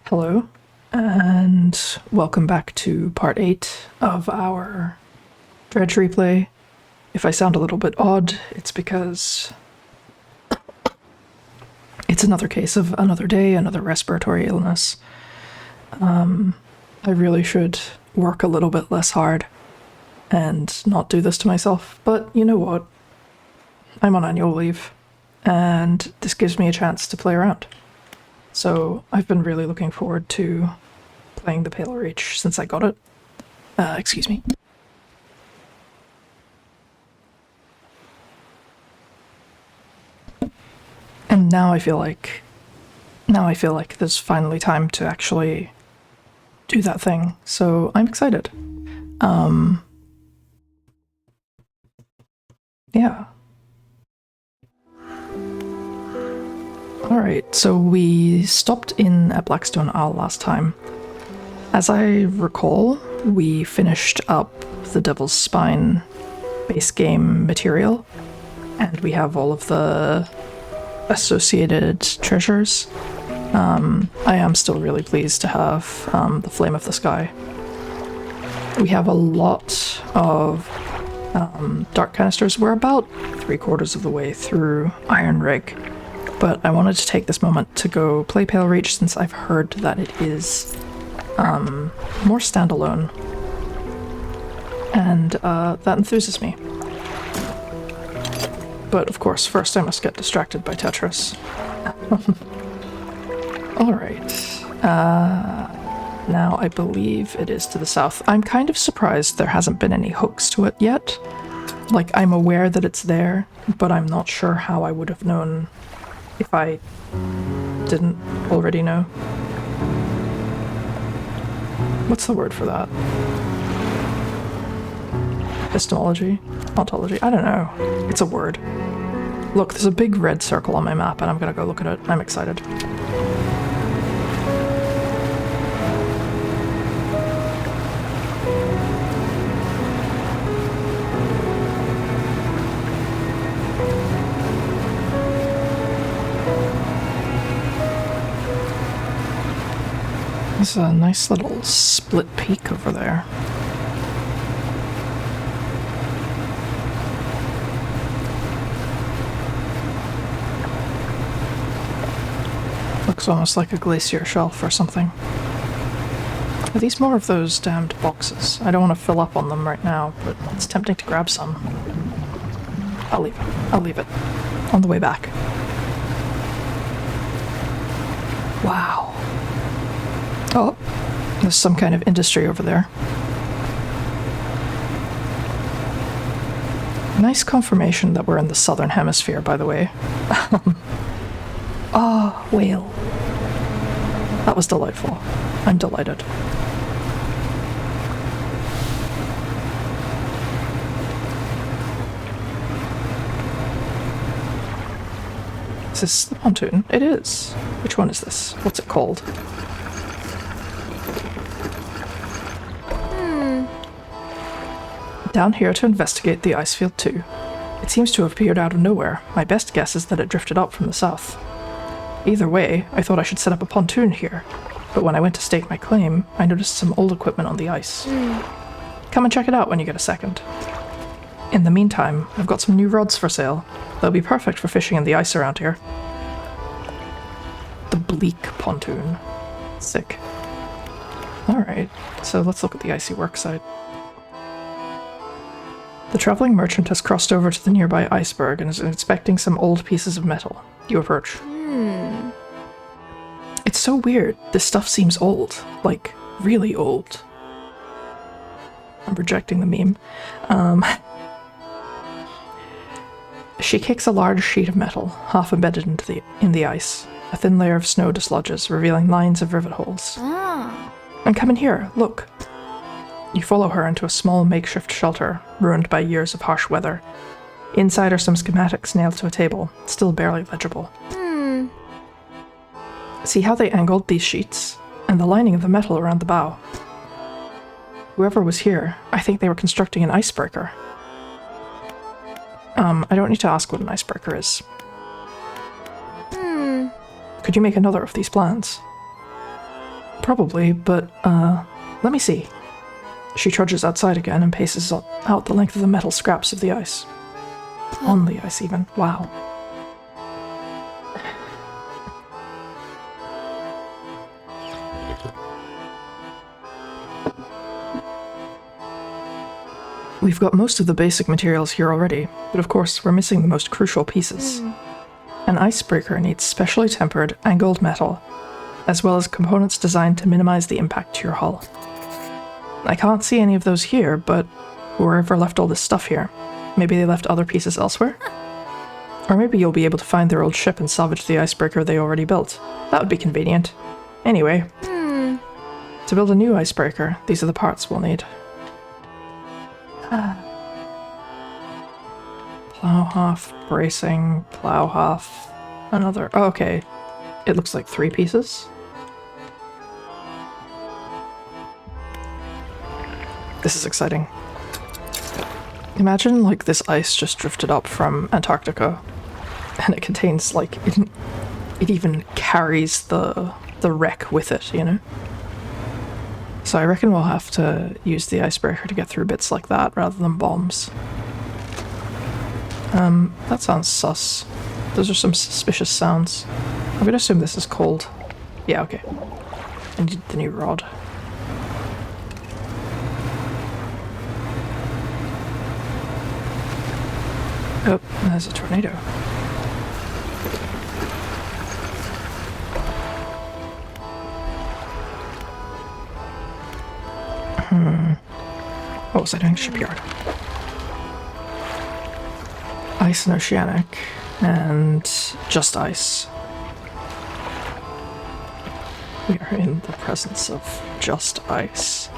Hello, and welcome back to part 8 of our Dredge replay. If I sound a little bit odd, it's because it's another case of another day, another respiratory illness. I really should work a little bit less hard and not do this to myself, but you know what? I'm on annual leave, and this gives me a chance to play around. So I've been really looking forward to playing the Pale Reach since I got it. Excuse me. And now I feel like there's finally time to actually do that thing. So I'm excited. Yeah. Alright, so we stopped in at Blackstone Isle last time. As I recall, we finished up the Devil's Spine base game material, and we have all of the associated treasures. I am still really pleased to have the Flame of the Sky. We have a lot of dark canisters. We're about 3/4 of the way through Iron Rig. But I wanted to take this moment to go play Pale Reach since I've heard that it is more standalone. And that enthuses me. But of course, first I must get distracted by Tetris. Alright. Now I believe it is to the south. I'm kind of surprised there hasn't been any hooks to it yet. Like, I'm aware that it's there, but I'm not sure how I would have known if I didn't already know. What's the word for that? Epistemology? Ontology? I don't know. It's a word. Look, there's a big red circle on my map and I'm gonna go look at it. I'm excited. There's a nice little split peak over there. Looks almost like a glacier shelf or something. Are these more of those damned boxes? I don't want to fill up on them right now, but it's tempting to grab some. I'll leave it. I'll leave it. On the way back. Wow. Oh, there's some kind of industry over there. Nice confirmation that we're in the southern hemisphere, by the way. Oh, whale. That was delightful. I'm delighted. Is this the pontoon? It is. Which one is this? What's it called? Down here to investigate the ice field too. It seems to have appeared out of nowhere. My best guess is that it drifted up from the south. Either way, I thought I should set up a pontoon here, but when I went to stake my claim, I noticed some old equipment on the ice. Come and check it out when you get a second. In the meantime, I've got some new rods for sale. They'll be perfect for fishing in the ice around here. The bleak pontoon. Sick. Alright, so let's look at the icy worksite. The traveling merchant has crossed over to the nearby iceberg and is inspecting some old pieces of metal. You approach. It's so weird. This stuff seems old. Like, really old. I'm rejecting the meme. She kicks a large sheet of metal, half embedded in the ice. A thin layer of snow dislodges, revealing lines of rivet holes. And come in here, look. You follow her into a small makeshift shelter, ruined by years of harsh weather. Inside are some schematics nailed to a table, still barely legible. See how they angled these sheets? And the lining of the metal around the bow. Whoever was here, I think they were constructing an icebreaker. I don't need to ask what an icebreaker is. Could you make another of these plans? Probably, but, let me see. She trudges outside again and paces out the length of the metal scraps of the ice. On the ice, even. Wow. We've got most of the basic materials here already, but of course we're missing the most crucial pieces. An icebreaker needs specially tempered, angled metal, as well as components designed to minimize the impact to your hull. I can't see any of those here, but whoever left all this stuff here, maybe they left other pieces elsewhere? Or maybe you'll be able to find their old ship and salvage the icebreaker they already built. That would be convenient. Anyway, to build a new icebreaker, these are the parts we'll need. Plow half, bracing, plow half, another. Oh, okay. It looks like 3 pieces. This is exciting. Imagine like this ice just drifted up from Antarctica and it contains like it even carries the wreck with it, you know? So I reckon we'll have to use the icebreaker to get through bits like that rather than bombs. That sounds sus. Those are some suspicious sounds. I'm gonna assume this is cold. Yeah, okay. I need the new rod. Oh, there's a tornado. What was I doing? Shipyard. Ice and oceanic, and just ice. We are in the presence of just ice.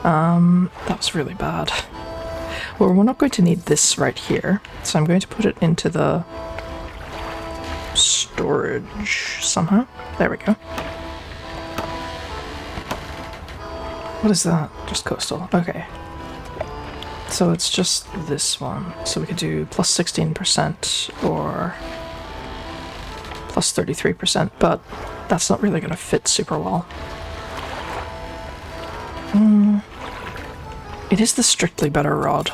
That was really bad. Well, we're not going to need this right here, so I'm going to put it into the storage somehow. There we go. What is that? Just coastal. Okay. So it's just this one. So we could do plus 16% or plus 33%, but that's not really going to fit super well. It is the strictly better rod.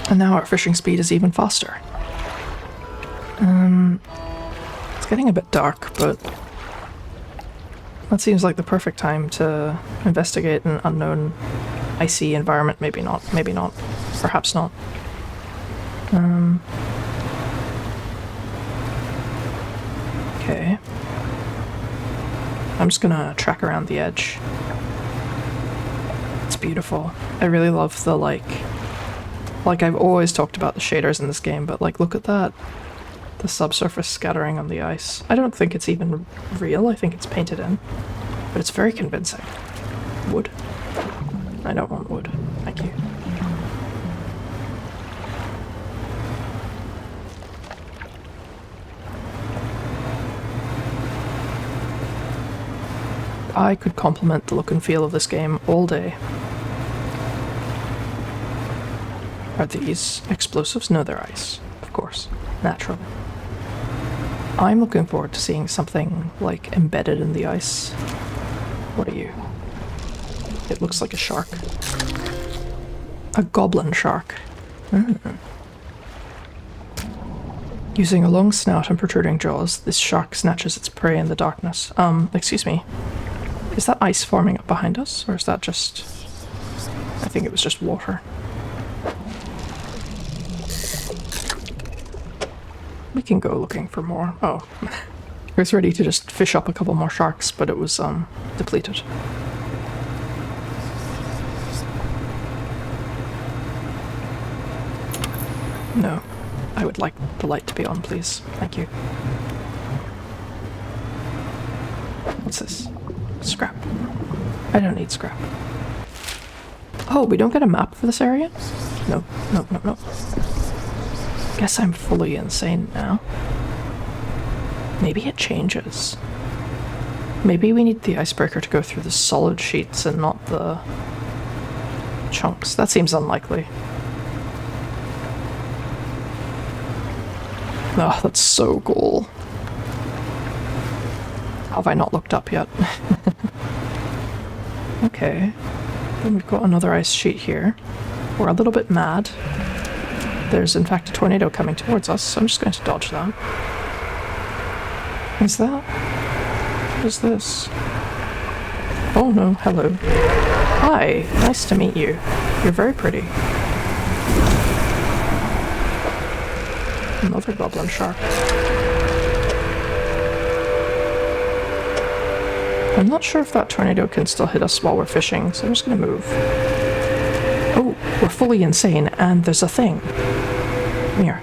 And now our fishing speed is even faster. It's getting a bit dark, but that seems like the perfect time to investigate an unknown icy environment. Maybe not, perhaps not. Okay. I'm just gonna track around the edge. It's beautiful. I really love the, like I've always talked about the shaders in this game, but like, look at that. The subsurface scattering on the ice. I don't think it's even real, I think it's painted in. But it's very convincing. Wood? I don't want wood. Thank you. I could compliment the look and feel of this game all day. Are these explosives? No, they're ice. Of course. Naturally. I'm looking forward to seeing something, like, embedded in the ice. What are you? It looks like a shark. A goblin shark. Using a long snout and protruding jaws, this shark snatches its prey in the darkness. Excuse me. Is that ice forming up behind us, or is that just... I think it was just water. We can go looking for more. Oh. I was ready to just fish up a couple more sharks, but it was, depleted. No. I would like the light to be on, please. Thank you. What's this? Scrap. I don't need scrap. Oh, we don't get a map for this area? No. Guess I'm fully insane now. Maybe it changes. Maybe we need the icebreaker to go through the solid sheets and not the chunks. That seems unlikely. Oh, that's so cool. Have I not looked up yet? Okay. Then we've got another ice sheet here. We're a little bit mad. There's in fact a tornado coming towards us, so I'm just going to dodge that. Is that? What is this? Oh no, hello. Hi, nice to meet you. You're very pretty. Another goblin shark. I'm not sure if that tornado can still hit us while we're fishing, so I'm just gonna move. Oh, we're fully insane, and there's a thing. Come here.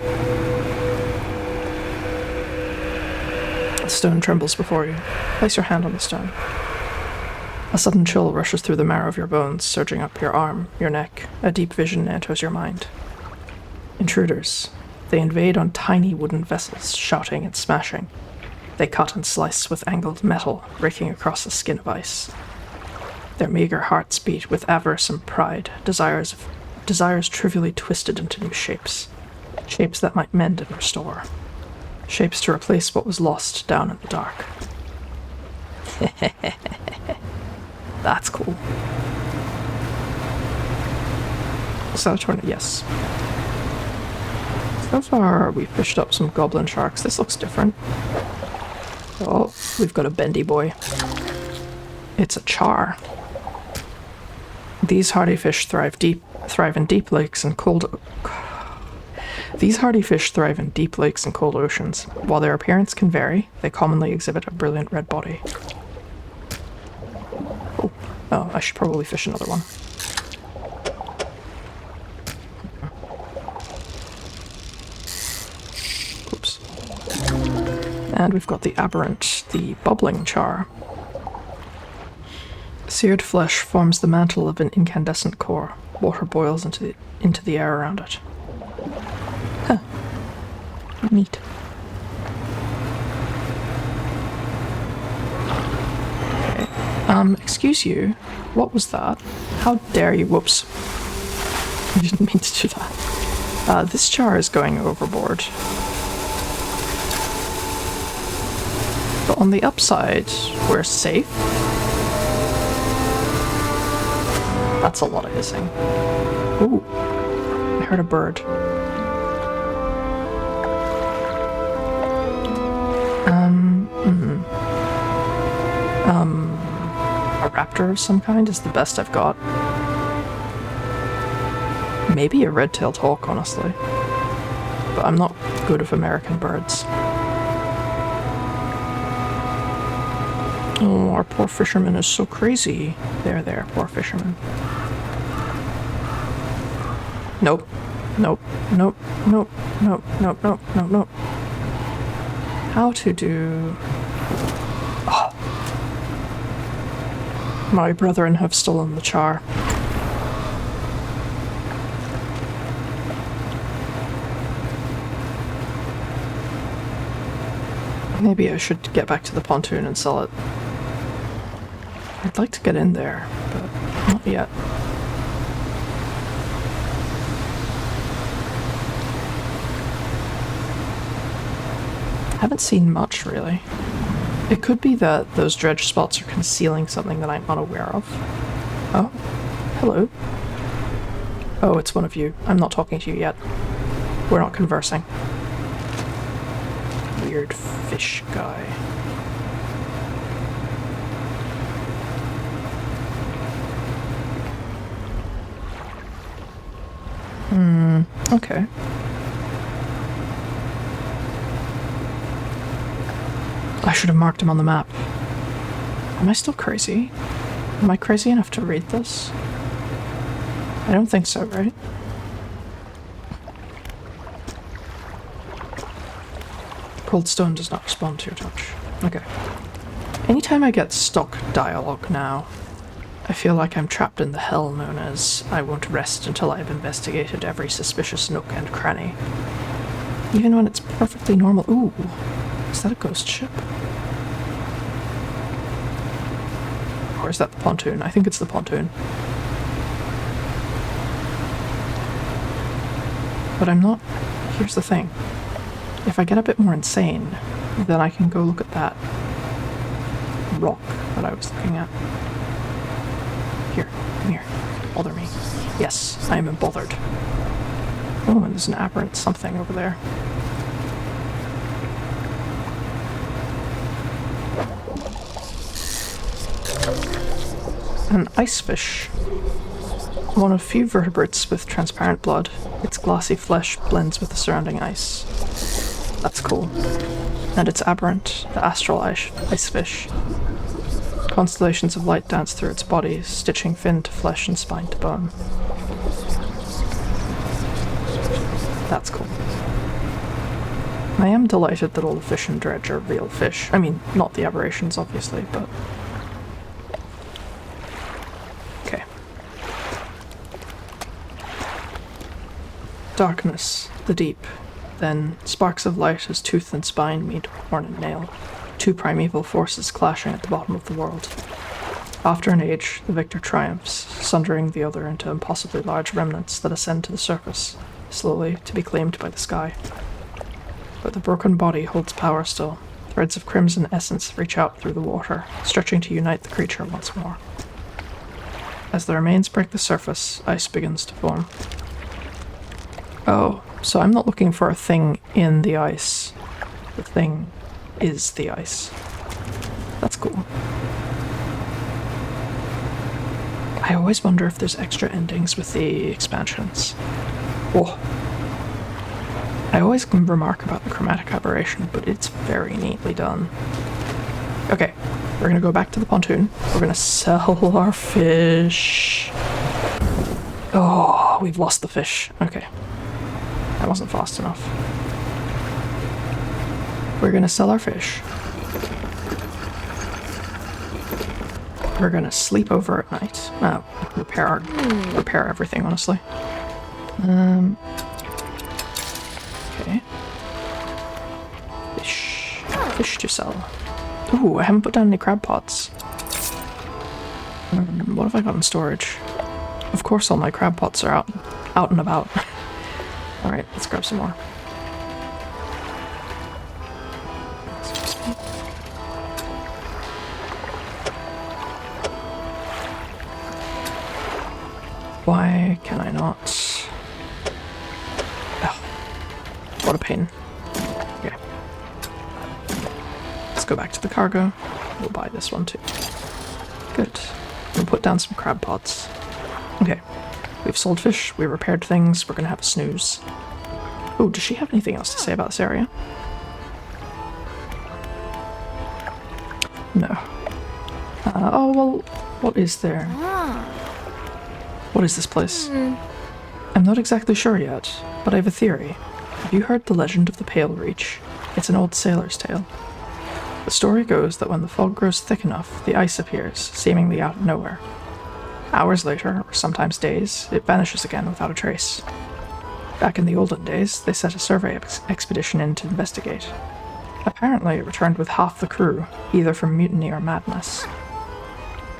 The stone trembles before you. Place your hand on the stone. A sudden chill rushes through the marrow of your bones, surging up your arm, your neck. A deep vision enters your mind. Intruders. They invade on tiny wooden vessels, shouting and smashing. They cut and slice with angled metal, breaking across a skin of ice. Their meager hearts beat with avarice and pride, desires trivially twisted into new shapes. Shapes that might mend and restore. Shapes to replace what was lost down in the dark. That's cool. Is that a tornado? Yes. So far, we've fished up some goblin sharks. This looks different. Oh, we've got a bendy boy. It's a char. These hardy fish thrive in deep lakes and cold. These hardy fish thrive in deep lakes and cold oceans. While their appearance can vary, they commonly exhibit a brilliant red body. Oh, I should probably fish another one. Oops. And we've got the aberrant, the bubbling char. Seared flesh forms the mantle of an incandescent core. Water boils into the air around it. Huh. Neat. Excuse you, what was that? How dare you? Whoops. I didn't mean to do that. This char is going overboard. But on the upside, we're safe. That's a lot of hissing. Ooh, I heard a bird. A raptor of some kind is the best I've got. Maybe a red-tailed hawk, honestly. But I'm not good with American birds. Oh, our poor fisherman is so crazy. There, poor fisherman. Nope. Nope. Nope. Nope. Nope. Nope. Nope. Nope. Nope. How to do... Oh. My brethren have stolen the char. Maybe I should get back to the pontoon and sell it. I'd like to get in there, but not yet. I haven't seen much, really. It could be that those dredge spots are concealing something that I'm unaware of. Oh, hello. Oh, it's one of you. I'm not talking to you yet. We're not conversing. Weird fish guy. Okay. I should have marked him on the map. Am I still crazy? Am I crazy enough to read this? I don't think so, right? Cold stone does not respond to your touch. Okay. Anytime I get stock dialogue now, I feel like I'm trapped in the hell known as I won't rest until I've investigated every suspicious nook and cranny. Even when it's perfectly normal. Ooh, is that a ghost ship? Or is that the pontoon? I think it's the pontoon. But I'm not... Here's the thing. if I get a bit more insane, then I can go look at that rock that I was looking at. Here, come here. Bother me. Yes, I am bothered. Oh, and there's an aberrant something over there. An ice fish. One of few vertebrates with transparent blood. Its glassy flesh blends with the surrounding ice. That's cool. And it's aberrant, the astral ice fish. Constellations of light dance through its body, stitching fin to flesh and spine to bone. That's cool. I am delighted that all the fish in Dredge are real fish. I mean, not the aberrations, obviously, but... Okay. Darkness, the deep. Then sparks of light as tooth and spine meet horn and nail. Two primeval forces clashing at the bottom of the world. After an age, the victor triumphs, sundering the other into impossibly large remnants that ascend to the surface, slowly to be claimed by the sky. But the broken body holds power still. Threads of crimson essence reach out through the water, stretching to unite the creature once more. As the remains break the surface, ice begins to form. Oh, so I'm not looking for a thing in the ice. The thing is the ice. That's cool. I always wonder if there's extra endings with the expansions. Oh. I always can remark about the chromatic aberration, but it's very neatly done. Okay, we're gonna go back to the pontoon. We're gonna sell our fish. Oh, we've lost the fish. Okay. That wasn't fast enough. We're gonna sell our fish. We're gonna sleep over at night. Repair everything, honestly. Okay. Fish to sell. Ooh, I haven't put down any crab pots. What have I got in storage? Of course all my crab pots are out and about. Alright, let's grab some more. Why can I not? Oh, what a pain. Okay. Let's go back to the cargo. We'll buy this one too. Good. We'll put down some crab pots. Okay. We've sold fish, we repaired things, we're gonna have a snooze. Oh, does she have anything else to say about this area? No. Oh, well, what is there? What is this place? I'm not exactly sure yet, but I have a theory. Have you heard the legend of the Pale Reach? It's an old sailor's tale. The story goes that when the fog grows thick enough, the ice appears, seemingly out of nowhere. Hours later, or sometimes days, it vanishes again without a trace. Back in the olden days, they set a survey expedition in to investigate. Apparently, it returned with half the crew, either from mutiny or madness.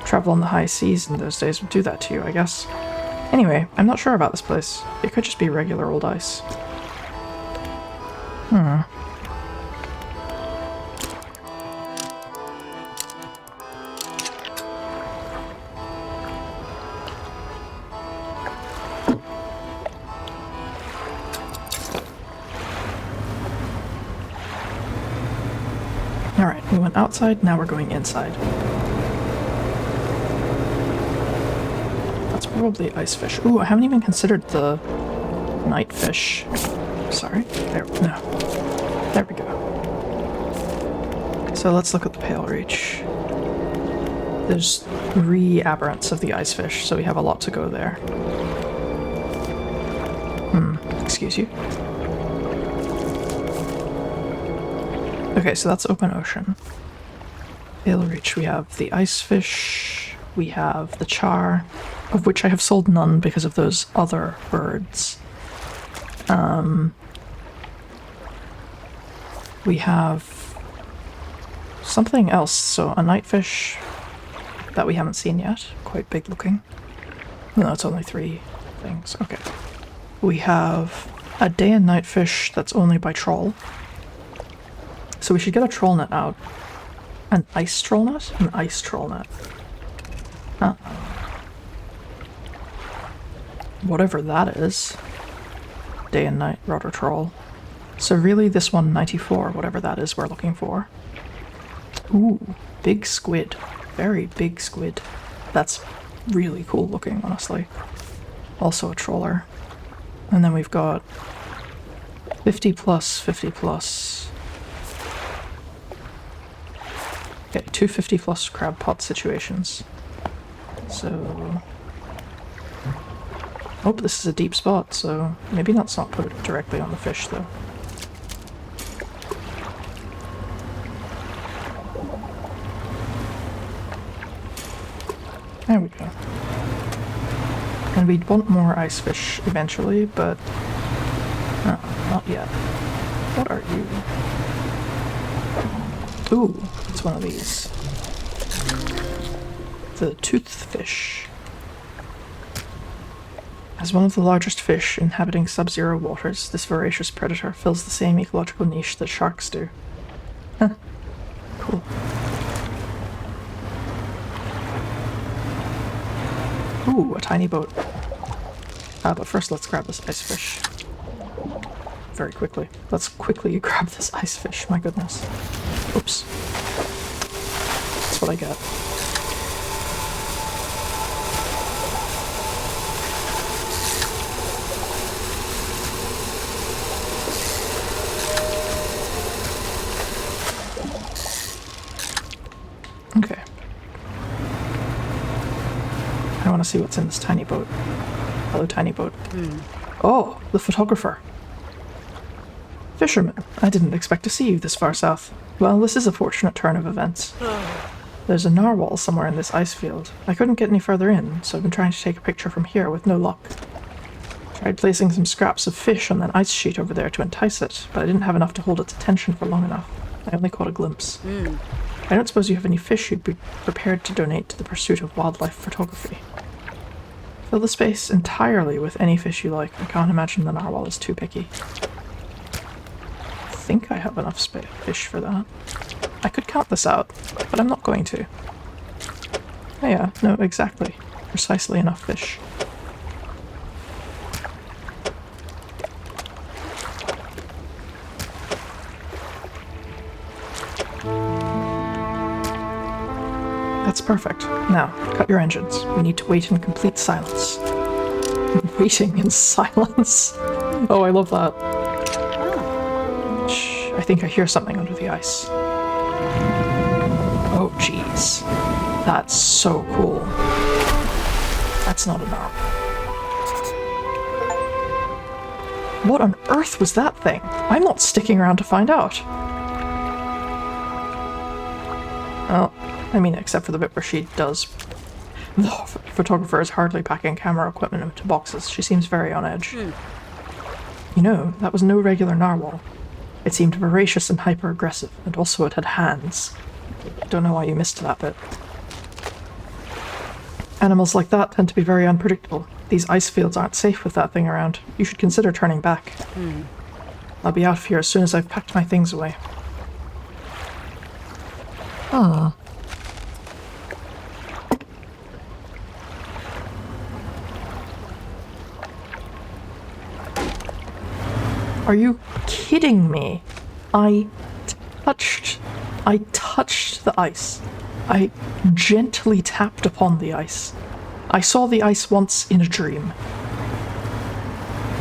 Travel on the high seas in those days would do that to you, I guess. Anyway, I'm not sure about this place. It could just be regular old ice. Alright, we went outside, now we're going inside. That's probably ice fish. Ooh, I haven't even considered the night fish. Sorry. There we go. So let's look at the Pale Reach. There's 3 aberrants of the ice fish, so we have a lot to go there. Excuse you. Okay, so that's open ocean. Pale Reach, we have the ice fish, we have the char, of which I have sold none because of those other birds. We have something else, so a nightfish that we haven't seen yet, quite big looking. No, it's only 3 things, okay. We have a day and night fish that's only by trawl. So we should get a troll net out. An ice troll net? An ice troll net. Whatever that is. Day and night rotor troll. So really this 194, whatever that is we're looking for. Ooh, big squid. Very big squid. That's really cool looking, honestly. Also a troller. And then we've got 50 plus, 50 plus. Okay, 250 plus crab pot situations. So... Oh, this is a deep spot, so maybe let's not put it directly on the fish, though. There we go. And we'd want more ice fish eventually, but... not yet. What are you? Ooh, it's one of these. The toothfish. As one of the largest fish inhabiting sub-zero waters, this voracious predator fills the same ecological niche that sharks do. Huh. Cool. Ooh, a tiny boat. But first let's grab this ice fish. Very quickly. Let's quickly grab this ice fish, my goodness. Oops. That's what I get. Okay. I want to see what's in this tiny boat. Hello, tiny boat. Oh, the photographer. Fisherman, I didn't expect to see you this far south. Well, this is a fortunate turn of events. There's a narwhal somewhere in this ice field. I couldn't get any further in, so I've been trying to take a picture from here with no luck. Tried placing some scraps of fish on that ice sheet over there to entice it, but I didn't have enough to hold its attention for long enough. I only caught a glimpse. I don't suppose you have any fish you'd be prepared to donate to the pursuit of wildlife photography. Fill the space entirely with any fish you like. I can't imagine the narwhal is too picky. I think I have enough fish for that. I could count this out, but I'm not going to. Oh yeah, no, exactly. Precisely enough fish. That's perfect. Now, cut your engines. We need to wait in complete silence. Waiting in silence? Oh, I love that. Shh, I think I hear something under the ice. Oh, jeez. That's so cool. That's not a narwhal. What on earth was that thing? I'm not sticking around to find out. Oh. I mean, except for the bit where she does. The photographer is hardly packing camera equipment into boxes. She seems very on edge. You know, that was no regular narwhal. It seemed voracious and hyper-aggressive, and also it had hands. Don't know why you missed that bit. Animals like that tend to be very unpredictable. These ice fields aren't safe with that thing around. You should consider turning back. I'll be out of here as soon as I've packed my things away. Ah. Are you kidding me? I touched the ice. I gently tapped upon the ice. I saw the ice once in a dream.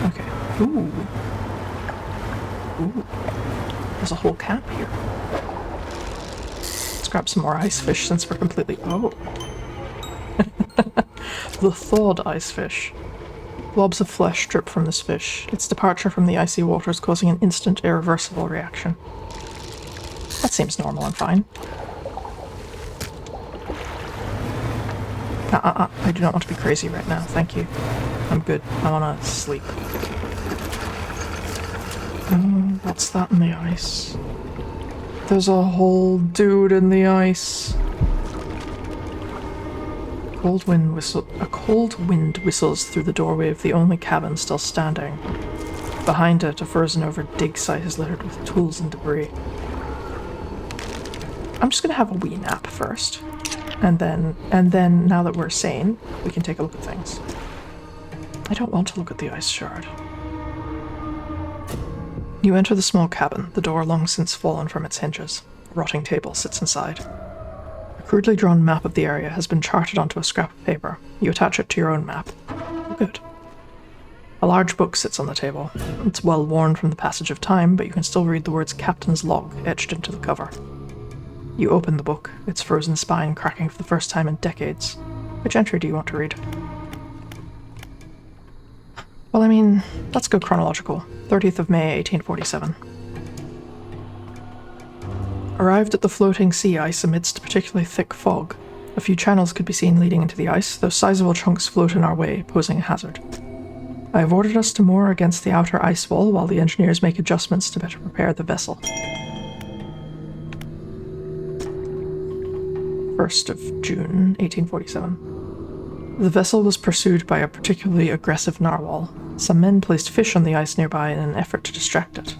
Okay. Ooh. Ooh. There's a whole camp here. Let's grab some more ice fish since we're completely... Oh. The thawed ice fish. Blobs of flesh drip from this fish, its departure from the icy waters causing an instant, irreversible reaction. That seems normal and fine. I do not want to be crazy right now, thank you. I'm good. I want to sleep. What's that in the ice? There's a whole dude in the ice. A cold wind whistles through the doorway of the only cabin still standing. Behind it, a frozen-over dig site is littered with tools and debris. I'm just gonna have a wee nap first. And then now that we're sane, we can take a look at things. I don't want to look at the ice shard. You enter the small cabin, the door long since fallen from its hinges. A rotting table sits inside. A crudely drawn map of the area has been charted onto a scrap of paper. You attach it to your own map. Good. A large book sits on the table. It's well worn from the passage of time, but you can still read the words Captain's Log etched into the cover. You open the book, its frozen spine cracking for the first time in decades. Which entry do you want to read? Well, I mean, let's go chronological. 30th of May, 1847. Arrived at the floating sea ice amidst particularly thick fog. A few channels could be seen leading into the ice, though sizable chunks float in our way, posing a hazard. I have ordered us to moor against the outer ice wall while the engineers make adjustments to better prepare the vessel. 1st of June, 1847. The vessel was pursued by a particularly aggressive narwhal. Some men placed fish on the ice nearby in an effort to distract it.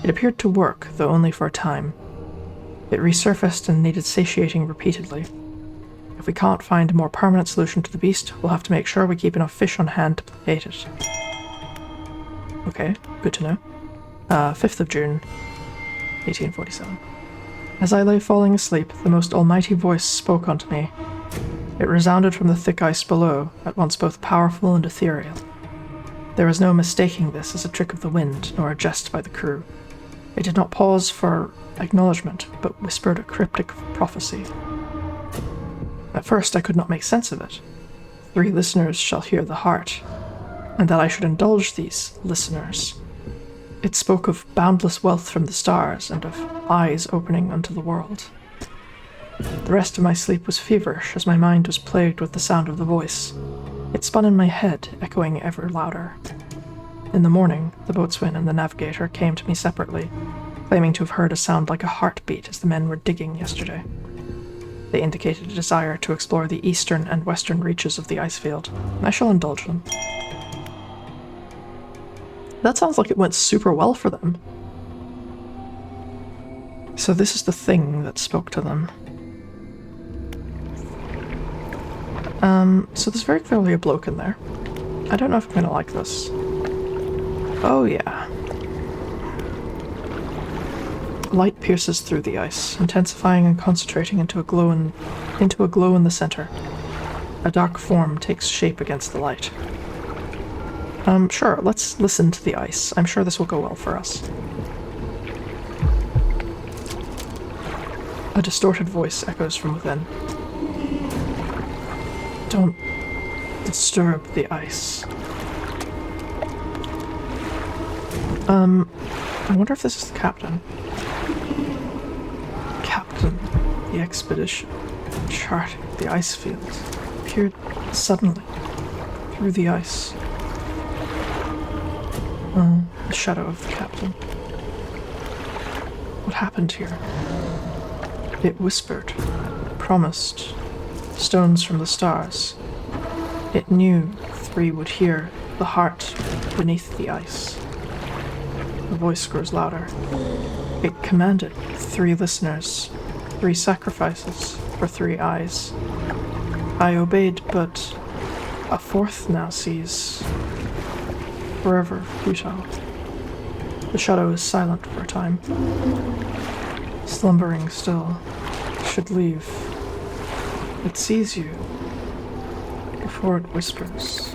It appeared to work, though only for a time. It resurfaced and needed satiating repeatedly. If we can't find a more permanent solution to the beast, we'll have to make sure we keep enough fish on hand to placate it. Okay, good to know. 5th of June, 1847. As I lay falling asleep, the most almighty voice spoke unto me. It resounded from the thick ice below, at once both powerful and ethereal. There was no mistaking this as a trick of the wind, nor a jest by the crew. It did not pause for acknowledgement, but whispered a cryptic prophecy. At first I could not make sense of it. 3 listeners shall hear the heart, and that I should indulge these listeners. It spoke of boundless wealth from the stars, and of eyes opening unto the world. The rest of my sleep was feverish, as my mind was plagued with the sound of the voice. It spun in my head, echoing ever louder. In the morning, the boatswain and the navigator came to me separately, claiming to have heard a sound like a heartbeat as the men were digging yesterday. They indicated a desire to explore the eastern and western reaches of the ice field. I shall indulge them. That sounds like it went super well for them. So this is the thing that spoke to them. So there's very clearly a bloke in there. I don't know if I'm gonna like this. Oh yeah. Light pierces through the ice, intensifying and concentrating into a glow in the center. A dark form takes shape against the light. Sure, let's listen to the ice. I'm sure this will go well for us. A distorted voice echoes from within. Don't disturb the ice. I wonder if this is the captain. Captain, the expedition, charting the ice fields, appeared suddenly through the ice. The shadow of the captain. What happened here? It whispered, promised, stones from the stars. It knew 3 would hear the heart beneath the ice. The voice grows louder. It commanded 3 listeners, 3 sacrifices for 3 eyes. I obeyed, but a 4th now sees. Forever futile. The shadow is silent for a time. Slumbering still. Should leave. It sees you before it whispers.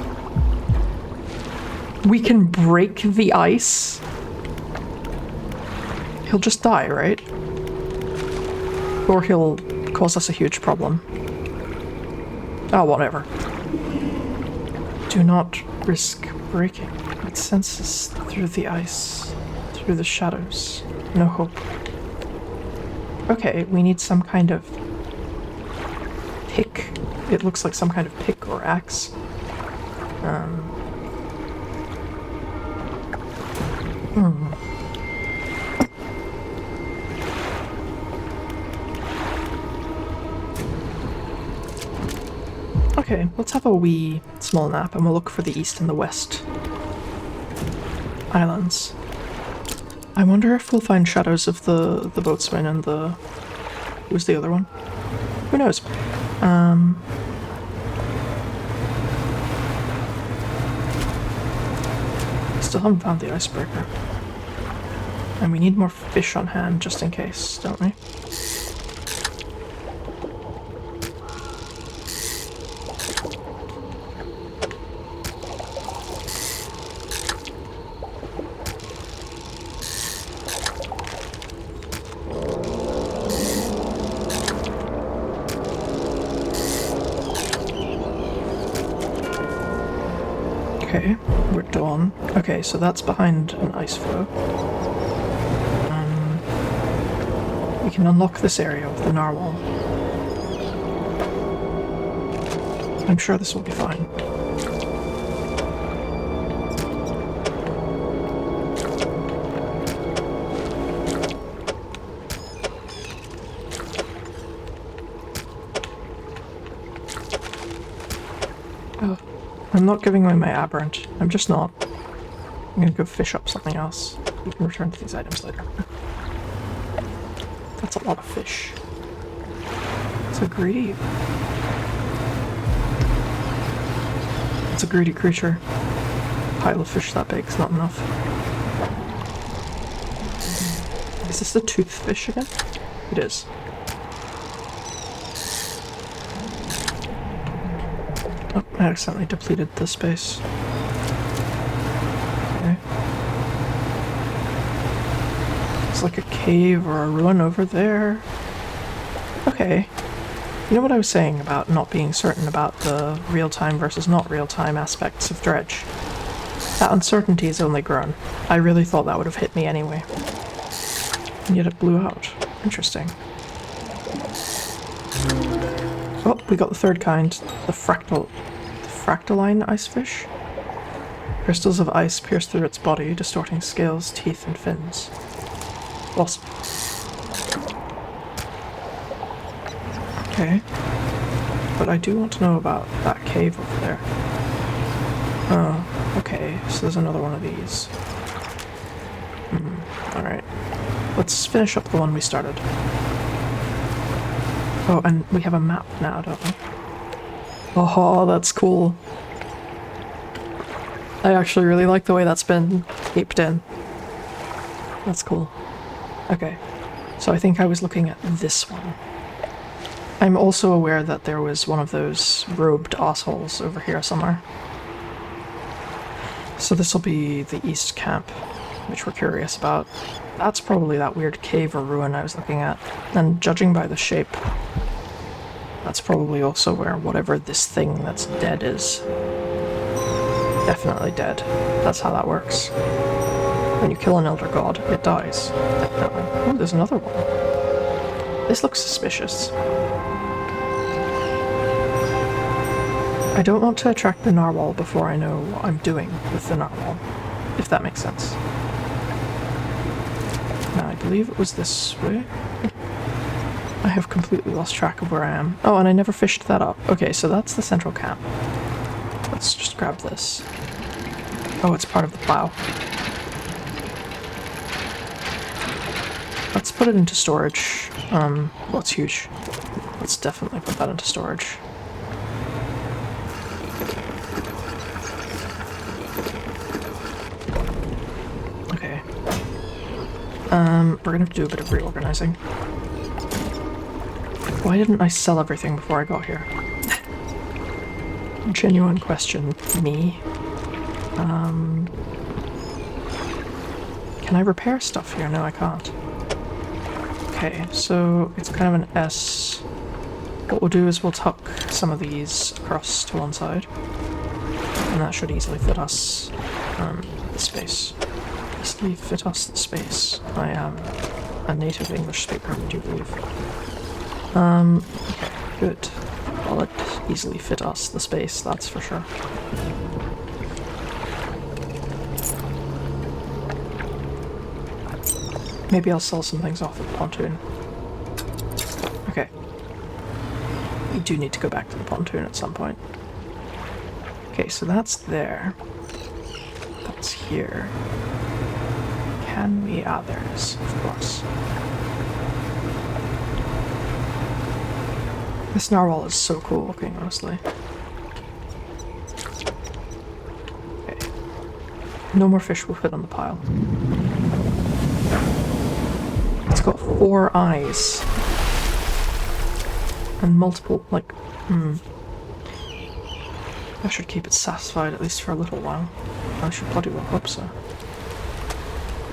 We can break the ice? He'll just die, right? Or he'll cause us a huge problem. Oh, whatever. Do not risk breaking. It senses through the ice, through the shadows. No hope. Okay, we need some kind of pick. It looks like some kind of pick or axe. Okay, let's have a wee small nap and we'll look for the east and the west islands. I wonder if we'll find shadows of the boatswain and the who's the other one? Who knows? Still haven't found the icebreaker. And we need more fish on hand just in case, don't we? Okay, we're done. Okay, so that's behind an ice floe. We can unlock this area with the narwhal. I'm sure this will be fine. Oh, I'm not giving away my aberrant. I'm just not. I'm gonna go fish up something else. We can return to these items later. That's a lot of fish. So greedy. It's a greedy creature. A pile of fish that big is not enough. Is this the toothfish again? It is. Oh, I accidentally depleted the space. Okay. It's like a cave or a ruin over there. Okay. You know what I was saying about not being certain about the real-time versus not real-time aspects of Dredge? That uncertainty has only grown. I really thought that would have hit me anyway. And yet it blew out. Interesting. Oh, we got the third kind. The fractaline icefish. Crystals of ice pierce through its body, distorting scales, teeth, and fins. Awesome. Okay. But I do want to know about that cave over there. Oh, okay. So there's another one of these. Alright. Let's finish up the one we started. Oh, and we have a map now, don't we? Oh, that's cool. I actually really like the way that's been taped in. That's cool. Okay, so I think I was looking at this one. I'm also aware that there was one of those robed assholes over here somewhere. So this will be the East Camp, which we're curious about. That's probably that weird cave or ruin I was looking at. And judging by the shape, that's probably also where whatever this thing that's dead is. Definitely dead. That's how that works. When you kill an elder god, it dies. Definitely. Oh, there's another one. This looks suspicious. I don't want to attract the narwhal before I know what I'm doing with the narwhal, if that makes sense. Now, I believe it was this way. I have completely lost track of where I am. Oh, and I never fished that up. Okay, so that's the central camp. Let's just grab this. Oh, it's part of the plow. Let's put it into storage. Well, it's huge. Let's definitely put that into storage. Okay. We're gonna have to do a bit of reorganizing. Why didn't I sell everything before I got here? Genuine question. Me. Can I repair stuff here? No, I can't. Okay, so it's kind of an S. What we'll do is we'll tuck some of these across to one side. And that should easily fit us the space. Easily fit us the space. I am a native English speaker, would you believe? Okay, good. Well, it easily fit us the space, that's for sure. Maybe I'll sell some things off at the pontoon. Okay. We do need to go back to the pontoon at some point. Okay, so that's there. That's here. Can we? Ah, there it is, of course. This narwhal is so cool looking, honestly. Okay. No more fish will fit on the pile. It's got 4 eyes. And multiple, like, I should keep it satisfied at least for a little while. I should bloody well hope so.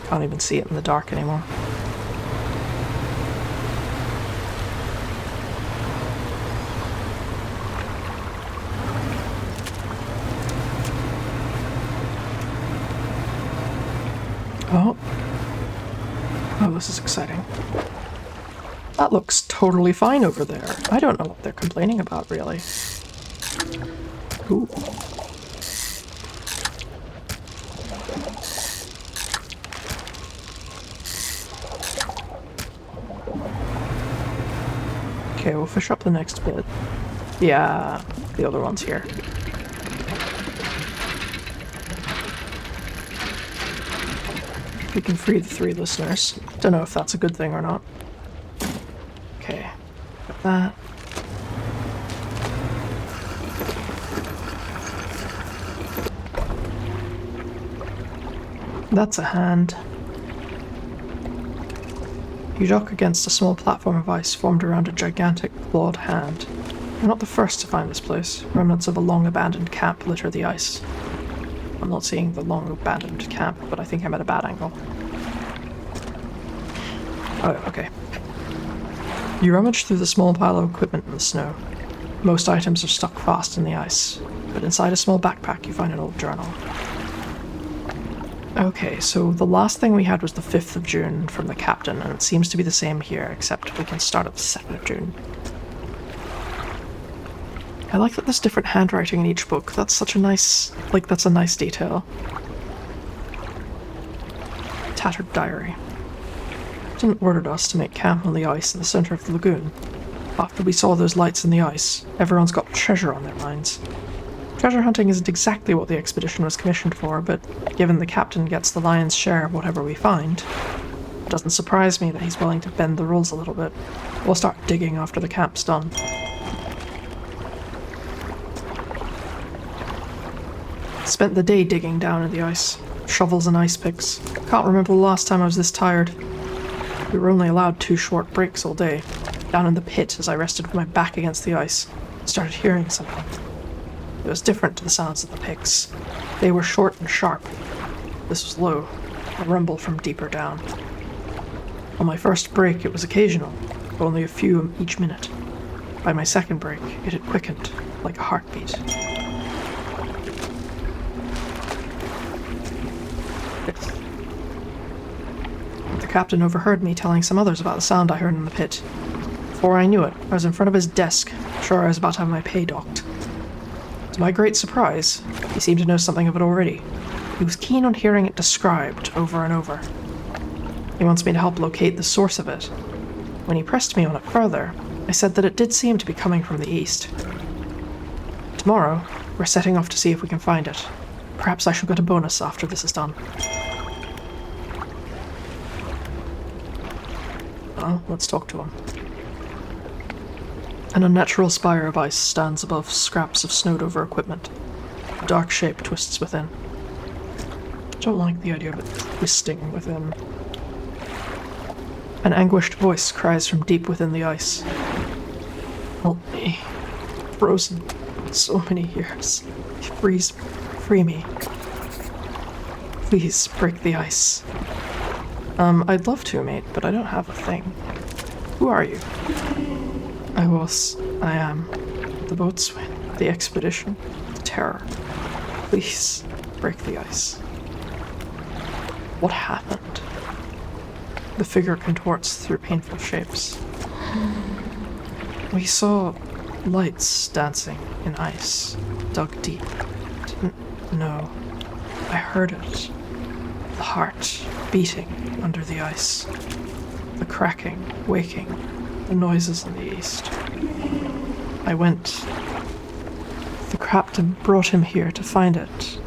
Can't even see it in the dark anymore. Oh. Oh, this is exciting. That looks totally fine over there. I don't know what they're complaining about, really. Ooh. Okay, we'll fish up the next bit. Yeah, the other one's here. We can free the 3 listeners. Don't know if that's a good thing or not. Okay, got that. That's a hand. You dock against a small platform of ice formed around a gigantic clawed hand. You're not the first to find this place. Remnants of a long-abandoned camp litter the ice. I'm not seeing the long-abandoned camp, but I think I'm at a bad angle. Oh, okay. You rummage through the small pile of equipment in the snow. Most items are stuck fast in the ice, but inside a small backpack you find an old journal. Okay, so the last thing we had was the 5th of June from the captain, and it seems to be the same here, except we can start at the 2nd of June. I like that there's different handwriting in each book. That's such a nice, that's a nice detail. Tattered diary. Captain ordered us to make camp on the ice in the center of the lagoon. After we saw those lights in the ice, everyone's got treasure on their minds. Treasure hunting isn't exactly what the expedition was commissioned for, but given the captain gets the lion's share of whatever we find, it doesn't surprise me that he's willing to bend the rules a little bit. We'll start digging after the camp's done. Spent the day digging down in the ice. Shovels and ice picks. Can't remember the last time I was this tired. We were only allowed 2 short breaks all day. Down in the pit, as I rested with my back against the ice, I started hearing something. It was different to the sounds of the picks. They were short and sharp. This was low, a rumble from deeper down. On my first break, it was occasional, only a few each minute. By my second break, it had quickened, like a heartbeat. The captain overheard me telling some others about the sound I heard in the pit. Before I knew it, I was in front of his desk, sure I was about to have my pay docked. To my great surprise, he seemed to know something of it already. He was keen on hearing it described over and over. He wants me to help locate the source of it. When he pressed me on it further, I said that it did seem to be coming from the east. Tomorrow, we're setting off to see if we can find it. Perhaps I shall get a bonus after this is done. Well, let's talk to him. An unnatural spire of ice stands above scraps of snowed-over equipment. A dark shape twists within. I don't like the idea of it twisting within. An anguished voice cries from deep within the ice. Help me. Frozen. So many years. Free me. Please break the ice. I'd love to, mate, but I don't have a thing. Who are you? I am. The boatswain, the expedition, the terror. Please, break the ice. What happened? The figure contorts through painful shapes. We saw lights dancing in ice, dug deep. Didn't know. I heard it. The heart beating under the ice. The cracking, waking, the noises in the east. I went. The captain brought him here to find it.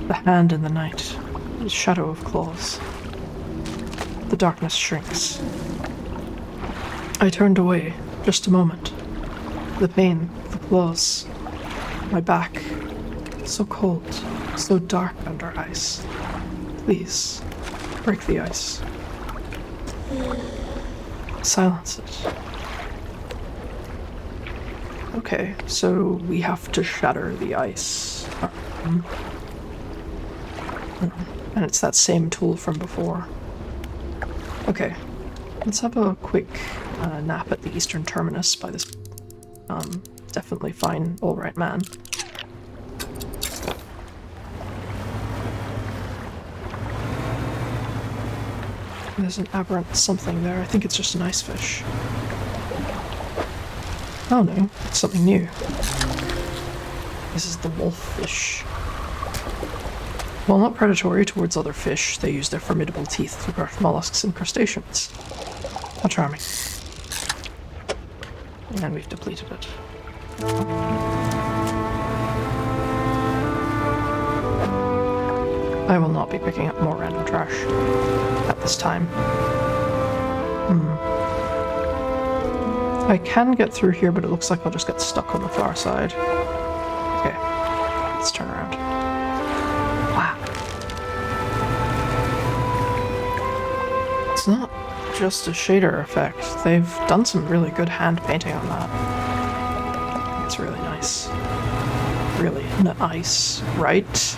The hand in the night, the shadow of claws. The darkness shrinks. I turned away, just a moment. The pain, the claws, my back. So cold, so dark under ice. Please, break the ice. Silence it. Okay, so we have to shatter the ice. And it's that same tool from before. Okay, let's have a quick nap at the eastern terminus by this definitely fine alright man. There's an aberrant something there. I think it's just an ice fish. Oh no, it's something new. This is the wolffish. While not predatory towards other fish, they use their formidable teeth to crush mollusks and crustaceans. How charming. And we've depleted it. I will not be picking up more random trash at this time. I can get through here, but it looks like I'll just get stuck on the far side. Okay, let's turn around. Wow. It's not just a shader effect. They've done some really good hand painting on that. It's really nice. Really nice, right?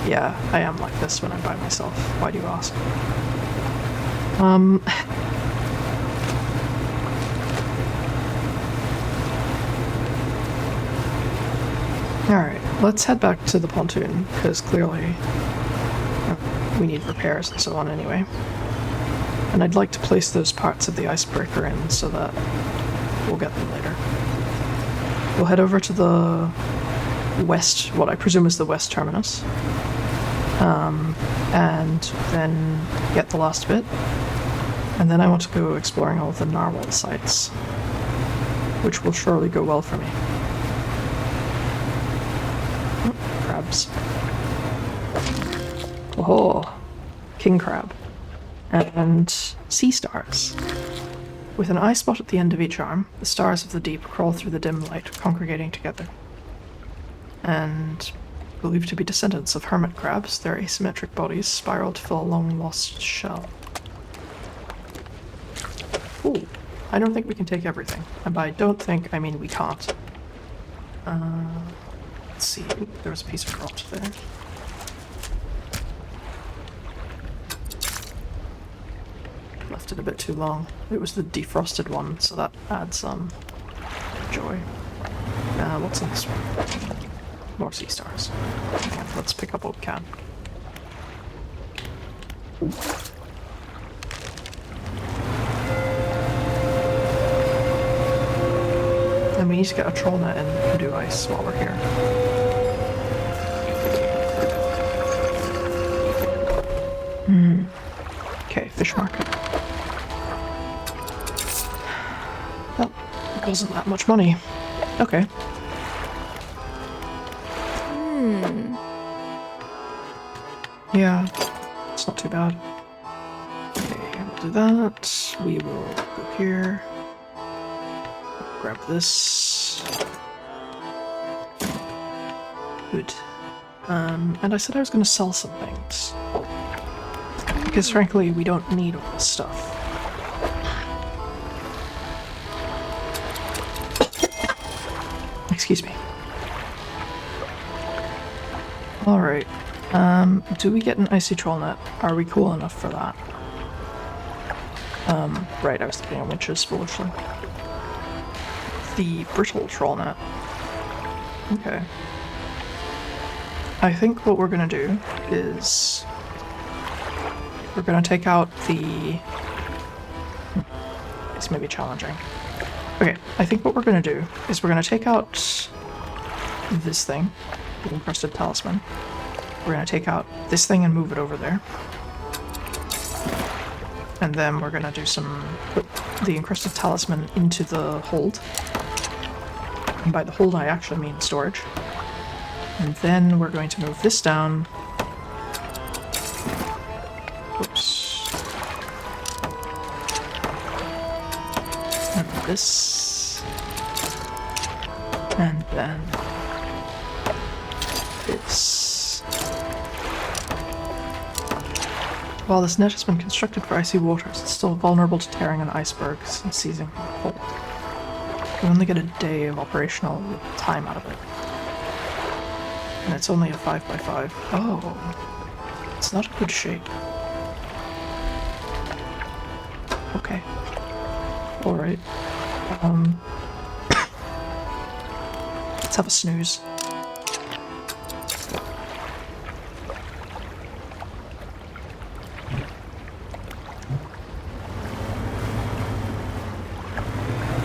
Yeah, I am like this when I'm by myself. Why do you ask? Alright, let's head back to the pontoon, because clearly we need repairs and so on anyway. And I'd like to place those parts of the icebreaker in so that we'll get them later. We'll head over to the west, what I presume is the west terminus, and then get the last bit. And then I want to go exploring all of the narwhal sites, which will surely go well for me. Crabs. Oh, king crab. And sea stars. With an eye spot at the end of each arm, the stars of the deep crawl through the dim light, congregating together. And believed to be descendants of hermit crabs, their asymmetric bodies spiral to fill a long-lost shell. Ooh, I don't think we can take everything. And by don't think, I mean we can't. Let's see. Ooh, there was a piece of rot there. Left it a bit too long. It was the defrosted one, so that adds some joy. What's in this one? More sea stars. Okay, let's pick up what we can. And we need to get a troll net in and do ice while we're here. Okay, fish market. Well, it wasn't that much money. Okay. Yeah, it's not too bad. Okay, we'll do that. We will go here. Grab this. Good. And I said I was going to sell some things. Because frankly, we don't need all this stuff. Excuse me. Alright. Do we get an icy troll net? Are we cool enough for that? Right, I was thinking of winches foolishly. The brittle troll net. Okay. I think what we're gonna do is we're gonna take out the... This may be challenging. Okay, I think what we're gonna do is we're gonna take out this thing, the encrusted talisman. We're gonna take out this thing and move it over there. And then we're gonna do put the encrusted talisman into the hold. And by the hold I actually mean storage. And then we're going to move this down. Oops. And this. then this. While this net has been constructed for icy waters, it's still vulnerable to tearing on icebergs and seizing from the cold. You only get a day of operational time out of it. And it's only a 5x5. Oh, it's not a good shape. Okay. Alright. Let's have a snooze.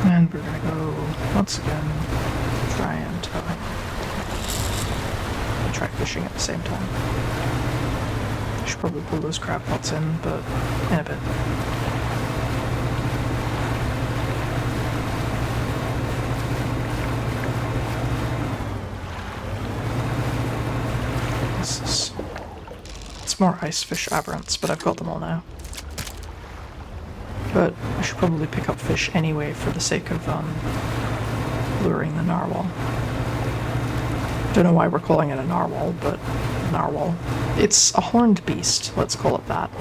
And we're gonna go, once again, try and try fishing at the same time. I should probably pull those crab pots in, but in a bit. It's more ice fish aberrants, but I've got them all now. But I should probably pick up fish anyway for the sake of luring the narwhal. Don't know why we're calling it a narwhal, but narwhal. It's a horned beast, let's call it that.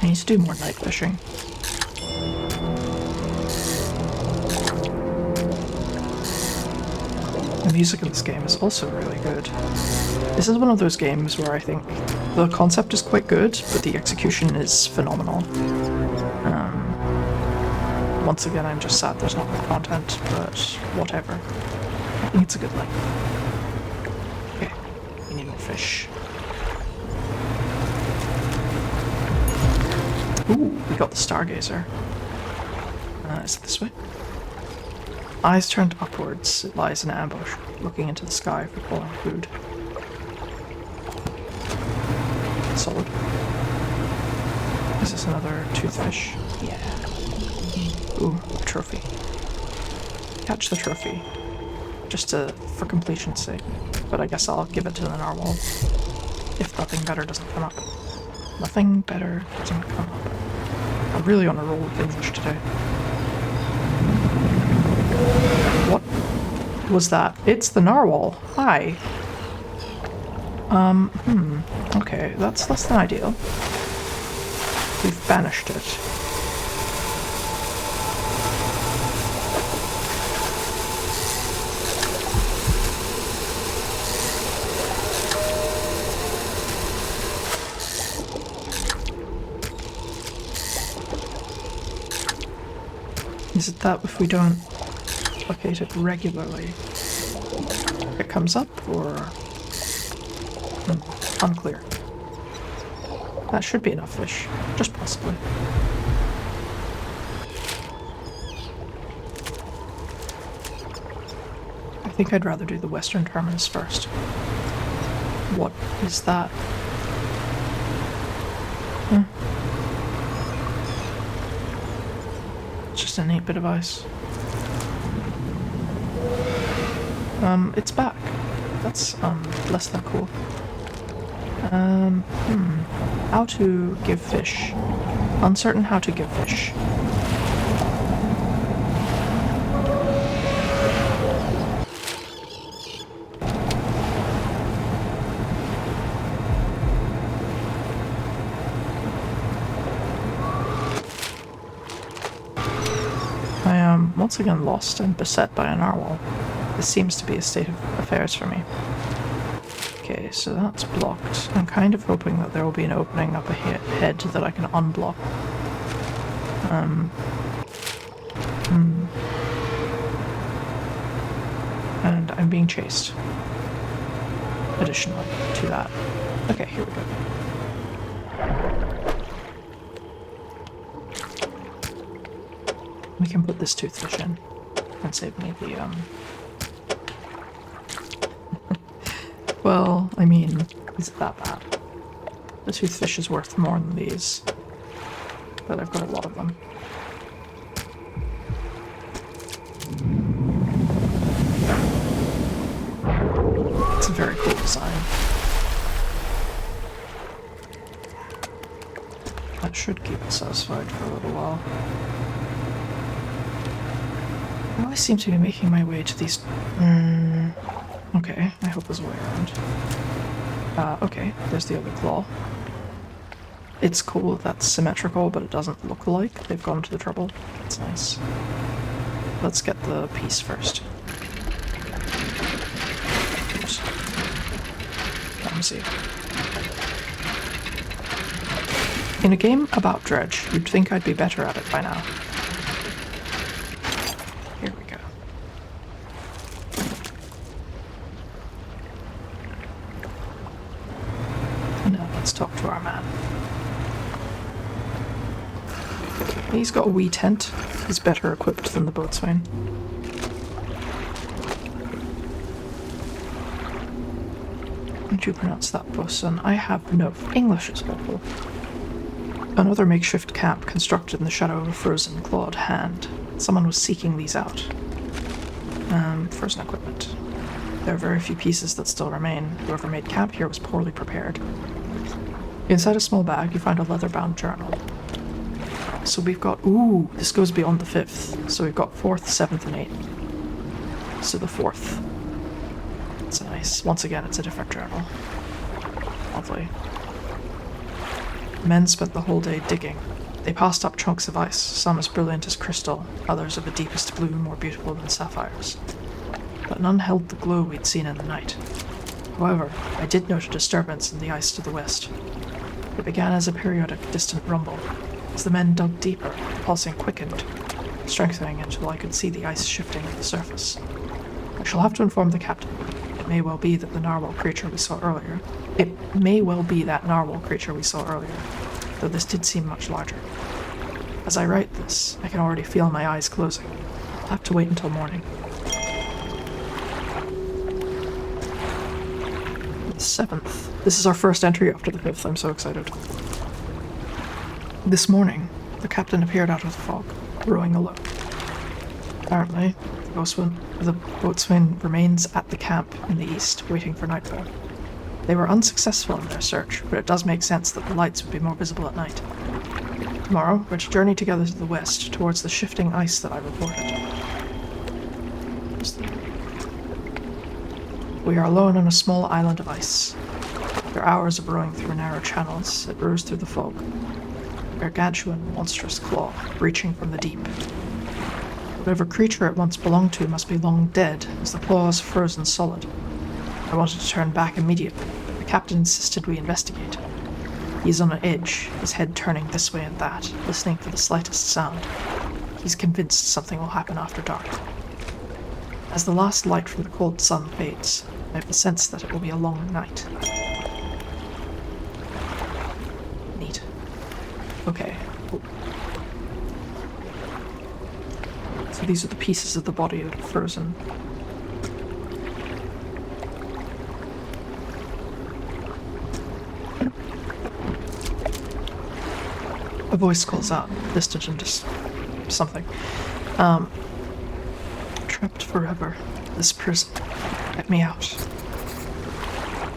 I need to do more night fishing. The music in this game is also really good. This is one of those games where I think the concept is quite good, but the execution is phenomenal. Once again, I'm just sad there's not more content, but whatever. I think it's a good life. Okay, we need more fish. Ooh, we got the Stargazer. Is it this way? Eyes turned upwards, it lies in ambush, looking into the sky for falling food. Solid. Is this another toothfish? Yeah. Ooh, a trophy. Catch the trophy. Just for completion's sake. But I guess I'll give it to the narwhal. If nothing better doesn't come up. Nothing better doesn't come up. I'm really on a roll with English today. What was that? It's the narwhal. Hi. Okay, that's less than ideal. We've banished it. Is it that if we don't locate it regularly, it comes up, or unclear? That should be enough fish, just possibly. I think I'd rather do the western terminus first. What is that? It's just a neat bit of ice. It's back. That's, less than cool. How to give fish. Uncertain how to give fish. I am once again lost and beset by a narwhal. This seems to be a state of affairs for me. Okay, so that's blocked. I'm kind of hoping that there will be an opening up ahead that I can unblock. And I'm being chased. Additionally to that. Okay, here we go. We can put this toothfish in and save me the, Well, I mean, is it that bad? The toothfish is worth more than these, but I've got a lot of them. It's a very cool design. That should keep us satisfied for a little while. I seem to be making my way to these... okay, I hope there's a way around. Okay, there's the other claw. It's cool that's symmetrical, but it doesn't look like they've gone to the trouble. It's nice. Let's get the piece first. Oops. Let me see. In a game about Dredge, you'd think I'd be better at it by now. Here we go. Now let's talk to our man. He's got a wee tent. He's better equipped than the boatswain. How did you pronounce that, bosun? I have no... English is awful. Another makeshift camp constructed in the shadow of a frozen, clawed hand. Someone was seeking these out. Frozen equipment. There are very few pieces that still remain. Whoever made camp here was poorly prepared. Inside a small bag, you find a leather-bound journal. So we've got... Ooh, this goes beyond the 5th. So we've got 4th, 7th, and 8th. So the 4th. It's nice. Once again, it's a different journal. Lovely. Men spent the whole day digging. They passed up chunks of ice, some as brilliant as crystal, others of the deepest blue, more beautiful than sapphires. But none held the glow we'd seen in the night. However, I did note a disturbance in the ice to the west. It began as a periodic, distant rumble. As the men dug deeper, the pulsing quickened, strengthening until I could see the ice shifting at the surface. I shall have to inform the captain. It may well be that the narwhal creature we saw earlier. Though this did seem much larger. As I write this, I can already feel my eyes closing. I'll have to wait until morning. The 7th. This is our first entry after the 5th. I'm so excited. This morning, the captain appeared out of the fog, rowing alone. Apparently, the boatswain remains at the camp in the east, waiting for nightfall. They were unsuccessful in their search, but it does make sense that the lights would be more visible at night. Tomorrow, we're to journey together to the west, towards the shifting ice that I reported. We are alone on a small island of ice. After hours of rowing through narrow channels, it rose through the fog. A gargantuan, monstrous claw, reaching from the deep. Whatever creature it once belonged to must be long dead, as the claw is frozen solid. I wanted to turn back immediately, but the captain insisted we investigate. He's on an edge, his head turning this way and that, listening for the slightest sound. He's convinced something will happen after dark. As the last light from the cold sun fades, I have the sense that it will be a long night. Neat. Okay. So these are the pieces of the body that are frozen. A voice calls out, distant and just something. Trapped forever. This prison. Get me out.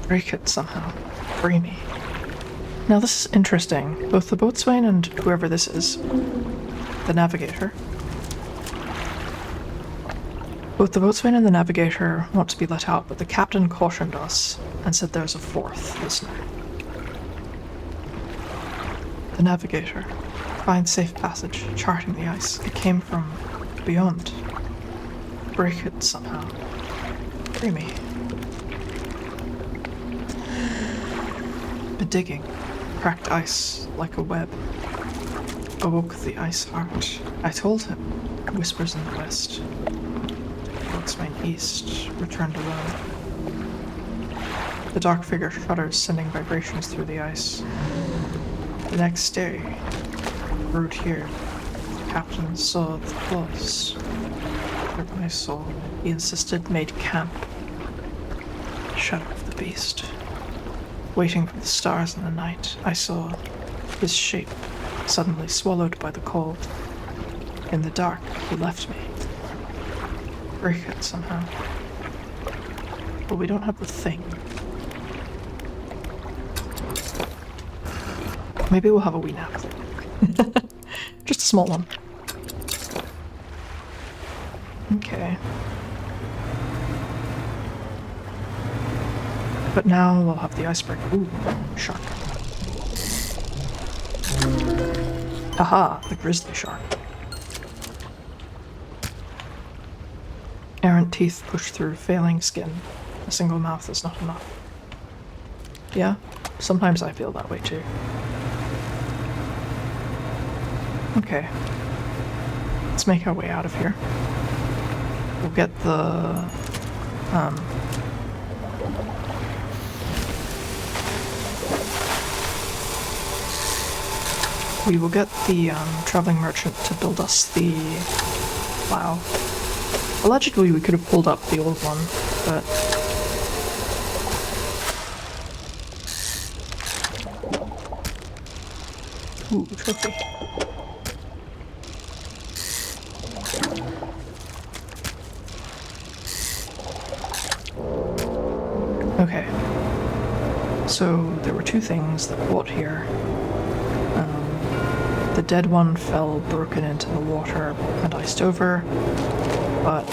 Break it somehow. Free me. Now this is interesting. Both the boatswain and whoever this is, the navigator. Both the boatswain and the navigator want to be let out, but the captain cautioned us and said there's a 4th listener. The navigator. Find safe passage, charting the ice. It came from beyond. Break it somehow. Free me. The digging. Cracked ice like a web. Awoke the ice heart. I told him. Whispers in the west. Boatswain east. Returned alone. The dark figure shudders, sending vibrations through the ice. The next day, rowed here. The captain saw the claws. Hurt my soul. He insisted, made camp. Shadow of the beast. Waiting for the stars in the night, I saw his shape suddenly swallowed by the cold. In the dark, he left me. Break it somehow. But we don't have the thing. Maybe we'll have a wee nap. Just a small one. Okay. But now we'll have the icebreaker. Ooh, shark. Haha, the grizzly shark. Errant teeth push through failing skin. A single mouth is not enough. Yeah, sometimes I feel that way too. Okay. Let's make our way out of here. We'll get the... we will get the traveling merchant to build us the plow. Allegedly, we could have pulled up the old one, but... Ooh, trophy. Okay. So, there were two things that brought here. The dead one fell broken into the water and iced over, but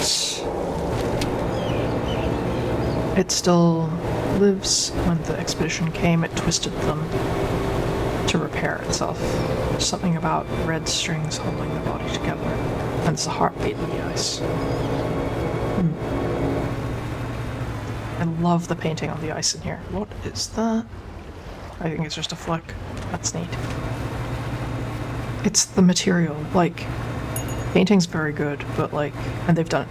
it still lives. When the expedition came, it twisted them to repair itself. There's something about red strings holding the body together, and it's a heartbeat in the ice. I love the painting on the ice in here. What is that? I think it's just a flick. That's neat. It's the material, like, painting's very good, but like, and they've done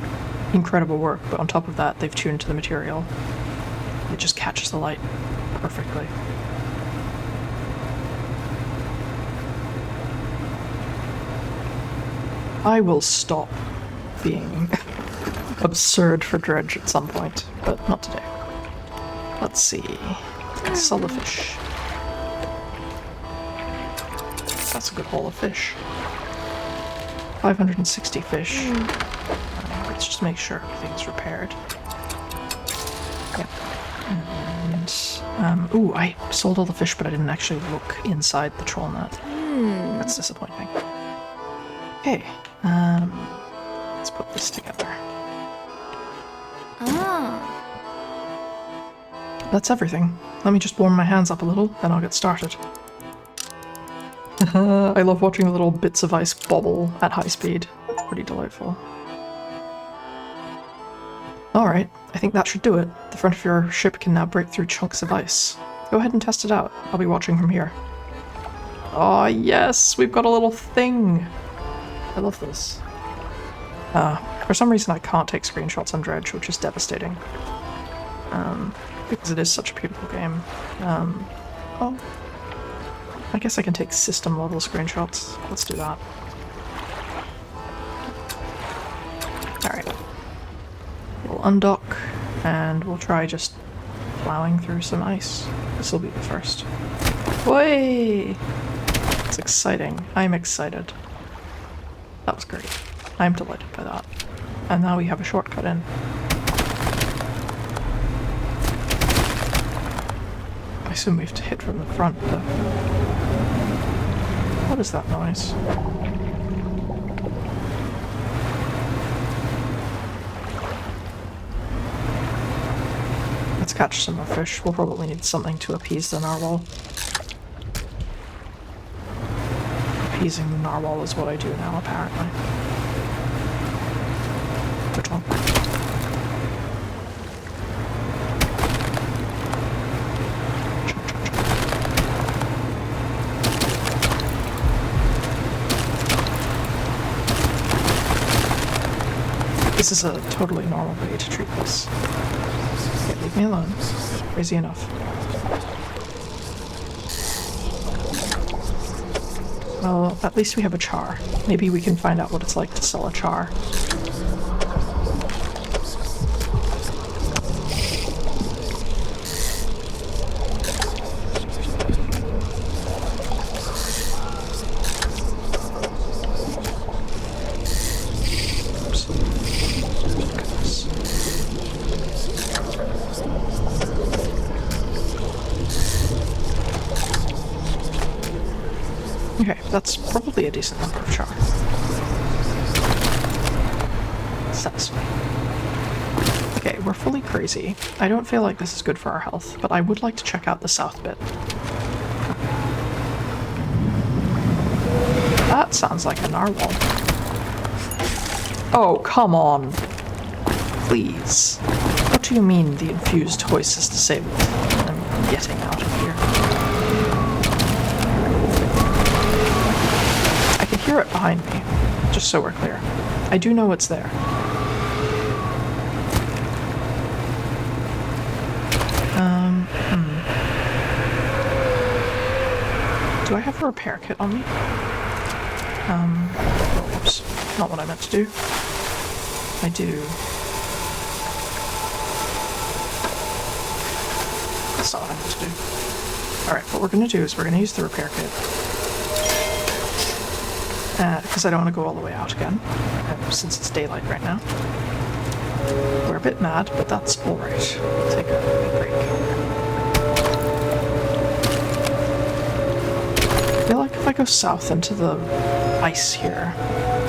incredible work, but on top of that, they've tuned to the material. It just catches the light perfectly. I will stop being absurd for Dredge at some point, but not today. Let's see. Sullifish. That's a good haul of fish. 560 fish. Let's just make sure everything's repaired. Yep. And, ooh, I sold all the fish, but I didn't actually look inside the troll net. That's disappointing. Okay, let's put this together. That's everything. Let me just warm my hands up a little, then I'll get started. I love watching the little bits of ice bobble at high speed. It's pretty delightful. Alright, I think that should do it. The front of your ship can now break through chunks of ice. Go ahead and test it out. I'll be watching from here. Oh yes, we've got a little thing! I love this. For some reason I can't take screenshots on Dredge, which is devastating. Because it is such a beautiful game. Oh. I guess I can take system level screenshots. Let's do that. Alright. We'll undock, and we'll try just plowing through some ice. This will be the first. Way! It's exciting. I'm excited. That was great. I'm delighted by that. And now we have a shortcut in. I assume we have to hit from the front, though. What is that noise? Let's catch some more fish. We'll probably need something to appease the narwhal. Appeasing the narwhal is what I do now, apparently. Turtle. This is a totally normal way to treat this. Okay, leave me alone. Crazy enough. Well, at least we have a char. Maybe we can find out what it's like to sell a char. Okay, that's probably a decent number of char. Satisfying. Okay, we're fully crazy. I don't feel like this is good for our health, but I would like to check out the south bit. That sounds like a narwhal. Oh, come on. Please. What do you mean the infused hoist is disabled? I'm getting out of here. I can hear it behind me, just so we're clear. I do know it's there. Do I have a repair kit on me? Oh, whoops. Not what I meant to do. I do. That's not what I meant to do. Alright, what we're going to do is we're going to use the repair kit. Because I don't want to go all the way out again, since it's daylight right now. We're a bit mad, but that's alright. We'll take a break. I feel like if I go south into the ice here,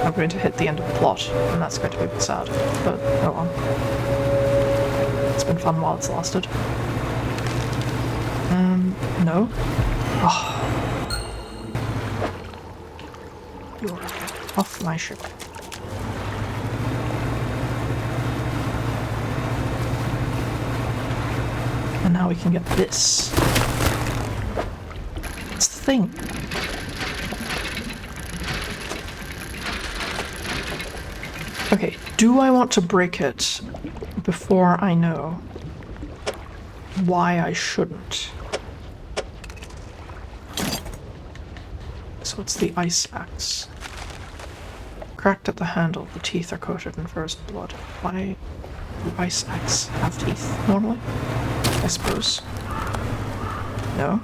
I'm going to hit the end of the plot, and that's going to be a bit sad, but oh well. It's been fun while it's lasted. No? Oh. You're off my ship. And now we can get this. It's the thing. Okay, do I want to break it before I know why I shouldn't? So it's the ice axe. Cracked at the handle, the teeth are coated in first blood. Why do ice axe have teeth normally? I suppose. No?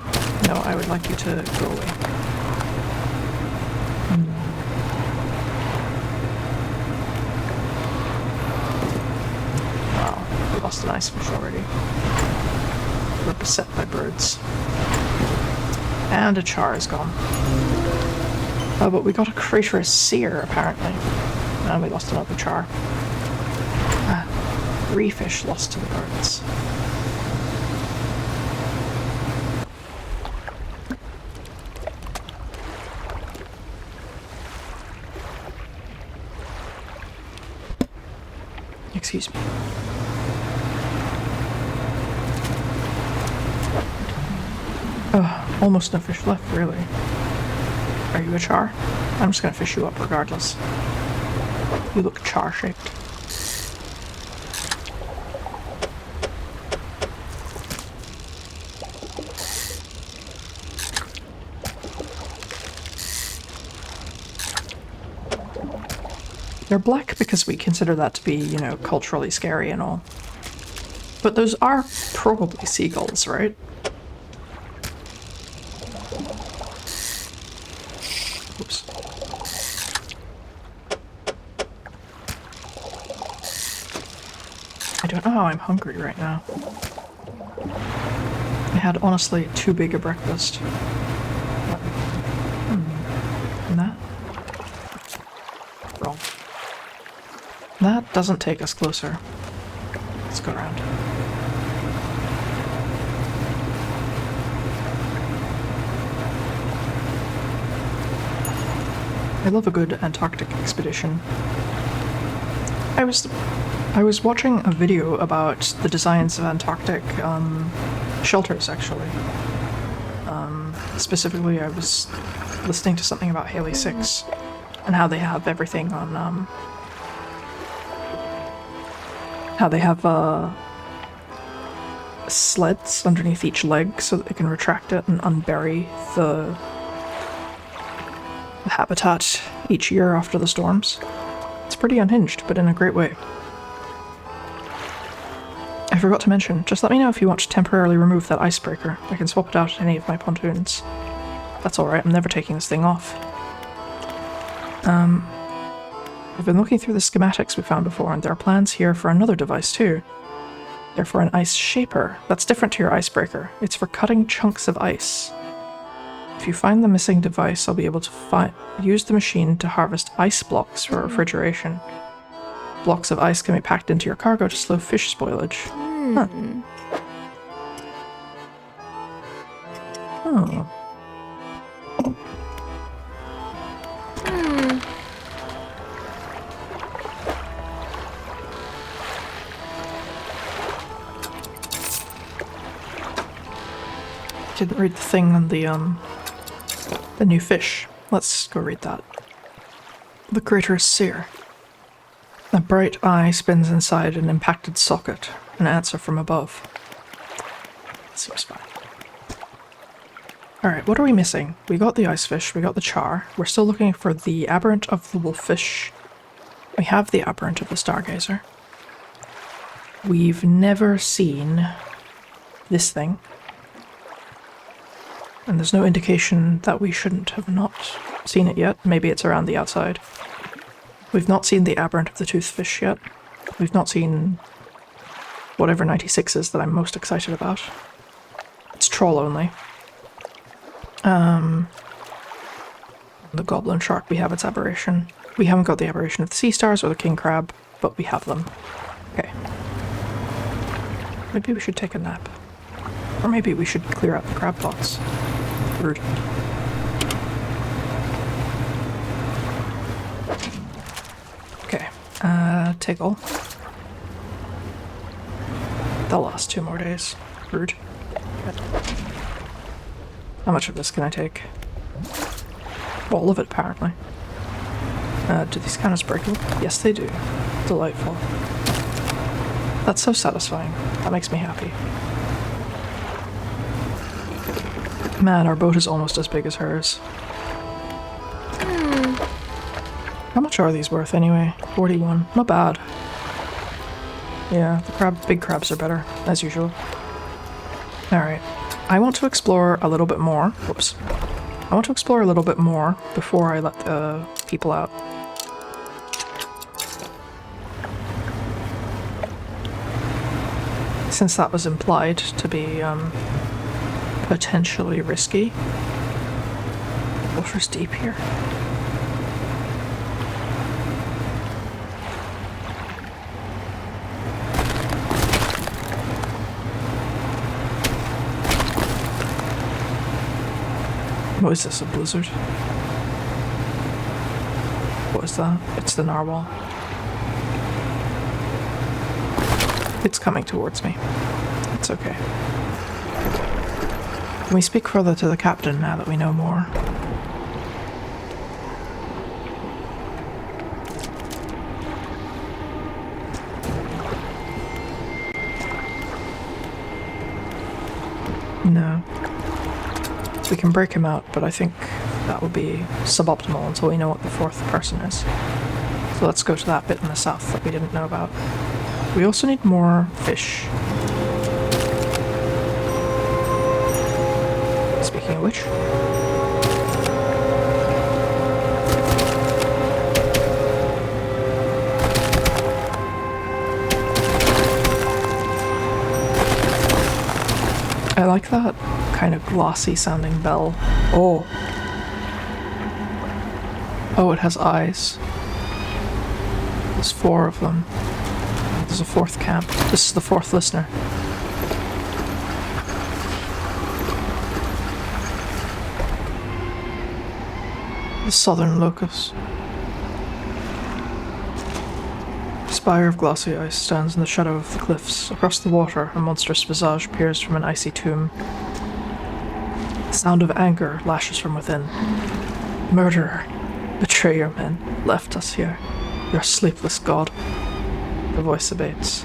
No, I would like you to go away. Wow, we lost an ice fish already. We're beset by birds. And a char is gone. Oh, but we got a craterous seer, apparently. And we lost another char. 3 fish lost to the birds. Excuse me. Almost no fish left, really. Are you a char? I'm just gonna fish you up regardless. You look char-shaped. They're black because we consider that to be, you know, culturally scary and all. But those are probably seagulls, right? Oops. I don't know how I'm hungry right now. I had honestly too big a breakfast. And that? Wrong. That doesn't take us closer. Let's go around. I love a good Antarctic expedition. I was watching a video about the designs of Antarctic shelters, actually. Specifically, I was listening to something about Haley 6 and how they have everything on how they have sleds underneath each leg so that they can retract it and unbury the habitat each year after the storms. It's pretty unhinged, but in a great way. I forgot to mention, just let me know if you want to temporarily remove that icebreaker. I can swap it out at any of my pontoons. That's alright, I'm never taking this thing off. I've been looking through the schematics we found before, and there are plans here for another device too. They're for an ice shaper. That's different to your icebreaker. It's for cutting chunks of ice. If you find the missing device, I'll be able to use the machine to harvest ice blocks for refrigeration. Blocks of ice can be packed into your cargo to slow fish spoilage. Huh. Oh. Didn't read the thing on the new fish. Let's go read that. The crater's sear. A bright eye spins inside an impacted socket. An answer from above. Seems fine. Alright, what are we missing? We got the ice fish, we got the char. We're still looking for the aberrant of the wolffish. We have the aberrant of the stargazer. We've never seen this thing. And there's no indication that we shouldn't have not seen it yet. Maybe it's around the outside. We've not seen the aberrant of the toothfish yet. We've not seen whatever 96 is that I'm most excited about. It's troll only. The goblin shark, we have its aberration. We haven't got the aberration of the sea stars or the king crab, but we have them. Okay. Maybe we should take a nap. Or maybe we should clear out the crab pots. Rude. Okay. Tiggle. They'll last 2 more days. Rude. Good. How much of this can I take? All of it, apparently. Do these count as breakable? Yes, they do. Delightful. That's so satisfying. That makes me happy. Man, our boat is almost as big as hers. How much are these worth anyway? 41. Not bad. Yeah, the big crabs are better, as usual. Alright. I want to explore a little bit more. Whoops. I want to explore a little bit more before I let the people out. Since that was implied to be, potentially risky. Water's deep here. What is this, a blizzard? What is that? It's the narwhal. It's coming towards me. It's okay. Can we speak further to the captain now that we know more? No. We can break him out, but I think that would be suboptimal until we know what the 4th person is. So let's go to that bit in the south that we didn't know about. We also need more fish. Speaking of which... I like that kind of glossy sounding bell. Oh. Oh, it has eyes. There's 4 of them. There's a 4th camp. This is the 4th listener. The southern locust. A spire of glossy ice stands in the shadow of the cliffs. Across the water, a monstrous visage peers from an icy tomb. The sound of anger lashes from within. Murderer, betrayer men, left us here. Your sleepless god. The voice abates.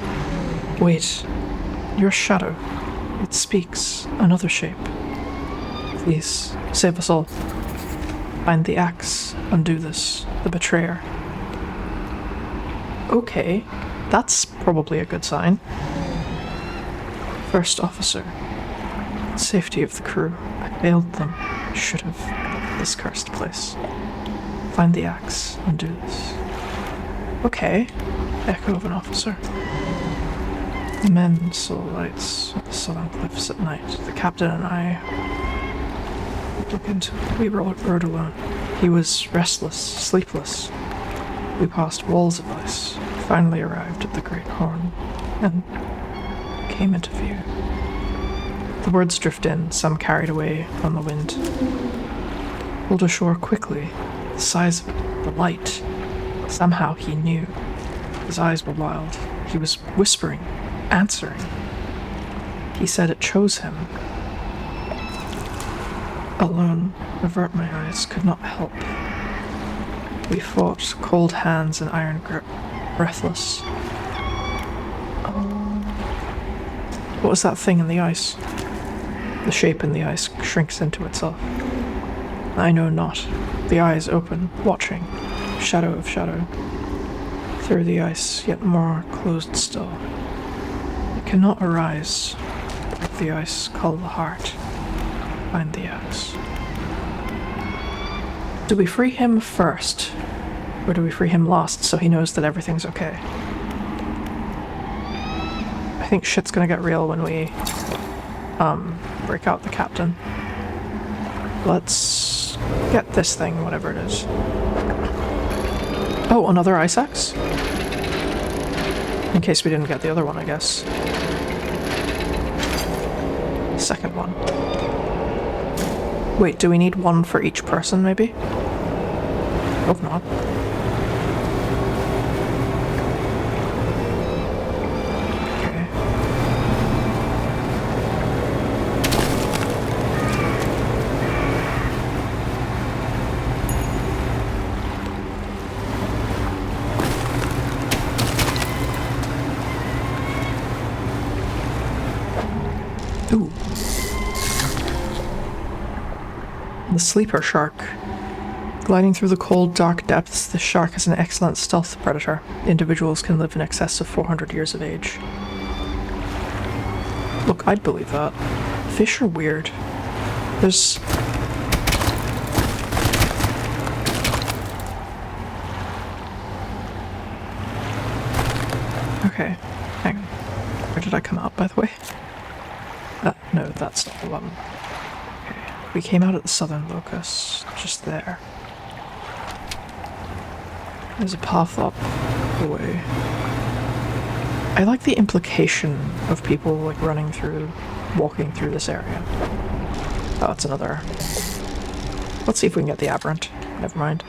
Wait, your shadow. It speaks, another shape. Please, save us all. Find the axe, undo this, the betrayer. Okay, that's probably a good sign. First officer. Safety of the crew. I failed them. I should have left this cursed place. Find the axe, undo this. Okay. Echo of an officer. The men saw lights on the southern cliffs at night. The captain and I looked into it. We rode alone. He was restless, sleepless. We passed walls of ice, finally arrived at the Great Horn and came into view. The words drift in, some carried away on the wind. Pulled ashore quickly, the size of it, the light. Somehow he knew. His eyes were wild. He was whispering, answering. He said it chose him. Alone, avert my eyes, could not help. We fought, cold hands and iron grip, breathless. What was that thing in the ice? The shape in the ice shrinks into itself. I know not. The eyes open, watching, shadow of shadow. Through the ice, yet more closed still. It cannot arise. Break the ice, call the heart. Find the axe. Do we free him first? Or do we free him last so he knows that everything's okay? I think shit's gonna get real when we break out the captain. Let's get this thing, whatever it is. Oh, another ice axe? In case we didn't get the other one, I guess. Second one. Wait, do we need one for each person, maybe? Hope not. Okay. Ooh. The sleeper shark. Gliding through the cold, dark depths, this shark is an excellent stealth predator. Individuals can live in excess of 400 years of age. Look, I'd believe that. Fish are weird. There's... Okay, hang on. Where did I come out, by the way? No, that's not the one. Okay, we came out at the southern locus, just there. There's a path up the way. I like the implication of people like running through, walking through this area. Oh, it's another. Let's see if we can get the aberrant. Never mind.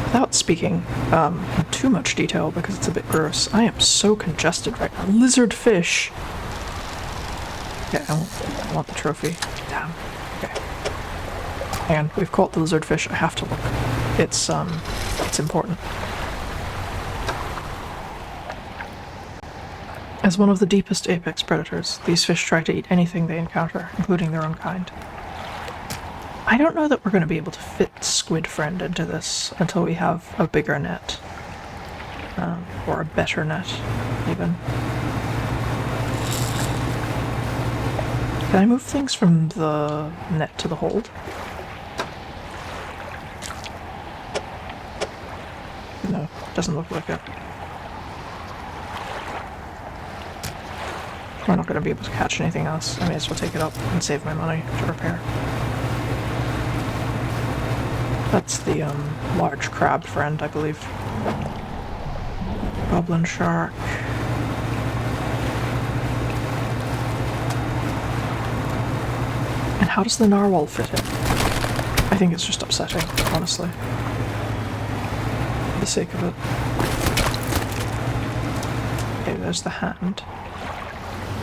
Without speaking in too much detail because it's a bit gross, I am so congested right now. Lizard fish! Yeah, I want the trophy. Damn. Okay. Hang on, we've caught the lizard fish. I have to look. It's important. As one of the deepest apex predators, these fish try to eat anything they encounter, including their own kind. I don't know that we're going to be able to fit Squid Friend into this until we have a bigger net. Or a better net, even. Can I move things from the net to the hold? No, doesn't look like it. We're not going to be able to catch anything else. I may as well take it up and save my money to repair. That's the large crab friend, I believe. Goblin shark. And how does the narwhal fit in? I think it's just upsetting, honestly. For the sake of it. Okay, there's the hand.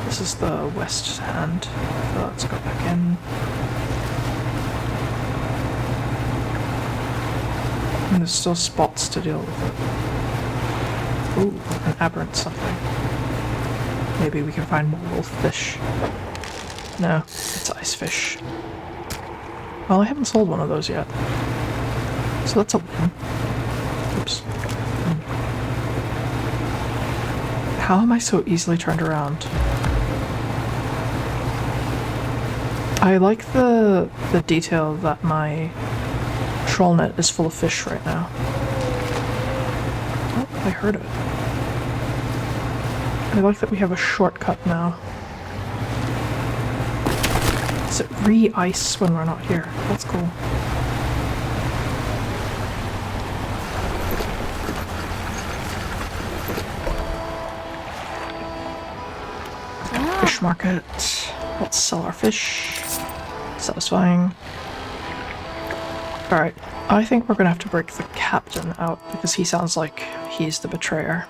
This is the west hand. So let's go back in. And there's still spots to deal with it. Ooh, an aberrant something. Maybe we can find more wolffish. No, it's ice fish. Well, I haven't sold one of those yet. So that's a win. Oops. How am I so easily turned around? I like the detail that my troll net is full of fish right now. Oh, I heard it. I like that we have a shortcut now. Does it re-ice when we're not here? That's cool. Fish market. Let's sell our fish. Satisfying. Alright, I think we're gonna have to break the captain out because he sounds like he's the betrayer.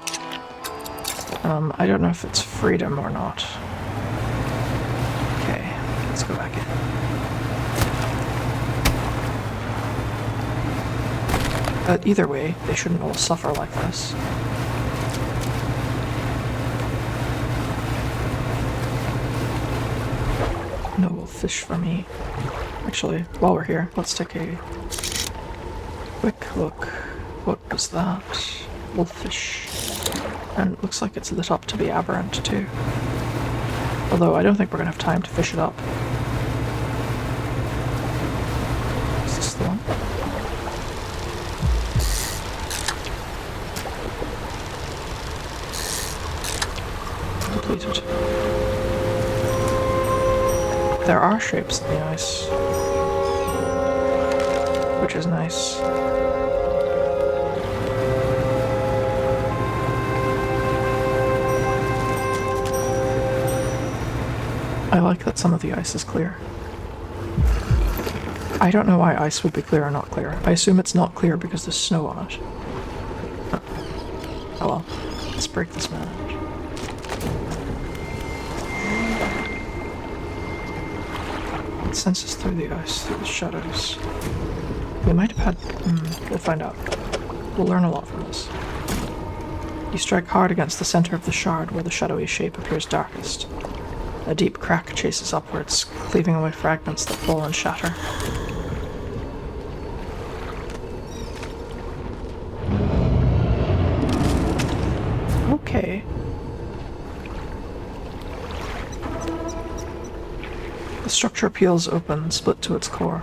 I don't know if it's freedom or not. Okay, let's go back in. But either way, they shouldn't all suffer like this. No fish for me. Actually, while we're here, let's take a quick look. What was that? Wolffish. And it looks like it's lit up to be aberrant too. Although I don't think we're gonna have time to fish it up. Is this the one? Completed. There are shapes in the ice, which is nice. I like that some of the ice is clear. I don't know why ice would be clear or not clear. I assume it's not clear because there's snow on it. Oh well, let's break this man out. It senses through the ice, through the shadows. We might have had... we'll find out. We'll learn a lot from this. You strike hard against the center of the shard where the shadowy shape appears darkest. A deep crack chases upwards, cleaving away fragments that fall and shatter. Okay. The structure peels open, split to its core.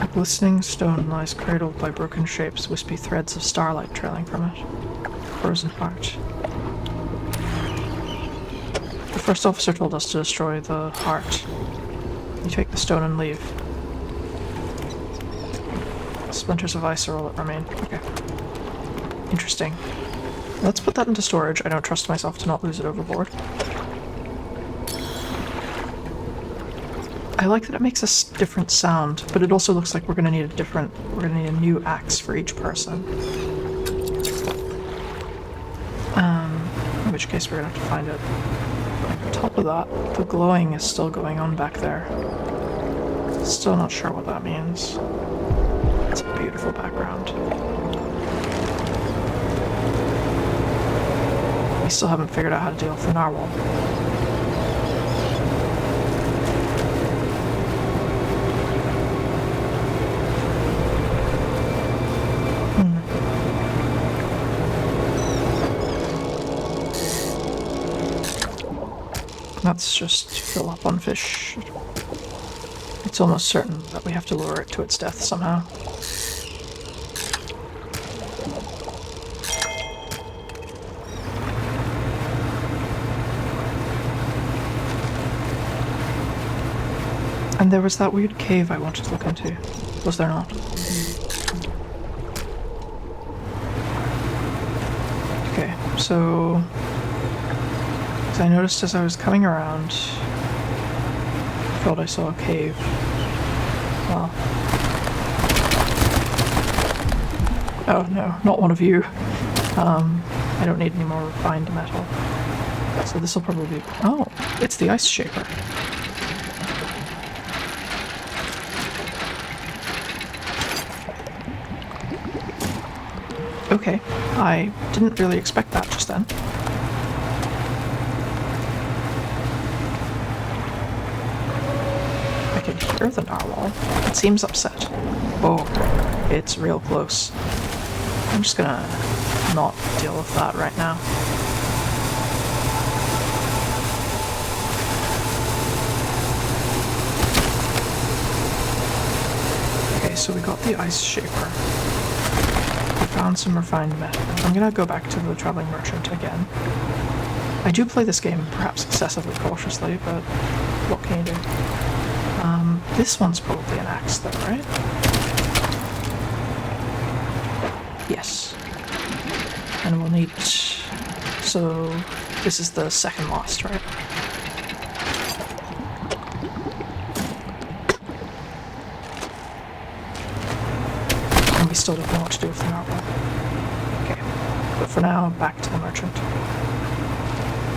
A glistening stone lies cradled by broken shapes, wispy threads of starlight trailing from it. Frozen heart. The first officer told us to destroy the heart. You take the stone and leave. Splinters of ice are all that remain. Okay. Interesting. Let's put that into storage. I don't trust myself to not lose it overboard. I like that it makes a different sound, but it also looks like we're gonna need a new axe for each person. In which case we're gonna have to find it. On top of that, the glowing is still going on back there. Still not sure what that means. It's a beautiful background. We still haven't figured out how to deal with the narwhal. Let's just fill up on fish. It's almost certain that we have to lure it to its death somehow. And there was that weird cave I wanted to look into. Was there not? Okay, so... I noticed as I was coming around, I thought I saw a cave. Well. Oh no, not one of you. I don't need any more refined metal. So this will probably be... Oh, it's the ice shaper. Okay, I didn't really expect that just then. I can hear the narwhal. It seems upset. Oh, it's real close. I'm just gonna not deal with that right now. Okay, so we got the ice shaper. We found some refined metal. I'm gonna go back to the traveling merchant again. I do play this game perhaps excessively cautiously, but what can you maybe. This one's probably an axe though, right? Yes. And we'll need... So, this is the second last, right? And we still don't know what to do with the narwhal. Okay. But for now, back to the merchant.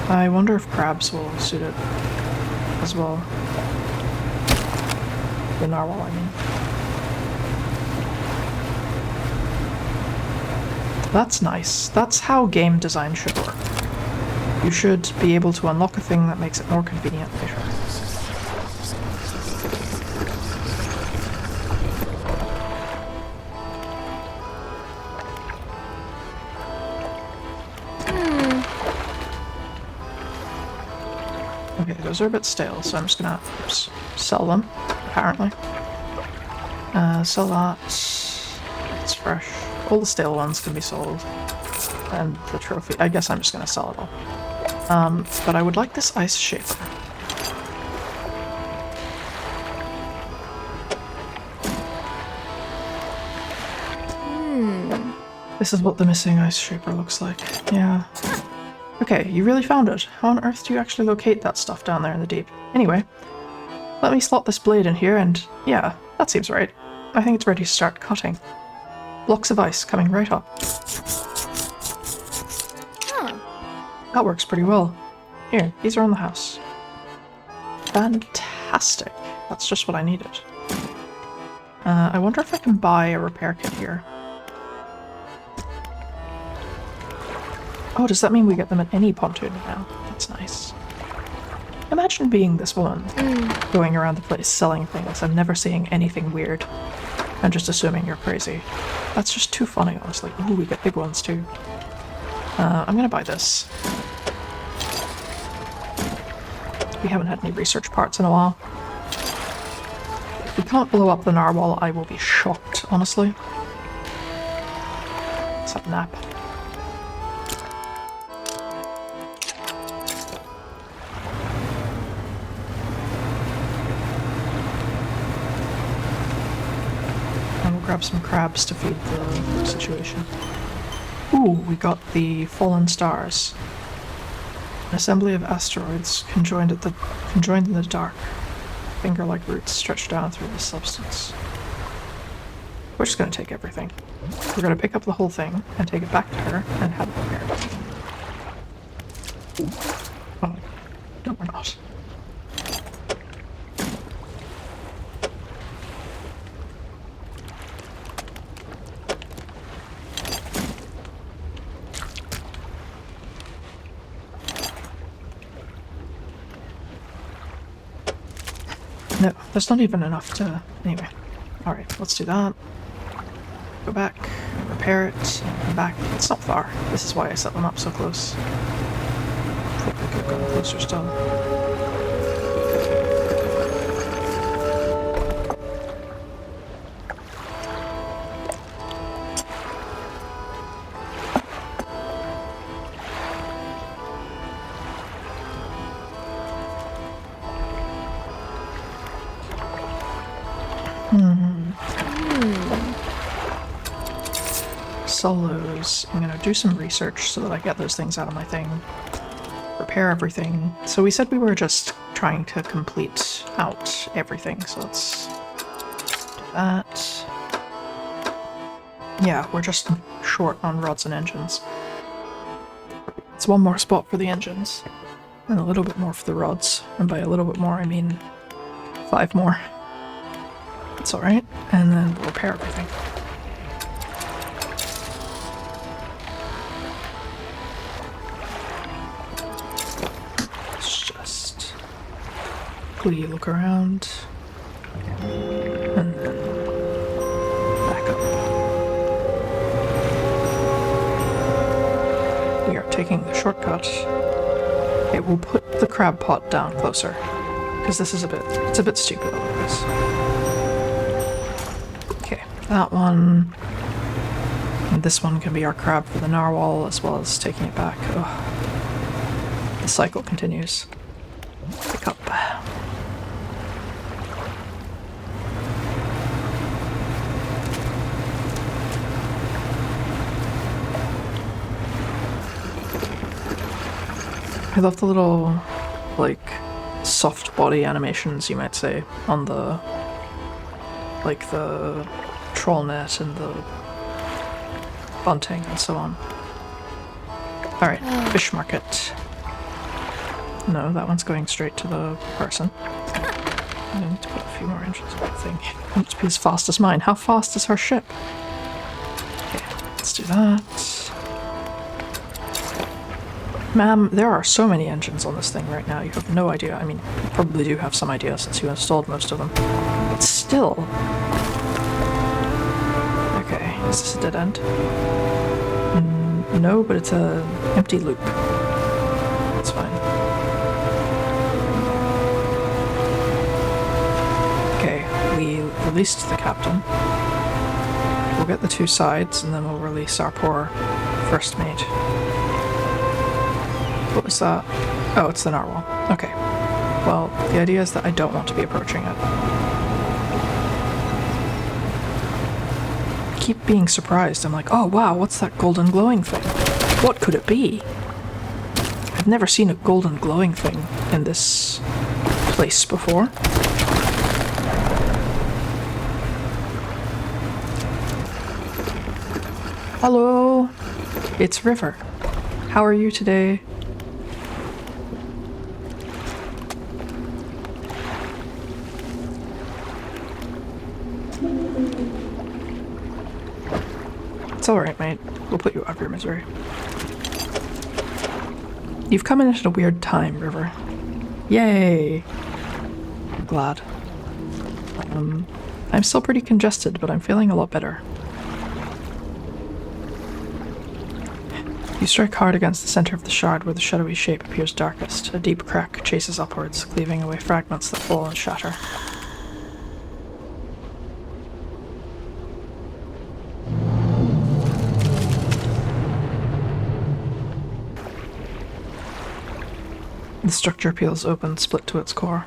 I wonder if crabs will suit it as well. The narwhal, I mean. That's nice. That's how game design should work. You should be able to unlock a thing that makes it more convenient later. Okay, those are a bit stale, so I'm just gonna sell them, apparently. Sell that. It's fresh. All the stale ones can be sold. And the trophy. I guess I'm just gonna sell it all. But I would like this ice shaper. This is what the missing ice shaper looks like. Yeah. Okay, you really found it. How on earth do you actually locate that stuff down there in the deep? Anyway, let me slot this blade in here and yeah, that seems right. I think it's ready to start cutting. Blocks of ice coming right up. That works pretty well. Here, these are on the house. Fantastic. That's just what I needed. I wonder if I can buy a repair kit here. Oh, does that mean we get them at any pontoon now? That's nice. Imagine being this woman, going around the place selling things and never seeing anything weird, and just assuming you're crazy. That's just too funny, honestly. Ooh, we get big ones too. I'm gonna buy this. We haven't had any research parts in a while. If we can't blow up the narwhal, I will be shocked, honestly. Let's have a nap. And we'll grab some crabs to feed the situation. Ooh, we got the fallen stars. An assembly of asteroids conjoined in the dark. Finger-like roots stretched down through the substance. We're just going to take everything. We're going to pick up the whole thing and take it back to her and have it repaired. Oh, no we're not. No, there's not even enough to... Anyway. Alright, let's do that. Go back, repair it, and come back. It's not far. This is why I set them up so close. Probably could have gone closer still. Solos. I'm gonna do some research so that I get those things out of my thing. Repair everything. So we said we were just trying to complete out everything, so let's do that. Yeah, we're just short on rods and engines. It's one more spot for the engines, and a little bit more for the rods. And by a little bit more, I mean 5 more. It's alright, and then we'll repair everything. Look around, and then back up. We are taking the shortcut. It will put the crab pot down closer, because this is it's a bit stupid otherwise. Okay, that one. And this one can be our crab for the narwhal, as well as taking it back. Ugh. The cycle continues. Pick up. I love the little, like, soft body animations, you might say, on the, like, the troll net and the bunting and so on. Alright, fish market. No, that one's going straight to the person. I need to put a few more engines on that thing. It won't be as fast as mine. How fast is her ship? Okay, let's do that. Ma'am, there are so many engines on this thing right now, you have no idea. I mean, you probably do have some idea since you installed most of them. But still... Okay, is this a dead end? No, but it's an empty loop. That's fine. Okay, we released the captain. We'll get the two sides, and then we'll release our poor first mate. What was that? Oh, it's the narwhal. Okay. Well, the idea is that I don't want to be approaching it. I keep being surprised. I'm like, oh wow, what's that golden glowing thing? What could it be? I've never seen a golden glowing thing in this place before. Hello, it's River. How are you today? It's alright, mate. We'll put you out of your misery. You've come in at a weird time, River. Yay! I'm glad. I'm still pretty congested, but I'm feeling a lot better. You strike hard against the center of the shard where the shadowy shape appears darkest. A deep crack chases upwards, cleaving away fragments that fall and shatter. The structure peels open, split to its core.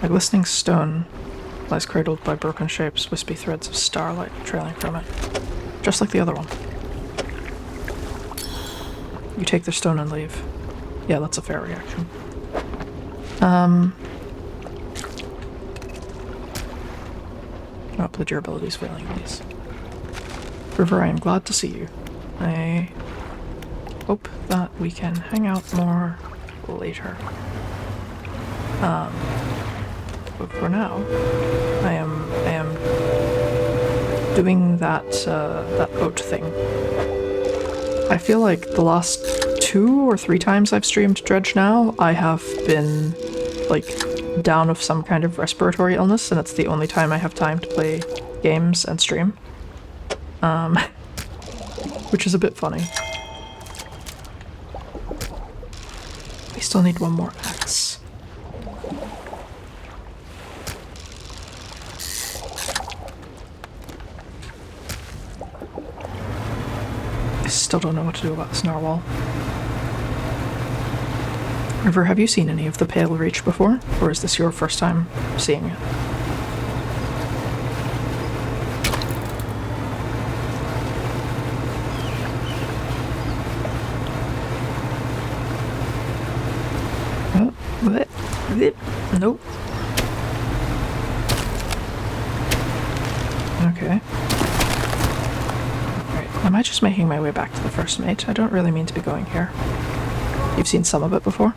A glistening stone lies cradled by broken shapes, wispy threads of starlight trailing from it. Just like the other one. You take the stone and leave. Yeah, that's a fair reaction. Oh, the durability's failing these. River, I am glad to see you. I hope that we can hang out more later. But for now, I am doing that that boat thing. I feel like the last 2 or 3 times I've streamed Dredge now, I have been like down of some kind of respiratory illness, and it's the only time I have time to play games and stream. Which is a bit funny. We still need one more axe. I still don't know what to do about this narwhal. River, have you seen any of the Pale Reach before? Or is this your first time seeing it? Nope. Okay. Right. Am I just making my way back to the first mate? I don't really mean to be going here. You've seen some of it before?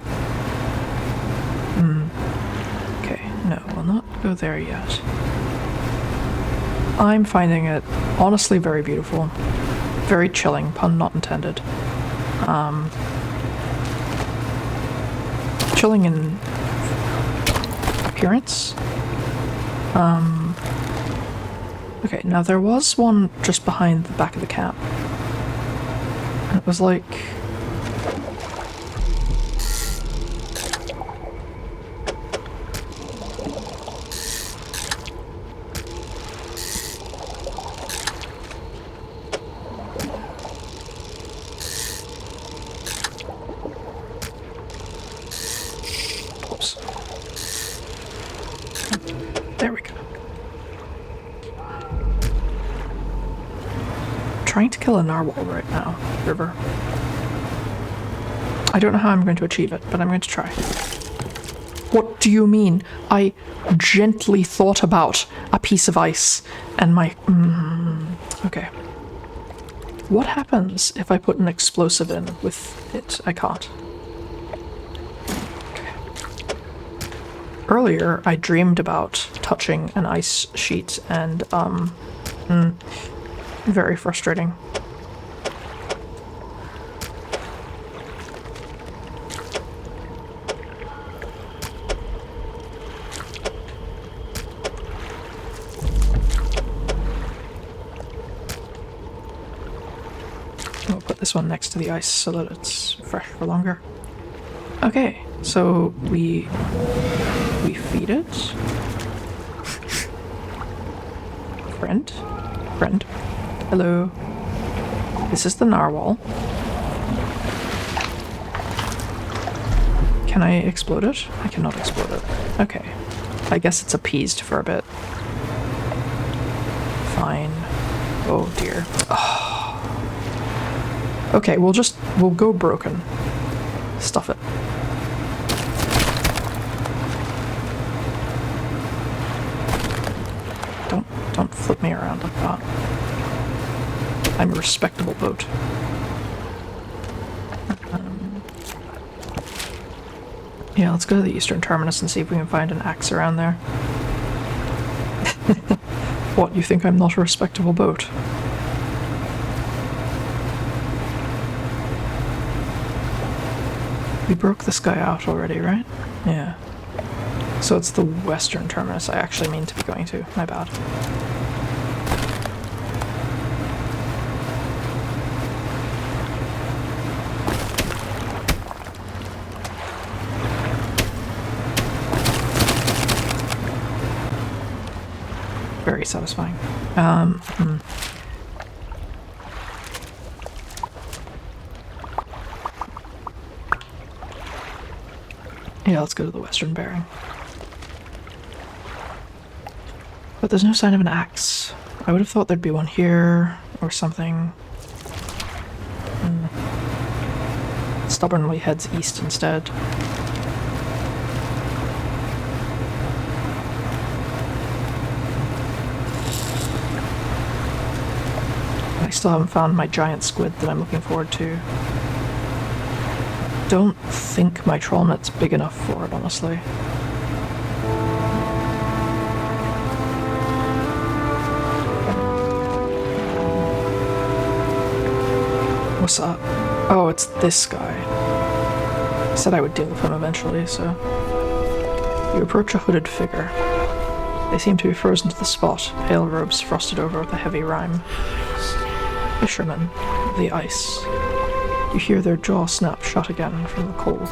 Okay, no, we'll not go there yet. I'm finding it honestly very beautiful. Very chilling, pun not intended. Chilling in appearance. Okay, now there was one just behind the back of the camp. And it was like... Oops. There we go. Trying to kill a narwhal right now, River. I don't know how I'm going to achieve it, but I'm going to try. What do you mean? I gently thought about a piece of ice and my... okay. What happens if I put an explosive in with it? I can't. Okay. Earlier, I dreamed about touching an ice sheet and, very frustrating. We'll put this one next to the ice so that it's fresh for longer. Okay, so we feed it. Friend? Friend? Hello. This is the narwhal. Can I explode it? I cannot explode it. Okay. I guess it's appeased for a bit. Fine. Oh dear. Oh. Okay, we'll go broken. Stuff it. Don't flip me around like that. I'm a respectable boat. Yeah, let's go to the eastern terminus and see if we can find an axe around there. What, you think I'm not a respectable boat? We broke this guy out already, right? Yeah. So it's the western terminus I actually mean to be going to. My bad. Very satisfying. Yeah, let's go to the western bearing. But there's no sign of an axe. I would have thought there'd be one here or something. Stubbornly heads east instead. I still haven't found my giant squid that I'm looking forward to. Don't think my troll net's big enough for it, honestly. What's up? Oh, it's this guy. I said I would deal with him eventually, so... You approach a hooded figure. They seem to be frozen to the spot, pale robes frosted over with a heavy rime. Fishermen of the ice. You hear their jaw snap shut again from the cold.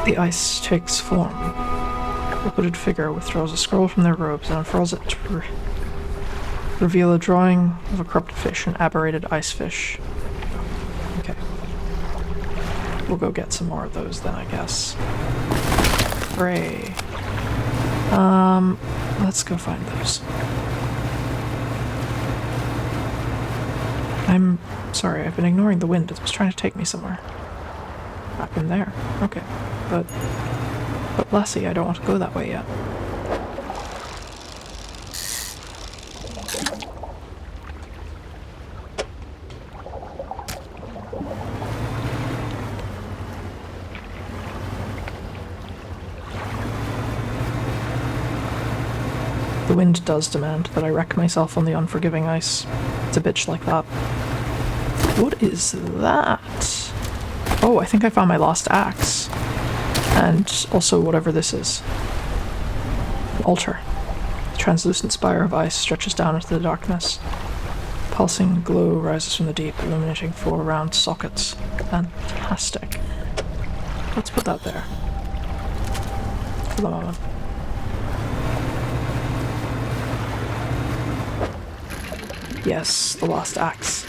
The ice takes form. The hooded figure withdraws a scroll from their robes and unfurls it to reveal a drawing of a corrupted fish, an aberrated ice fish. Okay. We'll go get some more of those then, I guess. Hooray. Let's go find those. I'm sorry, I've been ignoring the wind. It was trying to take me somewhere. Back in there. Okay. But Lassie, I don't want to go that way yet. The wind does demand that I wreck myself on the unforgiving ice. It's a bitch like that. What is that? Oh, I think I found my lost axe. And also whatever this is. An altar. The translucent spire of ice stretches down into the darkness. Pulsing glow rises from the deep, illuminating 4 round sockets. Fantastic. Let's put that there. For the moment. Yes, the lost axe.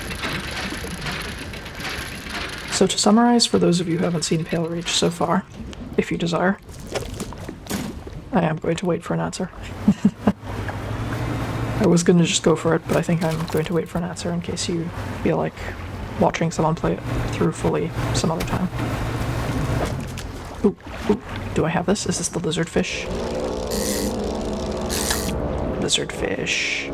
So to summarize, for those of you who haven't seen Pale Reach so far, if you desire, I am going to wait for an answer. I was going to just go for it, but I think I'm going to wait for an answer in case you feel like watching someone play it through fully some other time. Ooh, ooh. Do I have this? Is this the lizard fish? Lizard fish.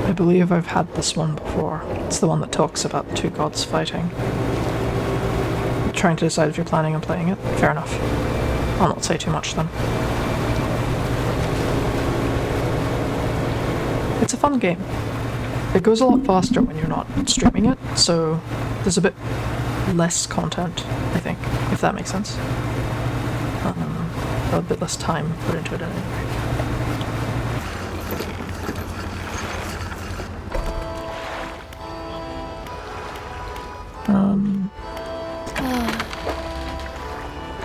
I believe I've had this one before. It's the one that talks about the two gods fighting. Trying to decide if you're planning on playing it. Fair enough. I'll not say too much then. It's a fun game. It goes a lot faster when you're not streaming it, so there's a bit less content, I think, if that makes sense. A bit less time put into it anyway.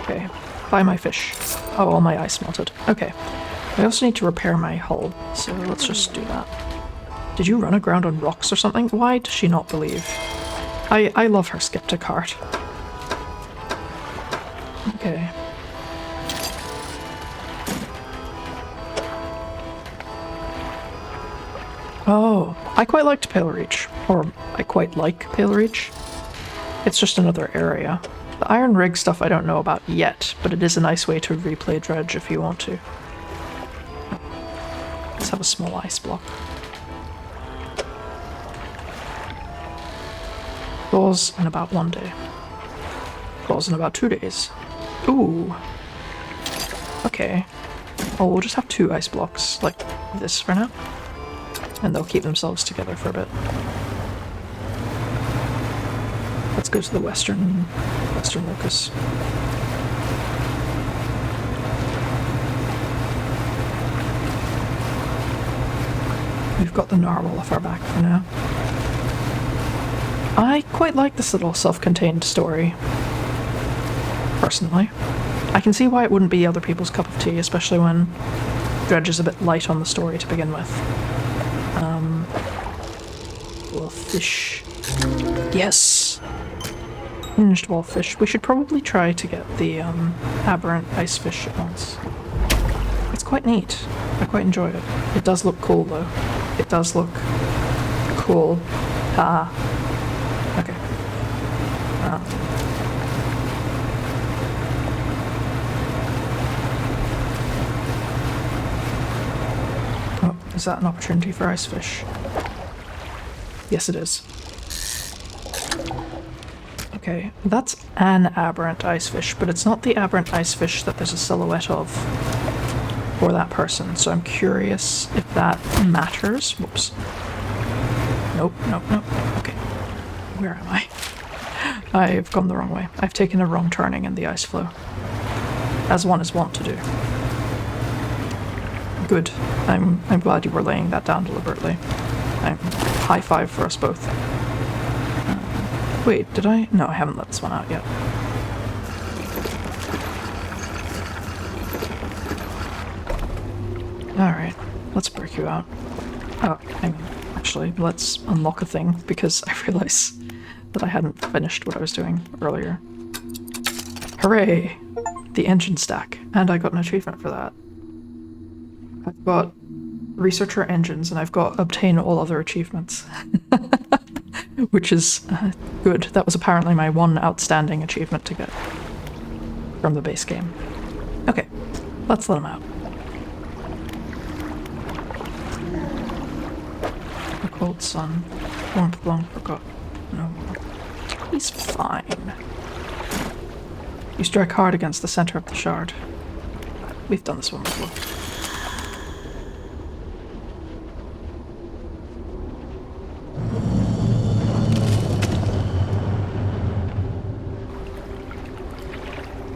Okay, buy my fish. Oh, all my ice melted. Okay. I also need to repair my hull, so let's just do that. Did you run aground on rocks or something? Why does she not believe? I love her skeptic heart. Okay. Oh, I quite liked Pale Reach. Or, I quite like Pale Reach. It's just another area. The Iron Rig stuff I don't know about yet, but it is a nice way to replay Dredge if you want to. Let's have a small ice block. Thaws in about 1 day. Thaws in about 2 days. Ooh. Okay. Oh, we'll just have 2 ice blocks like this for now. And they'll keep themselves together for a bit. Let's go to the western locus. We've got the narwhal off our back for now. I quite like this little self-contained story, personally. I can see why it wouldn't be other people's cup of tea, especially when Dredge is a bit light on the story to begin with. Wolffish. Yes! Hinged wolffish. We should probably try to get the aberrant icefish at once. It's quite neat. I quite enjoy it. It does look cool, though. It does look cool. Ha. Okay. Oh, is that an opportunity for icefish? Yes, it is. Okay, that's an aberrant icefish, but it's not the aberrant icefish that there's a silhouette of for that person, so I'm curious if that matters. Whoops. Nope, nope, nope. Okay. Where am I? I've gone the wrong way. I've taken a wrong turning in the ice flow. As one is wont to do. Good. I'm glad you were laying that down deliberately. High five for us both. Wait, did I? No, I haven't let this one out yet. Alright, let's break you out. Oh, hang on. Actually, let's unlock a thing, because I realize that I hadn't finished what I was doing earlier. Hooray! The engine stack. And I got an achievement for that. I've got researcher engines, and I've got obtain all other achievements. Which is good. That was apparently my one outstanding achievement to get from the base game. Okay, let's let him out. The cold sun, warmth long forgot. No, he's fine. You strike hard against the center of the shard. We've done this one before.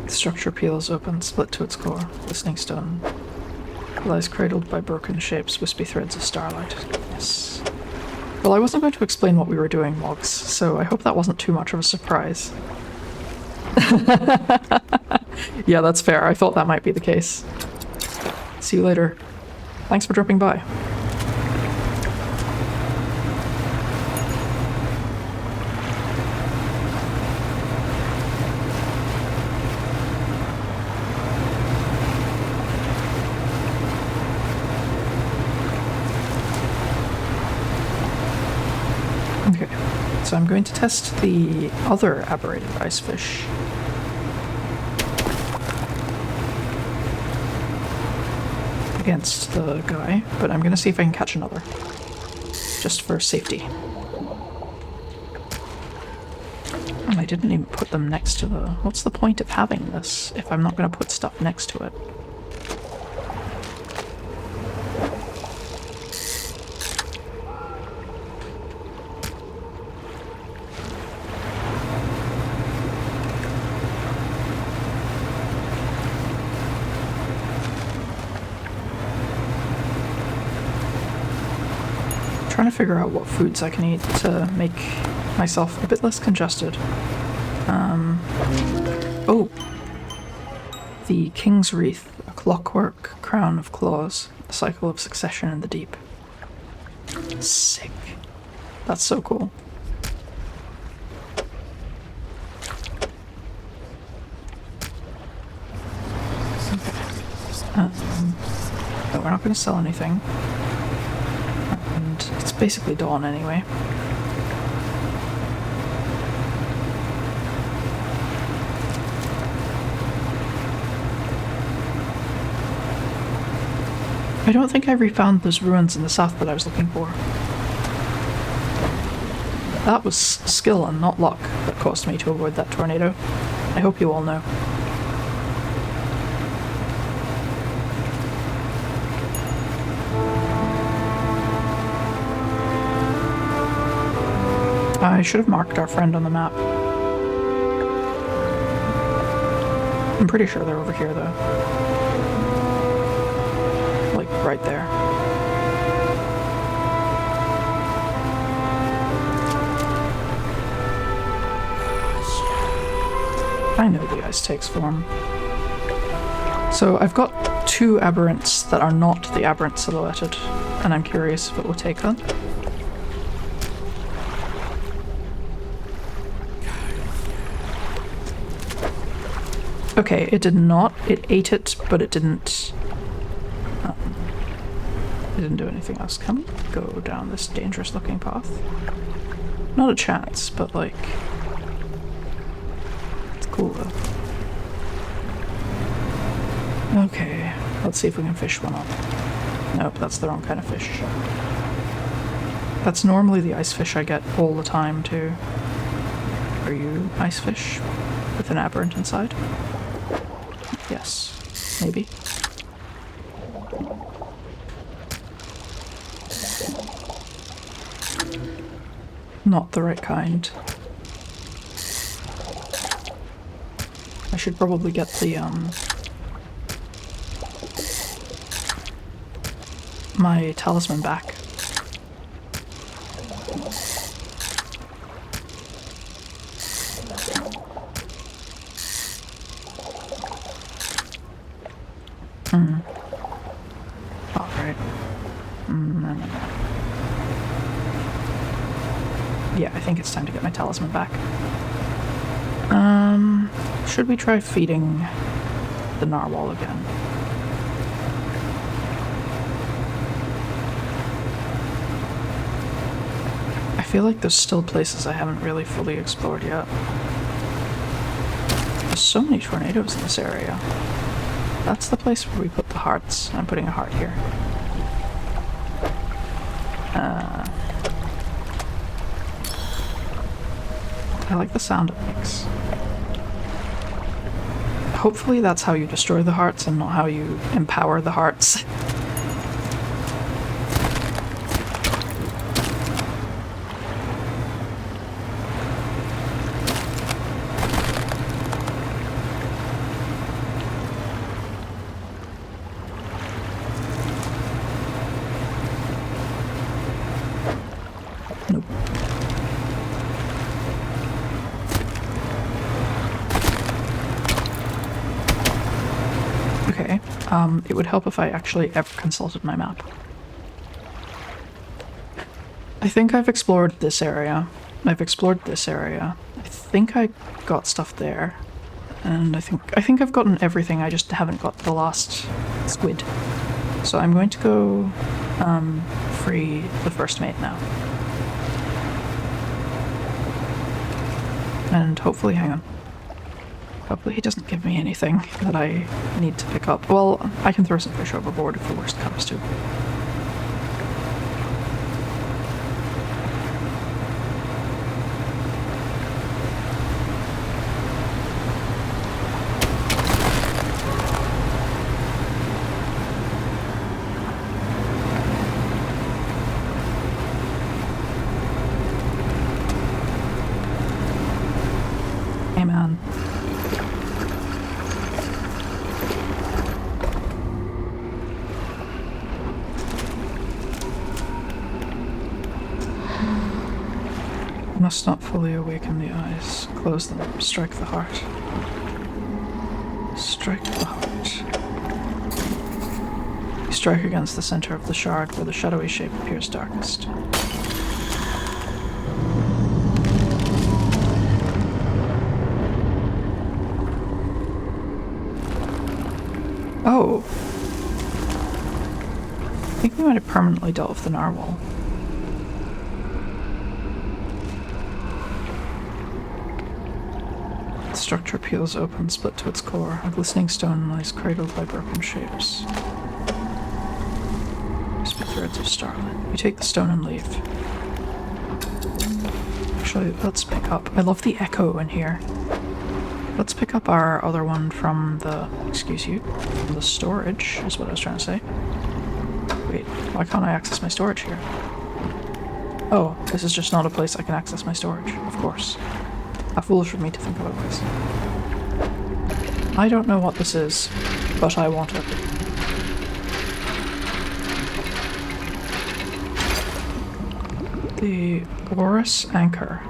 Structure peels open, split to its core. Glistening stone lies cradled by broken shapes, wispy threads of starlight. Yes. Well, I wasn't going to explain what we were doing, Mogs, so I hope that wasn't too much of a surprise. Yeah, that's fair. I thought that might be the case. See you later. Thanks for dropping by. So I'm going to test the other aberrated ice fish. Against the guy, but I'm gonna see if I can catch another. Just for safety. And I didn't even put them next to the... What's the point of having this if I'm not gonna put stuff next to it? Trying to figure out what foods I can eat to make myself a bit less congested. Oh! The King's Wreath, a clockwork crown of claws, a cycle of succession in the deep. Sick. That's so cool. Okay. No, we're not going to sell anything. And it's basically dawn anyway. I don't think I refound those ruins in the south that I was looking for. That was skill and not luck that caused me to avoid that tornado. I hope you all know. I should have marked our friend on the map. I'm pretty sure they're over here though. Like right there. I know the ice takes form. So I've got two aberrants that are not the aberrant silhouetted, and I'm curious if it will take them. Okay, it did not. It ate it, but it didn't do anything else. Can we go down this dangerous looking path? Not a chance, but like... It's cool though. Okay, let's see if we can fish one up. Nope, that's the wrong kind of fish. That's normally the ice fish I get all the time too. Are you ice fish with an aberrant inside? Yes, maybe. Not the right kind. I should probably get the, my talisman back. Alright. No. Yeah, I think it's time to get my talisman back. Should we try feeding the narwhal again? I feel like there's still places I haven't really fully explored yet. There's so many tornadoes in this area. That's the place where we put the hearts. I'm putting a heart here. I like the sound it makes. Hopefully that's how you destroy the hearts and not how you empower the hearts. Nope. Okay, it would help if I actually ever consulted my map. I think I've explored this area. I've explored this area. I think I got stuff there. And I think I've gotten everything, I just haven't got the last squid. So I'm going to go free the first mate now. And hopefully, hang on. Hopefully he doesn't give me anything that I need to pick up. Well, I can throw some fish overboard if the worst comes to. Hey, man. Must not fully awaken the eyes. Close them. Strike the heart. Strike the heart. You strike against the center of the shard where the shadowy shape appears darkest. Oh! I think we might have permanently dealt with the narwhal. The structure peels open, split to its core. A glistening stone lies cradled by broken shapes. Crispy threads of starlight. You take the stone and leave. Actually, let's pick up. I love the echo in here. Let's pick up our other one from the, excuse you, from the storage, is what I was trying to say. Wait, why can't I access my storage here? Oh, this is just not a place I can access my storage, of course. How foolish of me to think otherwise. I don't know what this is, but I want it. The Orus Anchor.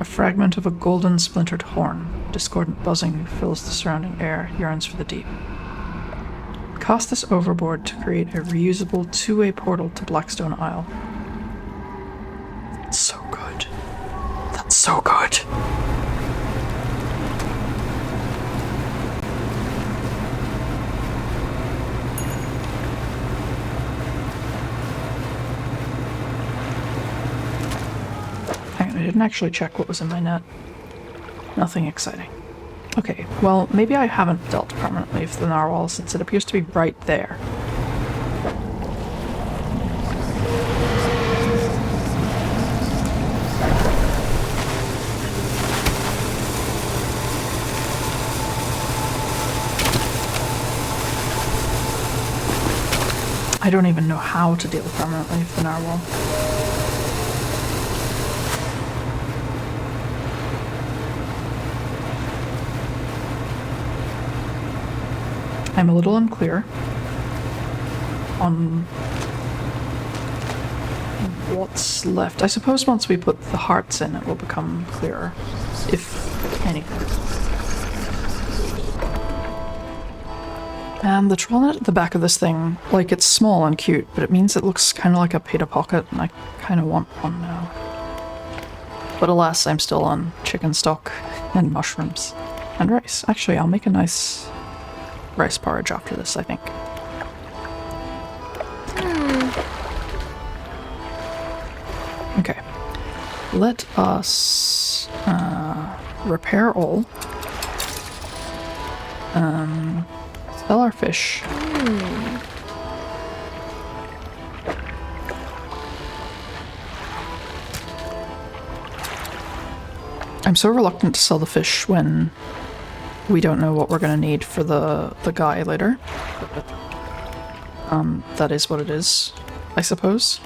A fragment of a golden splintered horn. Discordant buzzing fills the surrounding air, yearns for the deep. Cast this overboard to create a reusable two-way portal to Blackstone Isle. That's so good. That's so good. Hang on, I didn't actually check what was in my net. Nothing exciting. Okay, well, maybe I haven't dealt permanently with the narwhal since it appears to be right there. I don't even know how to deal permanently with the narwhal. I'm a little unclear on what's left. I suppose once we put the hearts in, it will become clearer, if anything. And the troll net at the back of this thing, like, it's small and cute, but it means it looks kind of like a pita pocket, and I kind of want one now. But alas, I'm still on chicken stock and mushrooms and rice. Actually, I'll make a nice rice porridge after this, I think. Okay. Let us repair all. Sell our fish. I'm so reluctant to sell the fish when we don't know what we're going to need for the guy later. That is what it is, I suppose.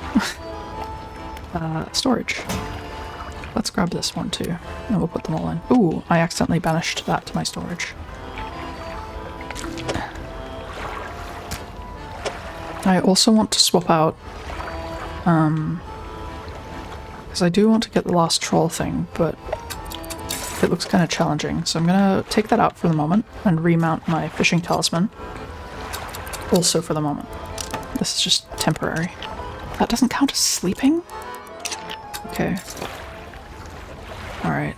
Storage. Let's grab this one too, and we'll put them all in. Ooh, I accidentally banished that to my storage. I also want to swap out, because I do want to get the last troll thing, but it looks kind of challenging, so I'm gonna take that out for the moment and remount my fishing talisman. Also for the moment. This is just temporary. That doesn't count as sleeping? Okay. Alright,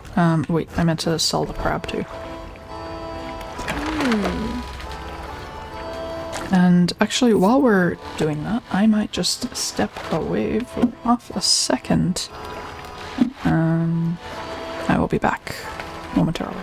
wait, I meant to sell the crab too. And actually, while we're doing that, I might just step away for half a second. I will be back momentarily.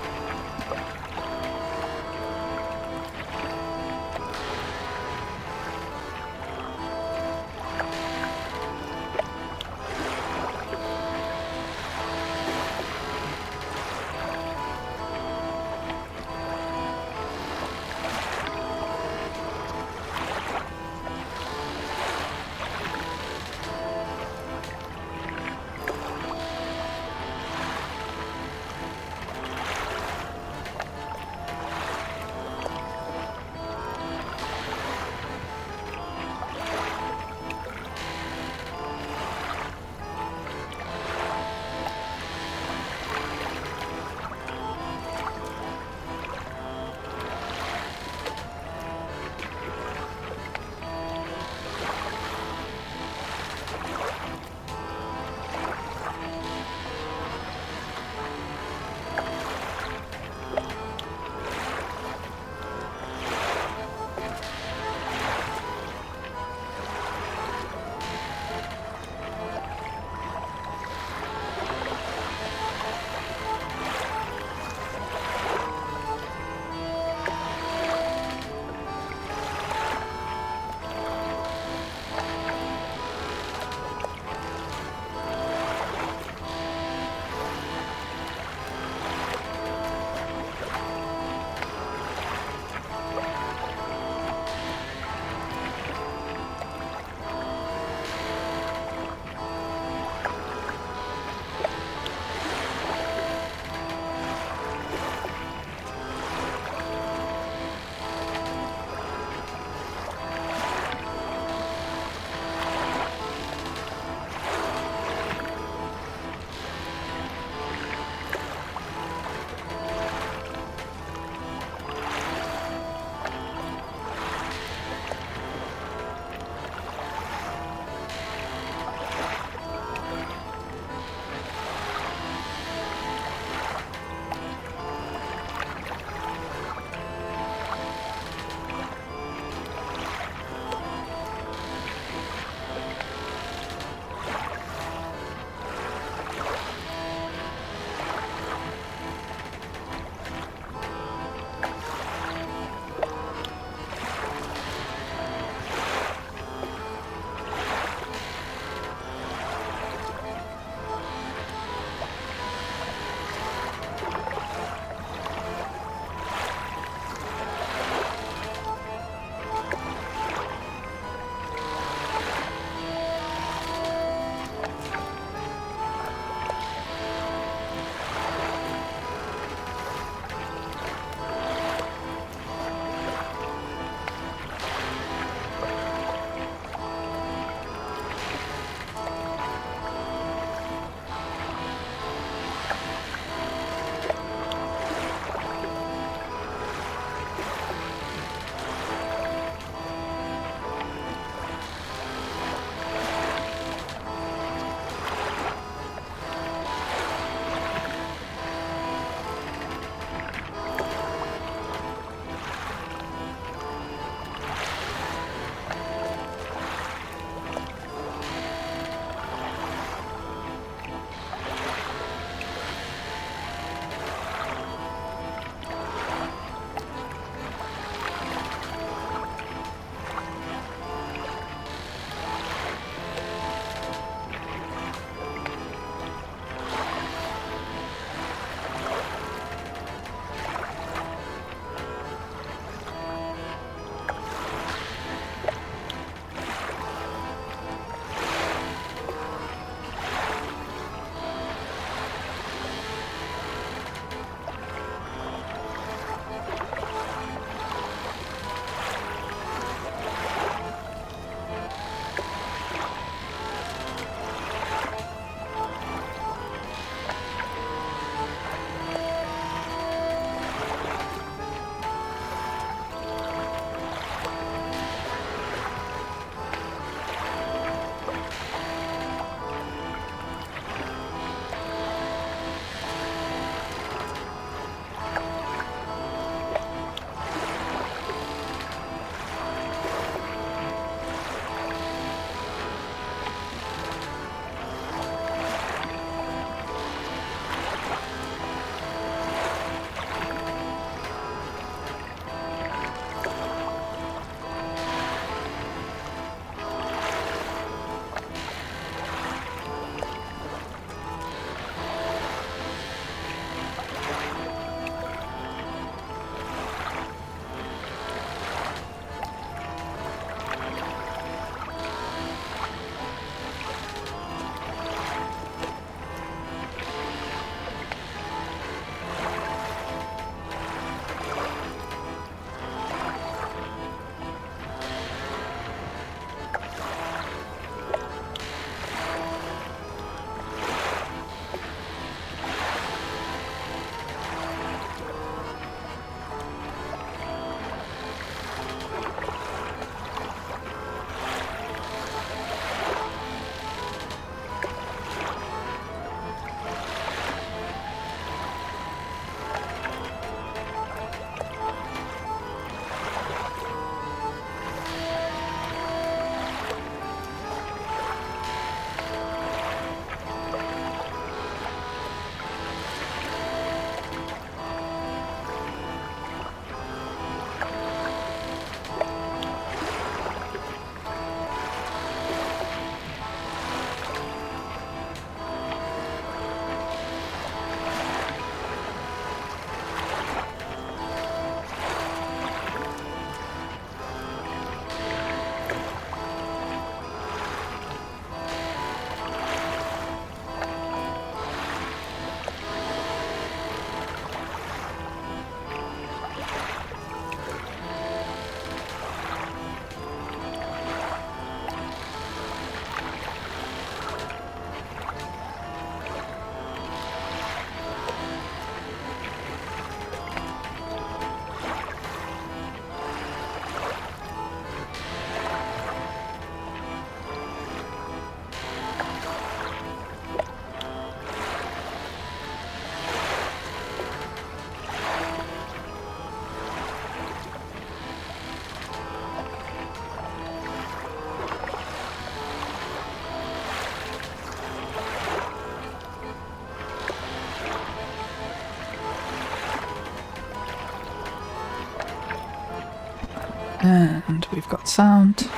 And we've got sound.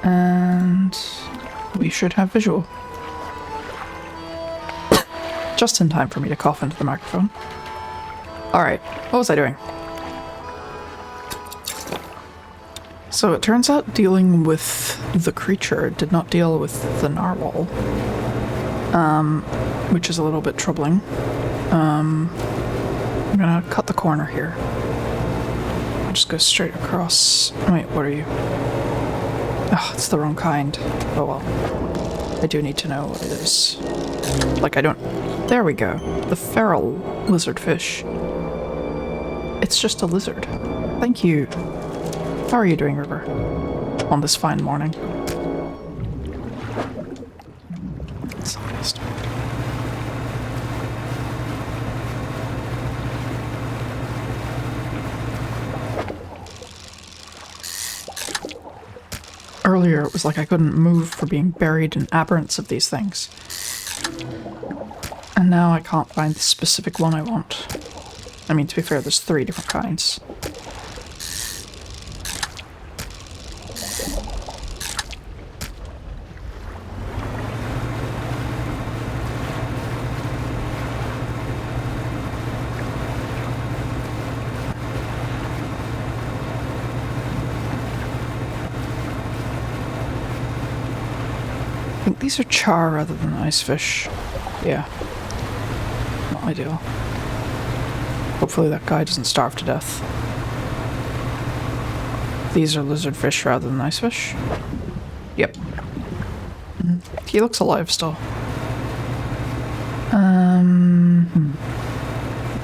And we should have visual. Just in time for me to cough into the microphone. Alright, what was I doing? So it turns out dealing with the creature did not deal with the narwhal. Which is a little bit troubling. I'm gonna cut the corner here. I'll just go straight across. Wait, what are you? Oh, it's the wrong kind. Oh well. I do need to know what it is. Like, I don't... There we go. The feral lizardfish. It's just a lizard. Thank you. How are you doing, River? On this fine morning. That's nice. Earlier, it was like I couldn't move for being buried in aberrants of these things. And now I can't find the specific one I want. I mean, to be fair, there's 3 different kinds. I think these are char rather than ice fish. Yeah. Not ideal. Hopefully that guy doesn't starve to death. These are lizard fish rather than ice fish. Yep. He looks alive still.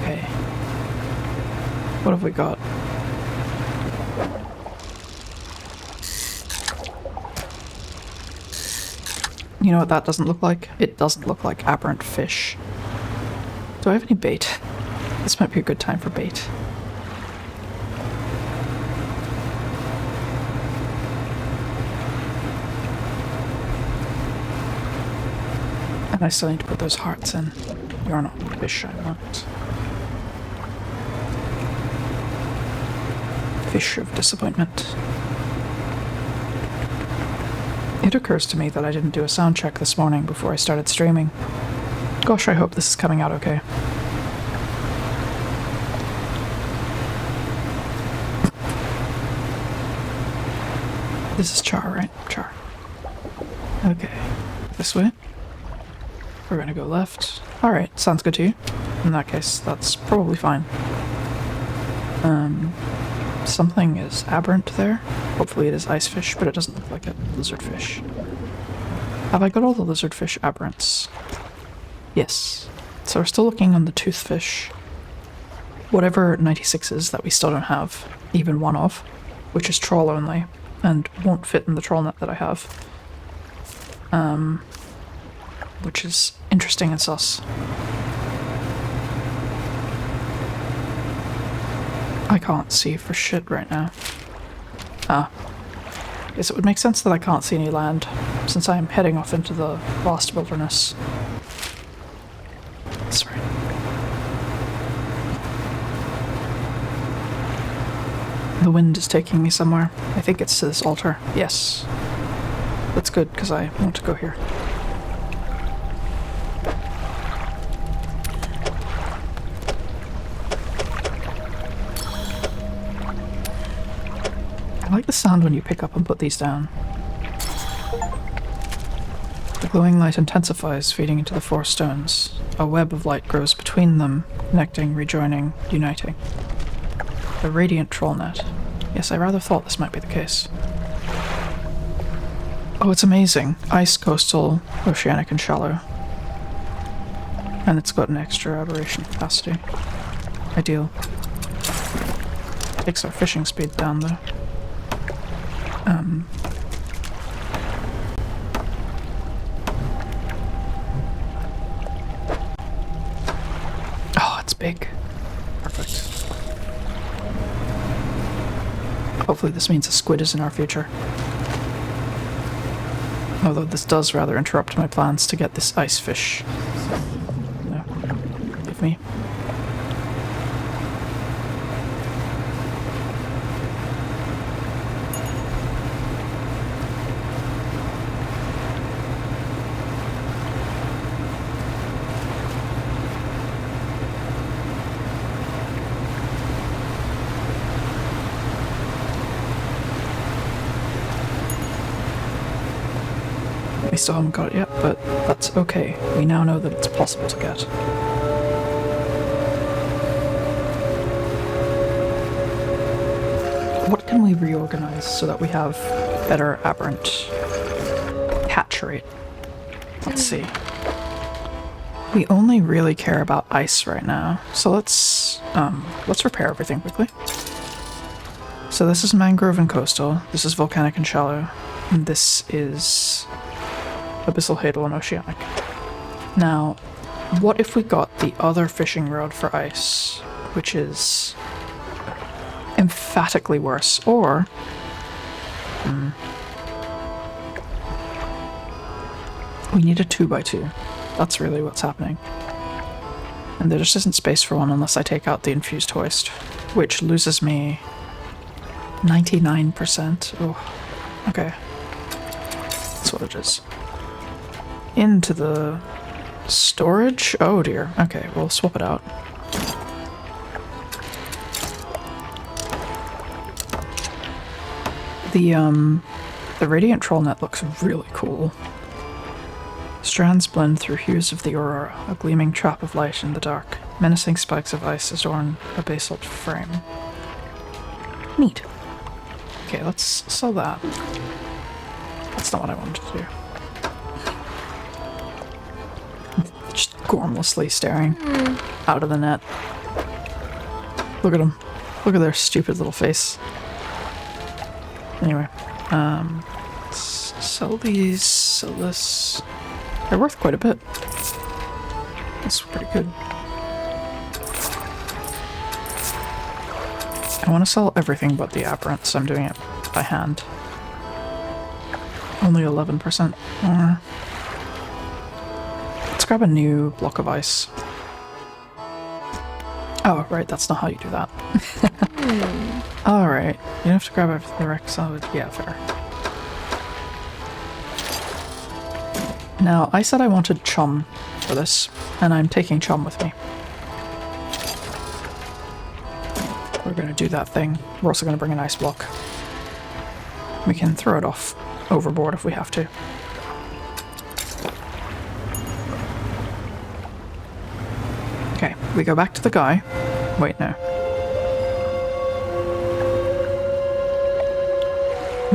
Okay. What have we got? You know what that doesn't look like? It doesn't look like aberrant fish. Do I have any bait? This might be a good time for bait. And I still need to put those hearts in. You're not fish, I want. Fish of disappointment. It occurs to me that I didn't do a sound check this morning before I started streaming. Gosh, I hope this is coming out okay. This is char, right? Char. Okay. This way. We're gonna go left. Alright, sounds good to you. In that case, that's probably fine. Something is aberrant there. Hopefully it is ice fish, but it doesn't look like a lizardfish. Have I got all the lizardfish aberrants? Yes. So we're still looking on the toothfish. Whatever 96 is that we still don't have, even one of, which is trawl only, and won't fit in the trawl net that I have. Which is interesting and sus. I can't see for shit right now. Ah. Guess it would make sense that I can't see any land, since I am heading off into the vast wilderness. That's right. The wind is taking me somewhere. I think it's to this altar. Yes. That's good, because I want to go here. I like the sound when you pick up and put these down. The glowing light intensifies, feeding into the 4 stones. A web of light grows between them, connecting, rejoining, uniting. The radiant troll net. Yes, I rather thought this might be the case. Oh, it's amazing. Ice, coastal, oceanic, and shallow. And it's got an extra aberration capacity. Ideal. Takes our fishing speed down, though. Oh, it's big. Perfect. Hopefully this means a squid is in our future. Although this does rather interrupt my plans to get this ice fish. No. Give me. We still haven't got it yet, but that's okay. We now know that it's possible to get. What can we reorganize so that we have better aberrant catch rate? Let's see. We only really care about ice right now, so let's repair everything quickly. So this is mangrove and coastal, this is volcanic and shallow, and this is abyssal, hadal, and oceanic. Now, what if we got the other fishing rod for ice, which is emphatically worse, or we need a 2x2. That's really what's happening. And there just isn't space for one unless I take out the infused hoist, which loses me 99%. Oh, okay. That's what it is. Into the storage? Oh dear. Okay, we'll swap it out. The radiant troll net looks really cool. Strands blend through hues of the aurora, a gleaming trap of light in the dark. Menacing spikes of ice adorn a basalt frame. Neat. Okay, let's sell that. That's not what I wanted to do. Just gormlessly staring out of the net. Look at them. Look at their stupid little face. Anyway, let's sell these, sell this. They're worth quite a bit. That's pretty good. I want to sell everything but the aberrant, so I'm doing it by hand. Only 11% more. Let's grab a new block of ice. Oh, right, that's not how you do that. Alright, you have to grab everything the wreck solid. Yeah, fair. Now, I said I wanted chum for this, and I'm taking chum with me. We're gonna do that thing. We're also gonna bring an ice block. We can throw it off overboard if we have to. Okay, we go back to the guy. Wait, no.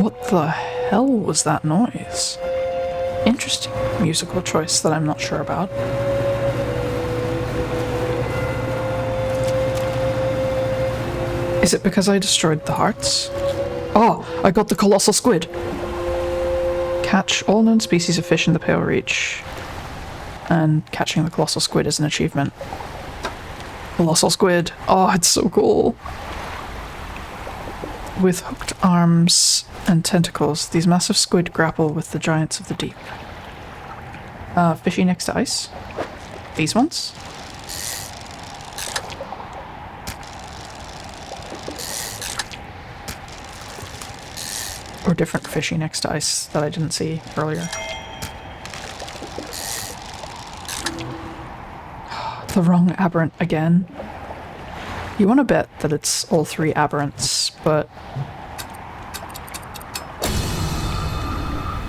What the hell was that noise? Interesting musical choice that I'm not sure about. Is it because I destroyed the hearts? Oh, I got the colossal squid! Catch all known species of fish in the Pale Reach. And catching the colossal squid is an achievement. Colossal squid! Oh, it's so cool! With hooked arms and tentacles, these massive squid grapple with the giants of the deep. Fishy next to ice? These ones? Or different fishy next to ice that I didn't see earlier. The wrong aberrant again. You want to bet that it's all three aberrants, but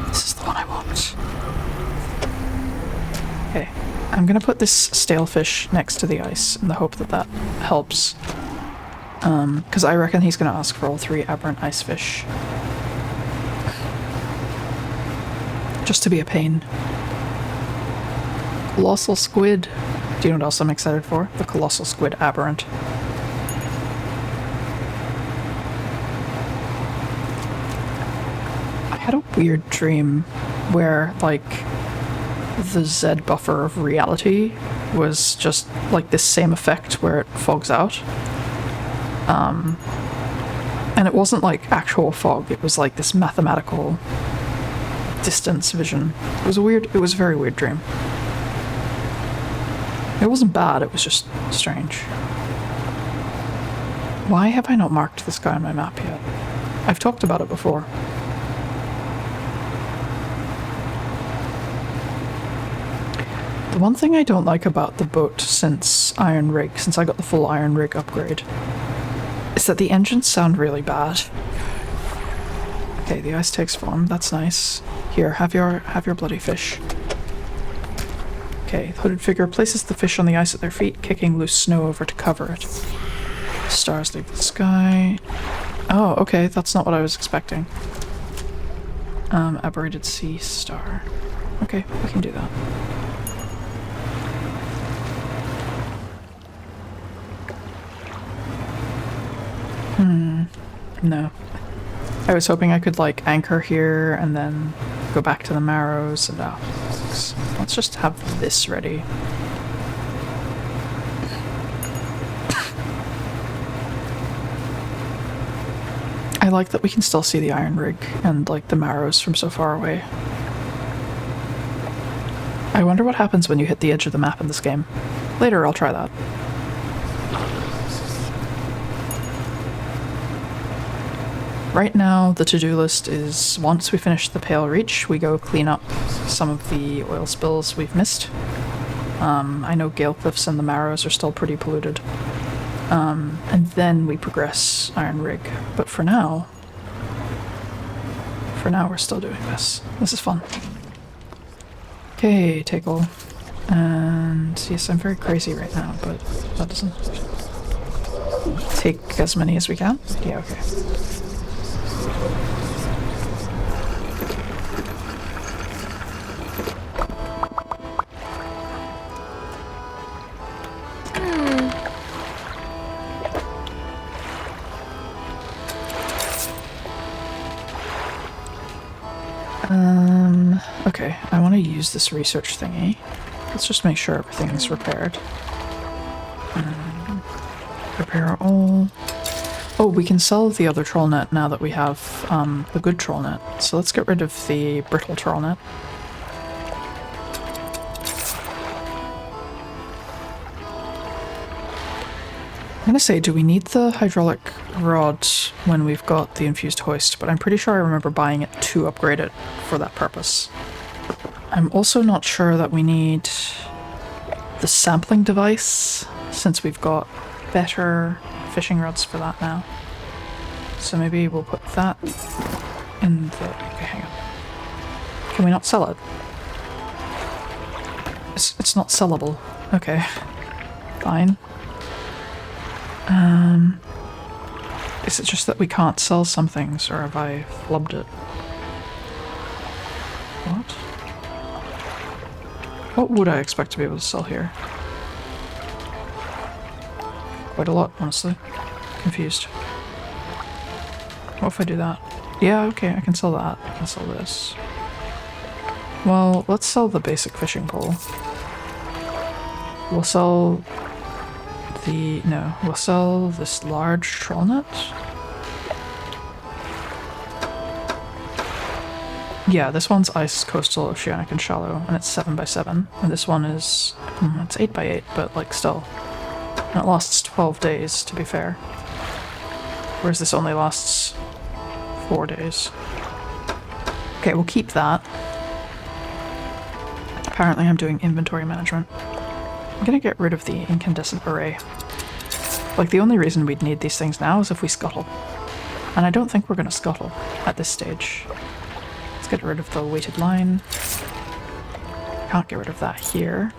this is the one I want. Okay, I'm gonna put this stale fish next to the ice in the hope that that helps. Because I reckon he's gonna ask for all three aberrant ice fish. Just to be a pain. Colossal squid. Do you know what else I'm excited for? The colossal squid aberrant. I had a weird dream where, like, the Z buffer of reality was just like this same effect where it fogs out. And it wasn't like actual fog, it was like this mathematical distance vision. It was a very weird dream. It wasn't bad, it was just strange. Why have I not marked this guy on my map yet? I've talked about it before. The one thing I don't like about the boat since I got the full Iron Rig upgrade, is that the engines sound really bad. Okay, the ice takes form. That's nice. Here, have your bloody fish. Okay, the hooded figure places the fish on the ice at their feet, kicking loose snow over to cover it. Stars leave the sky. Oh, okay, that's not what I was expecting. Aberrated sea star. Okay, we can do that. No. I was hoping I could, like, anchor here and then go back to the Marrows and let's just have this ready. I like that we can still see the iron rig and, like, the Marrows from so far away. I wonder what happens when you hit the edge of the map in this game. Later, I'll try that. Right now, the to-do list is once we finish the Pale Reach, we go clean up some of the oil spills we've missed. I know Gale Cliffs and the Marrows are still pretty polluted. And then we progress Iron Rig. But for now we're still doing this. This is fun. Okay, take all. And yes, I'm very crazy right now, but that doesn't take as many as we can. Yeah, okay. Okay, I want to use this research thingy. Let's just make sure everything's repaired. Repair all. Oh, we can sell the other troll net now that we have the good troll net. So let's get rid of the brittle troll net. I'm gonna say, do we need the hydraulic rod when we've got the infused hoist? But I'm pretty sure I remember buying it to upgrade it for that purpose. I'm also not sure that we need the sampling device, since we've got better fishing rods for that now. So maybe we'll put that in the... Okay, hang on. Can we not sell it? It's not sellable. Okay. Fine. Is it just that we can't sell some things, or have I flubbed it? What? What would I expect to be able to sell here? Quite a lot, honestly. Confused. What if I do that? Yeah, okay, I can sell that. I can sell this. Well, let's sell the basic fishing pole. We'll sell the... no, we'll sell this large troll net. Yeah, this one's ice, coastal, oceanic, and shallow, and it's 7x7. And this one is... it's 8x8, but, like, still. And it lasts 12 days, to be fair. Whereas this only lasts 4 days. Okay, we'll keep that. Apparently I'm doing inventory management. I'm gonna get rid of the incandescent array. Like, the only reason we'd need these things now is if we scuttle. And I don't think we're gonna scuttle at this stage. Let's get rid of the weighted line. Can't get rid of that here.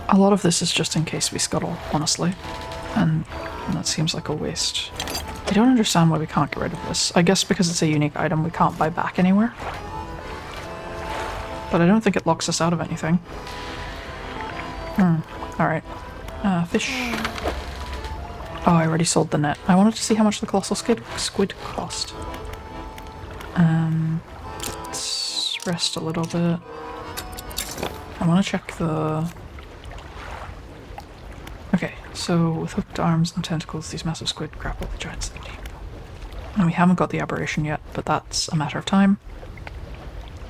A lot of this is just in case we scuttle, honestly. And that seems like a waste. I don't understand why we can't get rid of this. I guess because it's a unique item we can't buy back anywhere. But I don't think it locks us out of anything. Alright. Fish. Oh, I already sold the net. I wanted to see how much the colossal squid cost. Let's rest a little bit. I want to check the... Okay, so with hooked arms and tentacles, these massive squid grapple the giants in the deep. And we haven't got the aberration yet, but that's a matter of time.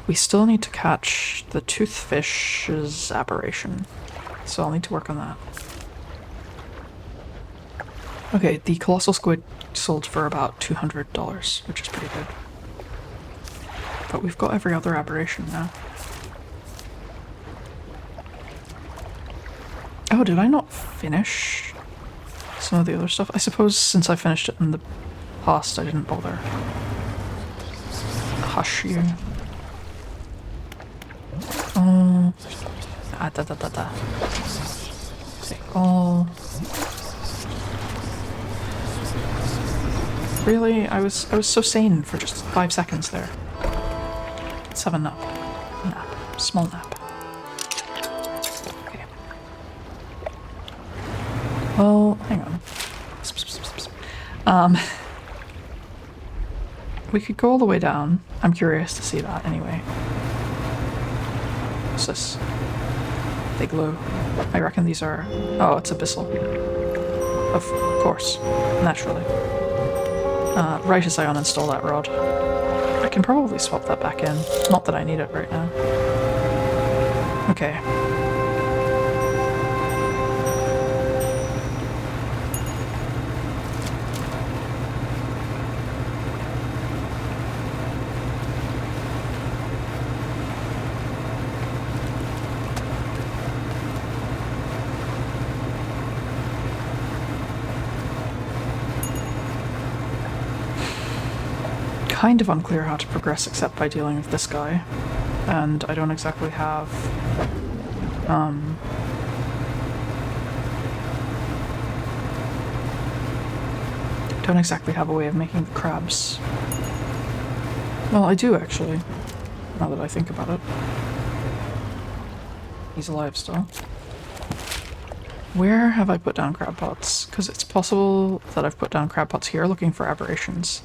We still need to catch the toothfish's aberration, so I'll need to work on that. Okay, the colossal squid sold for about $200, which is pretty good. But we've got every other aberration now. Oh, did I not finish some of the other stuff. I suppose since I finished it in the past, I didn't bother. Hush you. Oh. Oh. Really? I was so sane for just 5 seconds there. Let's have a nap. Nap. Small nap. Okay. Well, hang on. We could go all the way down. I'm curious to see that anyway. What's this? They glow. I reckon these are... Oh, it's abyssal. Of course. Naturally. Right as I uninstall that rod. I can probably swap that back in. Not that I need it right now. Okay. Kind of unclear how to progress except by dealing with this guy, and I don't exactly have a way of making the crabs. Well, I do actually, now that I think about it. He's alive still. Where have I put down crab pots? Because it's possible that I've put down crab pots here looking for aberrations.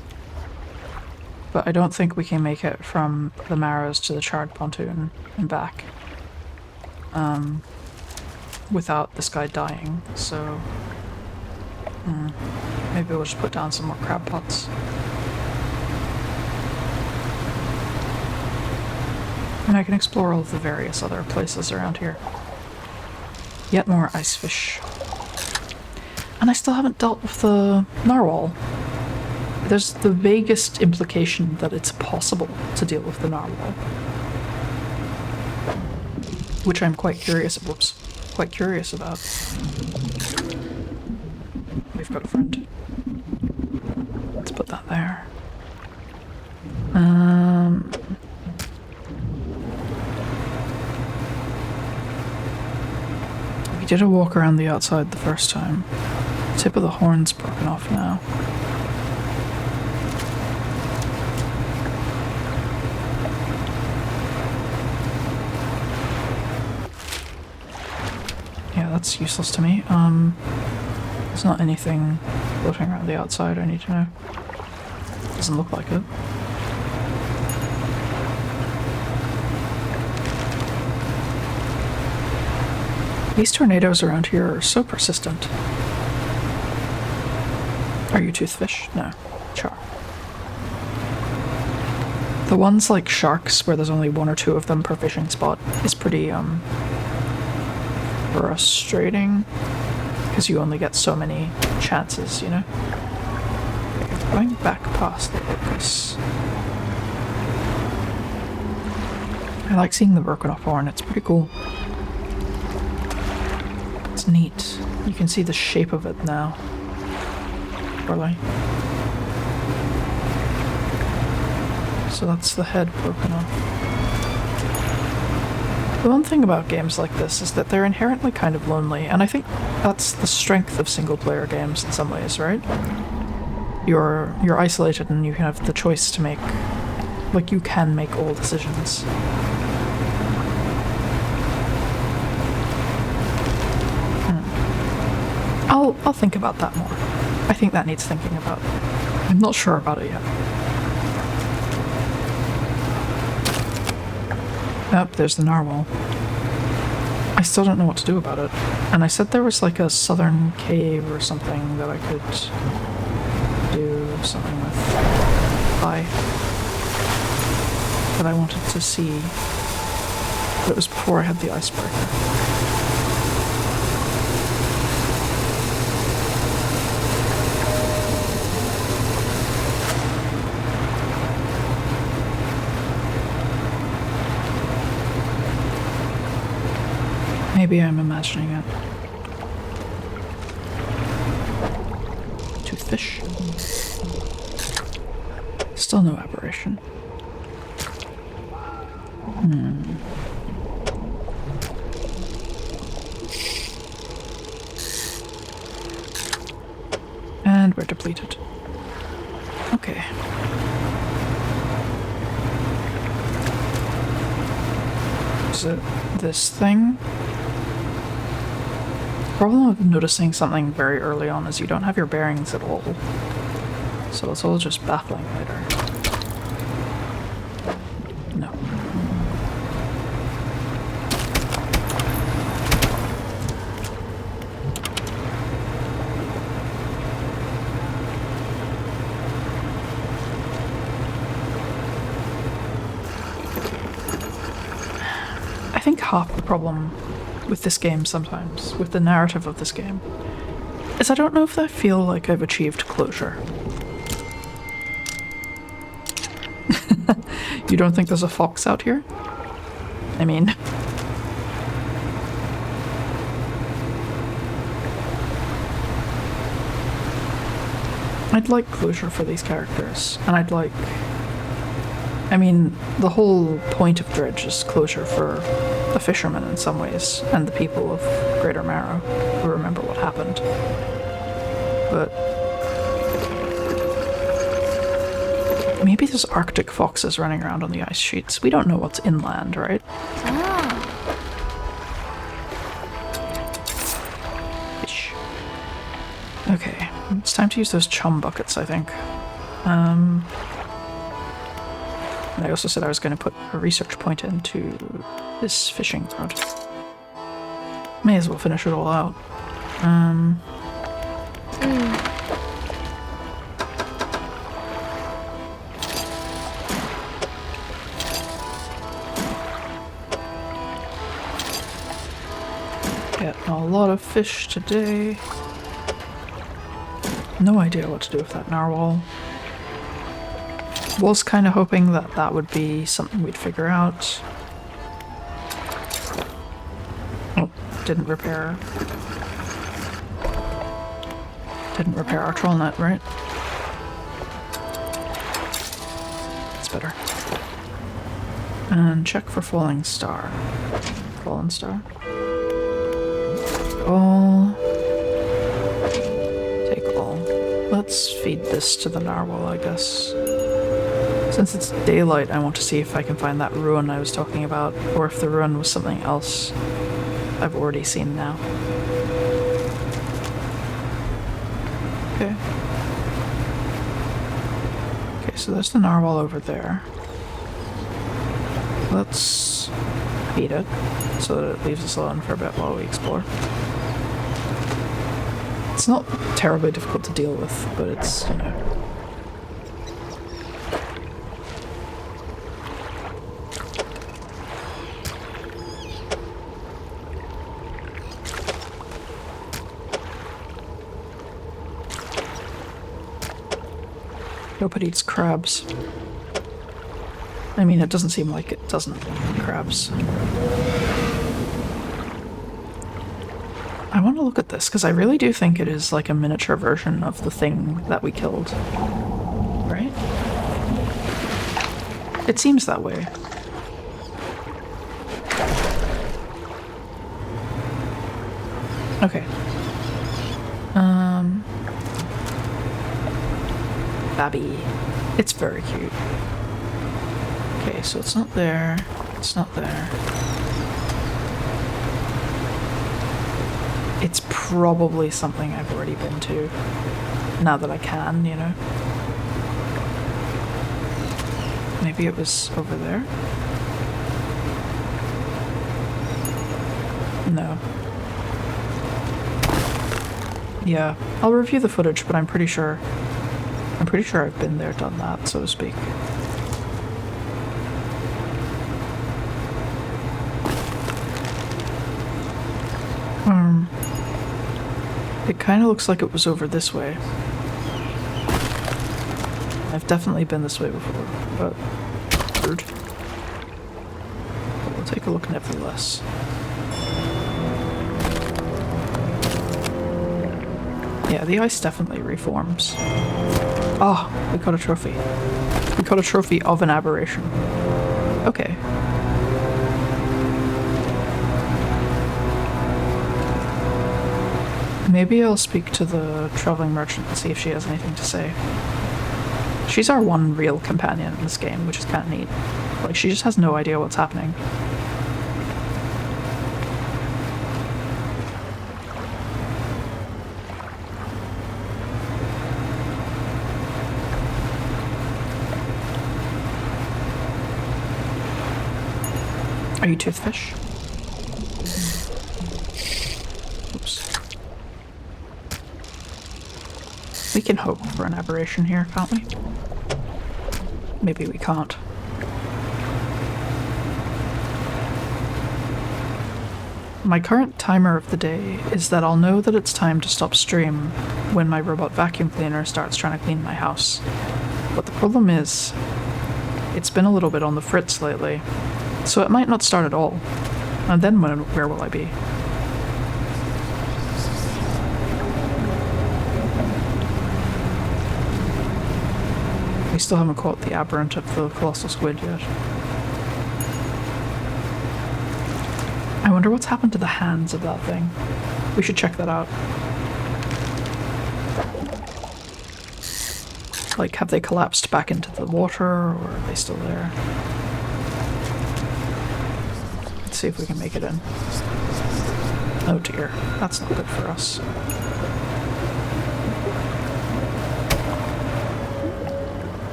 But I don't think we can make it from the Marrows to the Charred Pontoon and back without this guy dying, so maybe we'll just put down some more crab pots. And I can explore all of the various other places around here. Yet more ice fish. And I still haven't dealt with the narwhal. There's the vaguest implication that it's possible to deal with the narwhal. Which I'm quite curious about. We've got a friend. Let's put that there. We did a walk around the outside the first time. The tip of the horn's broken off now. That's useless to me. There's not anything floating around the outside I need to know. Doesn't look like it. These tornadoes around here are so persistent. Are you toothfish? No. Char. The ones like sharks, where there's only 1 or 2 of them per fishing spot, is pretty, frustrating, because you only get so many chances, you know? Okay, going back past the locus. I like seeing the broken off horn, it's pretty cool. It's neat. You can see the shape of it now. Really. So that's the head broken off. The one thing about games like this is that they're inherently kind of lonely, and I think that's the strength of single-player games in some ways, right? You're isolated and you have the choice to make, like, you can make all decisions. I'll think about that more. I think that needs thinking about. I'm not sure about it yet. Oh, there's the narwhal. I still don't know what to do about it. And I said there was like a southern cave or something that I could do something with. That I wanted to see. But it was before I had the icebreaker. Maybe I'm imagining it. fish. Still no aberration. And we're depleted. Okay. Is it this thing? The problem of noticing something very early on is you don't have your bearings at all. So it's all just baffling later. No. I think half the problem with this game sometimes, with the narrative of this game, is I don't know if I feel like I've achieved closure. You don't think there's a fox out here? I mean... I'd like closure for these characters, and I'd like... I mean, the whole point of Dredge is closure for the fishermen in some ways, and the people of Greater Marrow who remember what happened. But... maybe there's Arctic foxes running around on the ice sheets. We don't know what's inland, right? Fish. Okay, it's time to use those chum buckets, I think. And I also said I was going to put a research point into this fishing rod. May as well finish it all out. Getting a lot of fish today. No idea what to do with that narwhal. Was kind of hoping that that would be something we'd figure out. Oh, didn't repair our troll net, right? That's better. And check for falling star. Fallen star. All. Take all. Let's feed this to the narwhal, I guess. Since it's daylight, I want to see if I can find that ruin I was talking about, or if the ruin was something else I've already seen now. Okay. Okay, so there's the narwhal over there. Let's feed it, so that it leaves us alone for a bit while we explore. It's not terribly difficult to deal with, but it's, you know... Hope it eats crabs. I mean, it doesn't seem like it doesn't eat crabs. I want to look at this, because I really do think it is like a miniature version of the thing that we killed. Right? It seems that way. Okay. Babby. It's very cute. Okay, so it's not there. It's not there. It's probably something I've already been to. Now that I can, you know. Maybe it was over there? No. Yeah, I'll review the footage, but I'm pretty sure I've been there, done that, so to speak. It kind of looks like it was over this way. I've definitely been this way before, but weird. But we'll take a look nevertheless. Yeah, the ice definitely reforms. Oh, we got a trophy. We got a trophy of an aberration. Okay. Maybe I'll speak to the traveling merchant and see if she has anything to say. She's our one real companion in this game, which is kind of neat. Like, she just has no idea what's happening. Are you toothfish? Oops. We can hope for an aberration here, can't we? Maybe we can't. My current timer of the day is that I'll know that it's time to stop stream when my robot vacuum cleaner starts trying to clean my house. But the problem is, it's been a little bit on the fritz lately, so it might not start at all. And then where will I be? We still haven't caught the aberrant of the colossal squid yet. I wonder what's happened to the hands of that thing. We should check that out. Like, have they collapsed back into the water, or are they still there? Let's see if we can make it in. Oh dear, that's not good for us.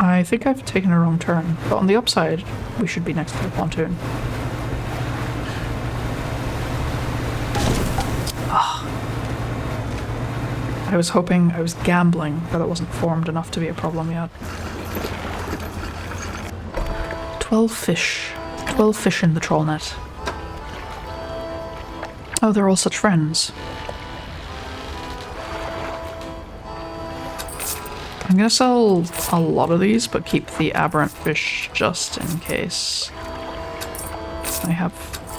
I think I've taken a wrong turn, but on the upside, we should be next to the pontoon. Ugh. I was gambling that it wasn't formed enough to be a problem yet. 12 fish. 12 fish in the trawl net. Oh, they're all such friends. I'm gonna sell a lot of these, but keep the aberrant fish just in case. I have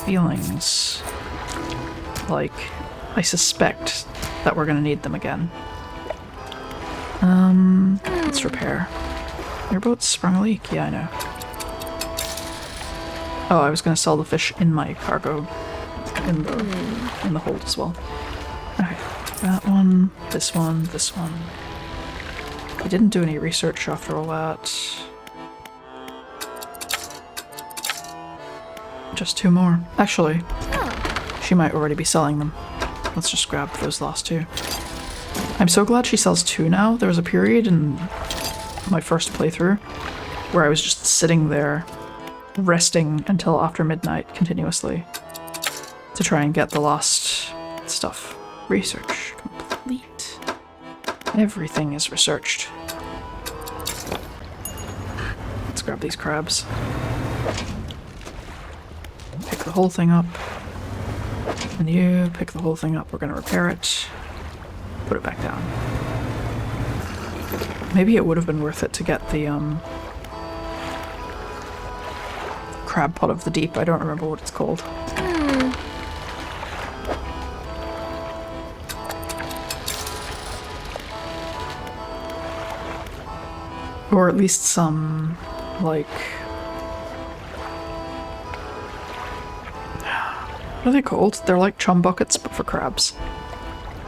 feelings like I suspect that we're gonna need them again. Let's repair. Your boat sprung a leak. Yeah, I know. Oh, I was gonna sell the fish in my cargo in the hold as well. Okay, that one, this one, this one. We didn't do any research after all that. Just 2 more. Actually, she might already be selling them. Let's just grab those last 2. I'm so glad she sells 2 now. There was a period in my first playthrough where I was just sitting there resting until after midnight continuously to try and get the last stuff. Research complete. Everything is researched. Let's grab these crabs. Pick the whole thing up. And you pick the whole thing up. We're gonna repair it. Put it back down. Maybe it would have been worth it to get the crab pot of the deep. I don't remember what it's called. Or at least some, like... What are they called? They're like chum buckets, but for crabs.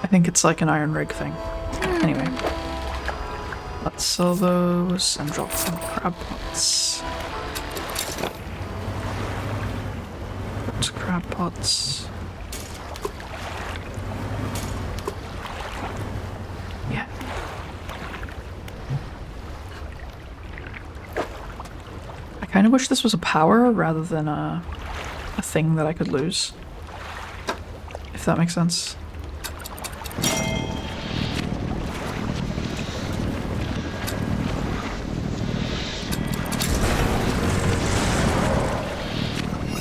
I think it's like an iron rig thing. Anyway. Let's sell those and drop some crab pots. Put crab pots. Yeah. I kind of wish this was a power rather than a thing that I could lose. If that makes sense.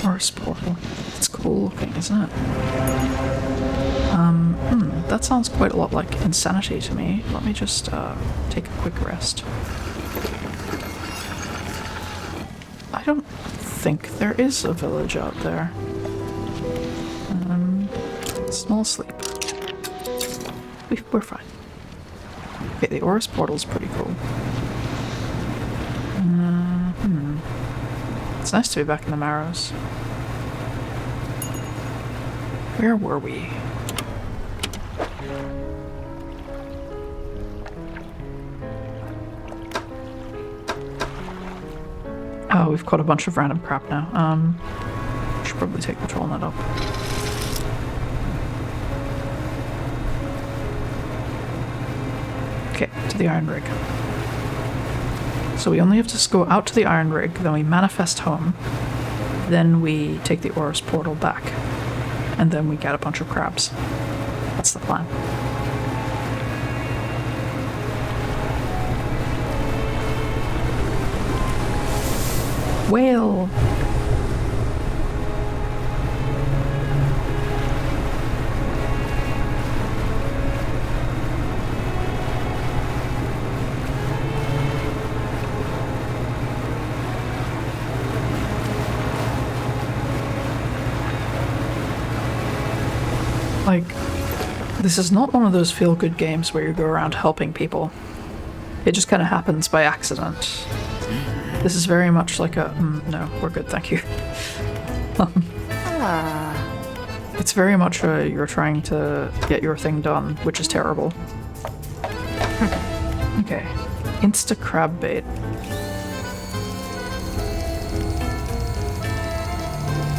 Forest portal. It's cool. looking, isn't it? That sounds quite a lot like insanity to me. Let me just take a quick rest. I don't think there is a village out there. Small sleep. We're fine. Okay, the Oris portal's pretty cool. It's nice to be back in the Marrows. Where were we? Oh, we've caught a bunch of random crap now. Should probably take the troll net up. Okay, to the iron rig. So we only have to go out to the iron rig, then we manifest home, then we take the Oris portal back, and then we get a bunch of crabs. That's the plan. Whale! Like, this is not one of those feel-good games where you go around helping people. It just kind of happens by accident. This is very much like a... no, we're good, thank you. It's very much you're trying to get your thing done, which is terrible. Okay. Insta crab bait.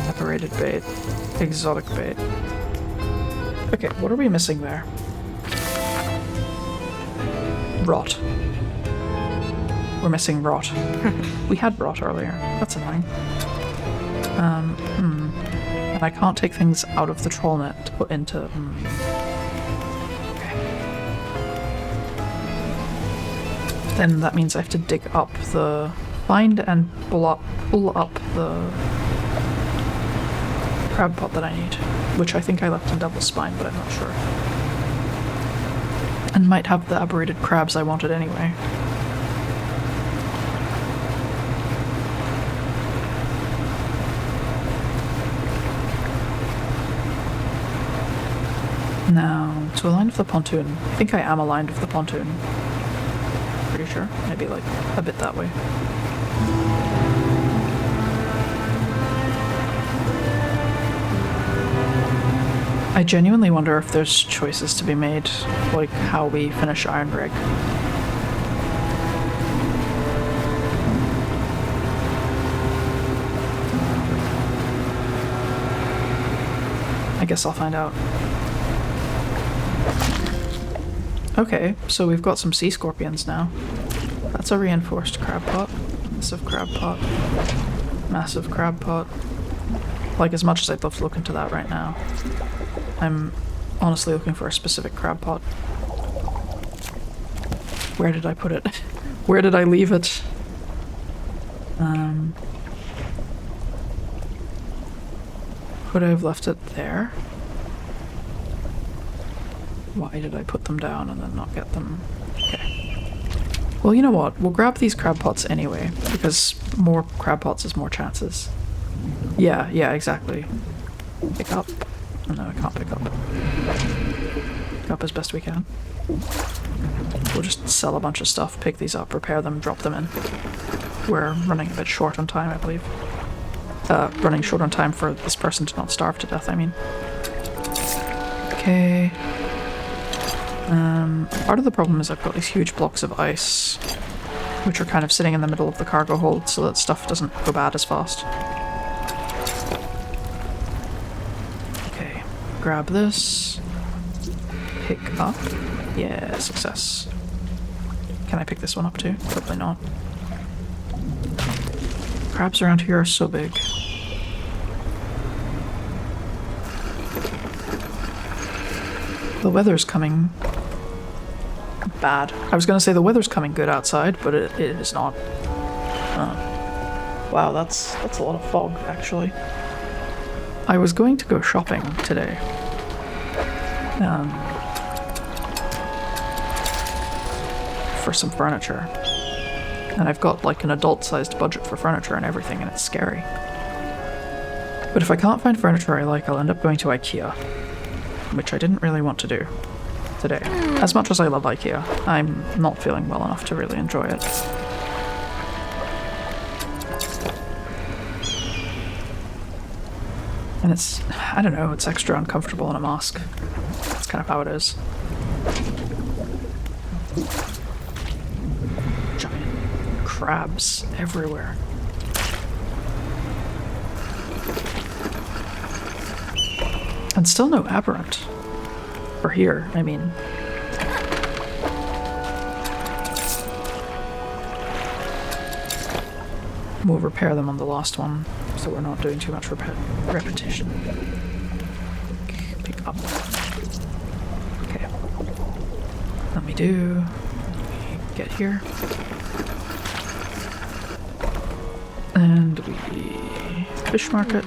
Separated bait. Exotic bait. Okay, what are we missing there? Rot. We're missing rot. We had rot earlier. That's annoying. And I can't take things out of the troll net to put into... Okay. Then that means I have to dig up the... Find and pull up the crab pot that I need. Which I think I left in double spine, but I'm not sure. And might have the aberrated crabs I wanted anyway. Now, to align with the pontoon. I think I am aligned with the pontoon. Pretty sure. Maybe like a bit that way. I genuinely wonder if there's choices to be made, like how we finish Iron Rig. I guess I'll find out. Okay, so we've got some sea scorpions now. That's a reinforced crab pot. Massive crab pot. Massive crab pot. Like, as much as I'd love to look into that right now, I'm honestly looking for a specific crab pot. Where did I put it? Where did I leave it? Could I have left it there? Why did I put them down and then not get them? Okay. Well, you know what? We'll grab these crab pots anyway, because more crab pots is more chances. Yeah, exactly. Pick up. Oh, no, I can't pick up. Pick up as best we can. We'll just sell a bunch of stuff, pick these up, repair them, drop them in. We're running a bit short on time, I believe. Running short on time for this person to not starve to death, I mean. Okay. Part of the problem is I've got these huge blocks of ice, which are kind of sitting in the middle of the cargo hold so that stuff doesn't go bad as fast. Okay, grab this. Pick up. Yeah, success. Can I pick this one up too? Probably not. Crabs around here are so big. The weather's coming bad. I was gonna say the weather's coming good outside, but it is not. Wow, that's a lot of fog, actually. I was going to go shopping today. For some furniture. And I've got like an adult-sized budget for furniture and everything, and it's scary. But if I can't find furniture I like, I'll end up going to IKEA, which I didn't really want to do today. As much as I love IKEA, I'm not feeling well enough to really enjoy it. And it's, I don't know, it's extra uncomfortable in a mask. That's kind of how it is. Giant crabs everywhere. And still no aberrant. Or here, I mean. We'll repair them on the last one, so we're not doing too much repetition. Pick up. Okay. Let me get here. And we fish market.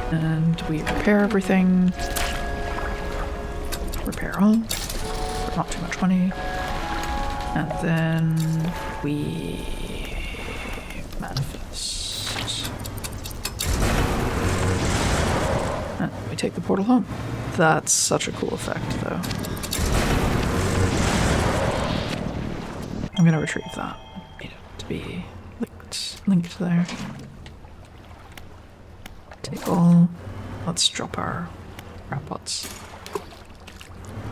And we repair everything. Repair all. For not too much money. And then we manifest. And we take the portal home. That's such a cool effect, though. I'm gonna retrieve that. Need it to be linked there. Take all. Let's drop our crab pots.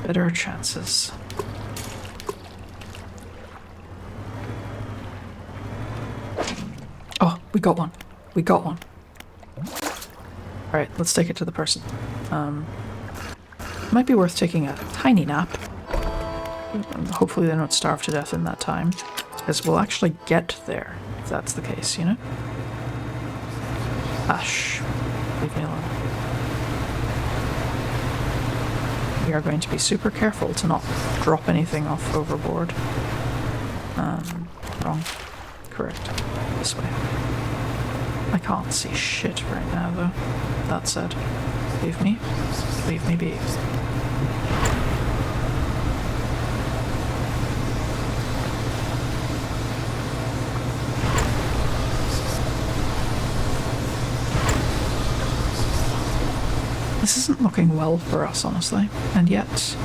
Better chances. Oh, we got one. We got one. Alright, let's take it to the person. Might be worth taking a tiny nap. Hopefully they don't starve to death in that time. Because we'll actually get there, if that's the case, you know? Ash. Leave me alone. We are going to be super careful to not drop anything off overboard. Wrong. Correct. This way. I can't see shit right now, though. That said, leave me be. This isn't looking well for us, honestly, and yet...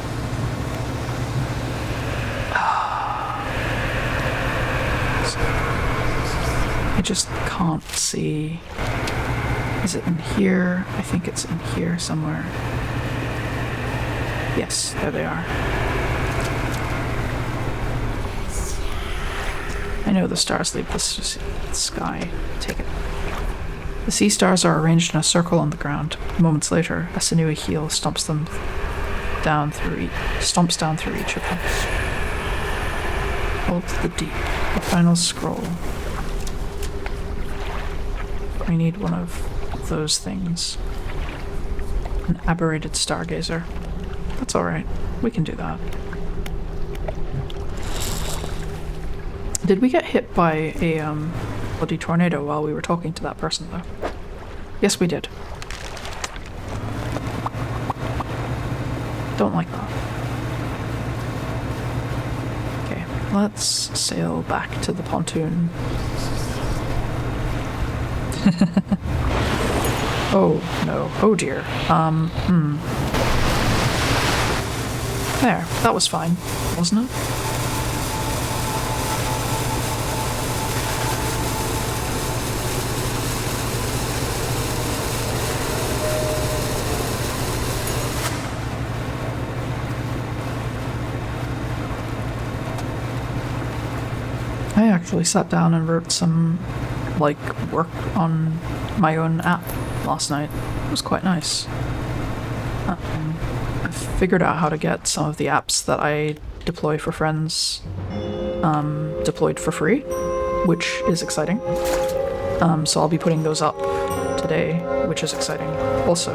I just can't see... Is it in here? I think it's in here somewhere. Yes, there they are. I know the stars leave the sky. Take it. The sea stars are arranged in a circle on the ground. Moments later, a sinewy heel stomps down through each of them. Hold the deep. The final scroll. We need one of those things. An aberrated stargazer. That's alright. We can do that. Did we get hit by a bloody tornado while we were talking to that person, though? Yes, we did. Don't like that. Okay, let's sail back to the pontoon. Oh, no. Oh, dear. There. That was fine, wasn't it? I actually sat down and wrote some, like, work on my own app last night. It was quite nice. I figured out how to get some of the apps that I deploy for friends deployed for free, which is exciting. So I'll be putting those up today, which is exciting. Also,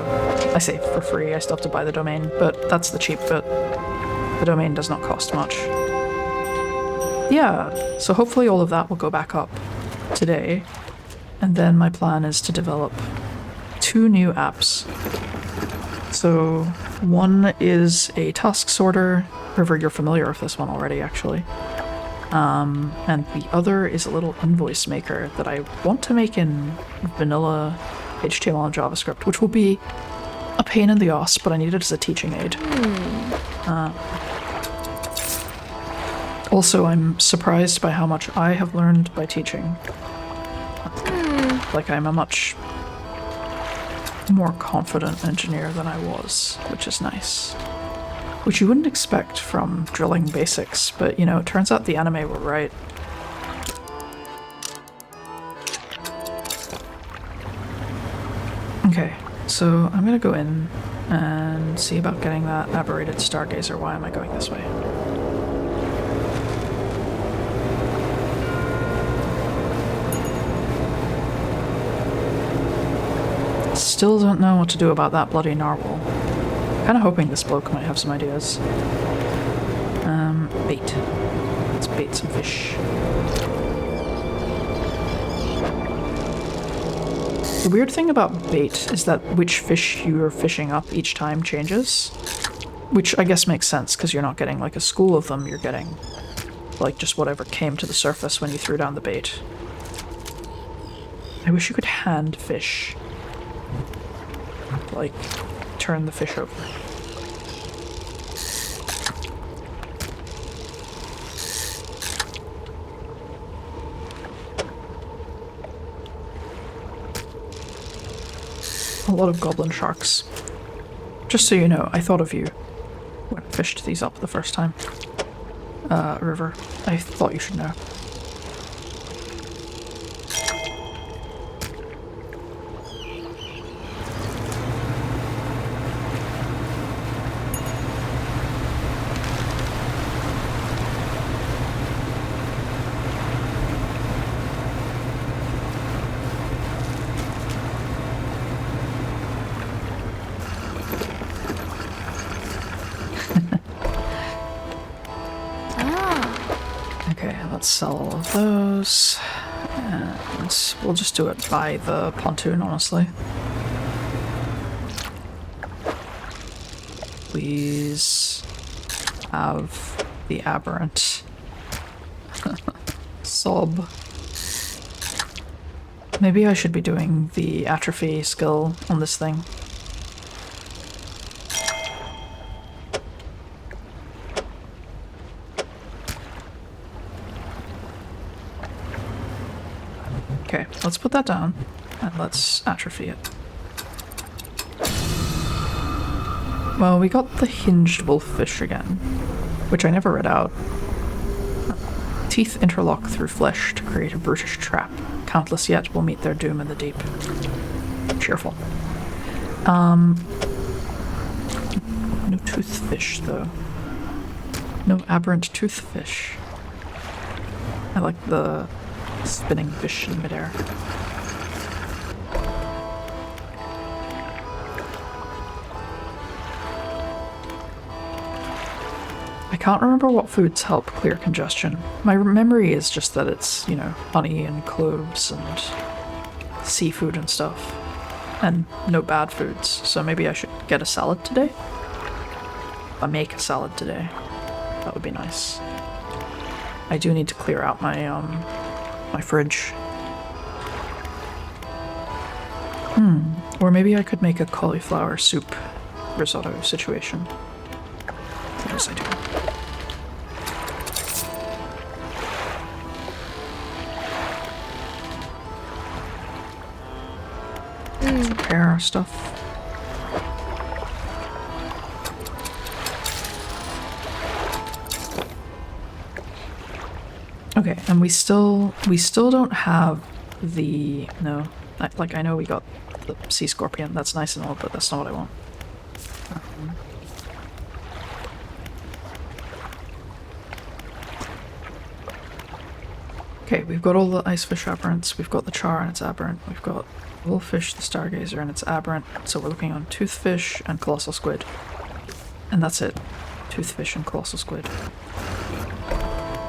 I say for free, I still have to buy the domain, but that's the cheap bit. The domain does not cost much. Yeah, so hopefully all of that will go back up today. And then my plan is to develop 2 new apps. So one is a task sorter. River, you're familiar with this one already, actually. And the other is a little invoice maker that I want to make in vanilla HTML and JavaScript, which will be a pain in the ass, but I need it as a teaching aid. Also, I'm surprised by how much I have learned by teaching. Like, I'm a much more confident engineer than I was, which is nice. Which you wouldn't expect from drilling basics, but you know, it turns out the anime were right. Okay, so I'm gonna go in and see about getting that aberrated stargazer. Why am I going this way? Still don't know what to do about that bloody narwhal. Kinda hoping this bloke might have some ideas. Bait. Let's bait some fish. The weird thing about bait is that which fish you're fishing up each time changes. Which I guess makes sense, because you're not getting like a school of them, you're getting like just whatever came to the surface when you threw down the bait. I wish you could hand fish. Like, turn the fish over. A lot of goblin sharks. Just so you know, I thought of you when I fished these up the first time. River. I thought you should know. Sell all of those, and we'll just do it by the pontoon, honestly. Please have the aberrant. Sob. Maybe I should be doing the atrophy skill on this thing. Okay, let's put that down, and let's atrophy it. Well, we got the hinged wolffish again, which I never read out. Teeth interlock through flesh to create a brutish trap. Countless yet will meet their doom in the deep. Cheerful. No toothfish, though. No aberrant toothfish. I like the spinning fish in midair. I can't remember what foods help clear congestion. My memory is just that it's, you know, honey and cloves and seafood and stuff. And no bad foods, so maybe I should get a salad today? Or make a salad today. That would be nice. I do need to clear out my, my fridge. Or maybe I could make a cauliflower soup risotto situation. What was I doing? Let's repair our stuff. Okay, and we still don't have the I know we got the sea scorpion. That's nice and all, but that's not what I want. Okay, we've got all the icefish aberrants. We've got the char and its aberrant. We've got wolffish, the stargazer, and its aberrant. So we're looking on toothfish and colossal squid, and that's it. Toothfish and colossal squid.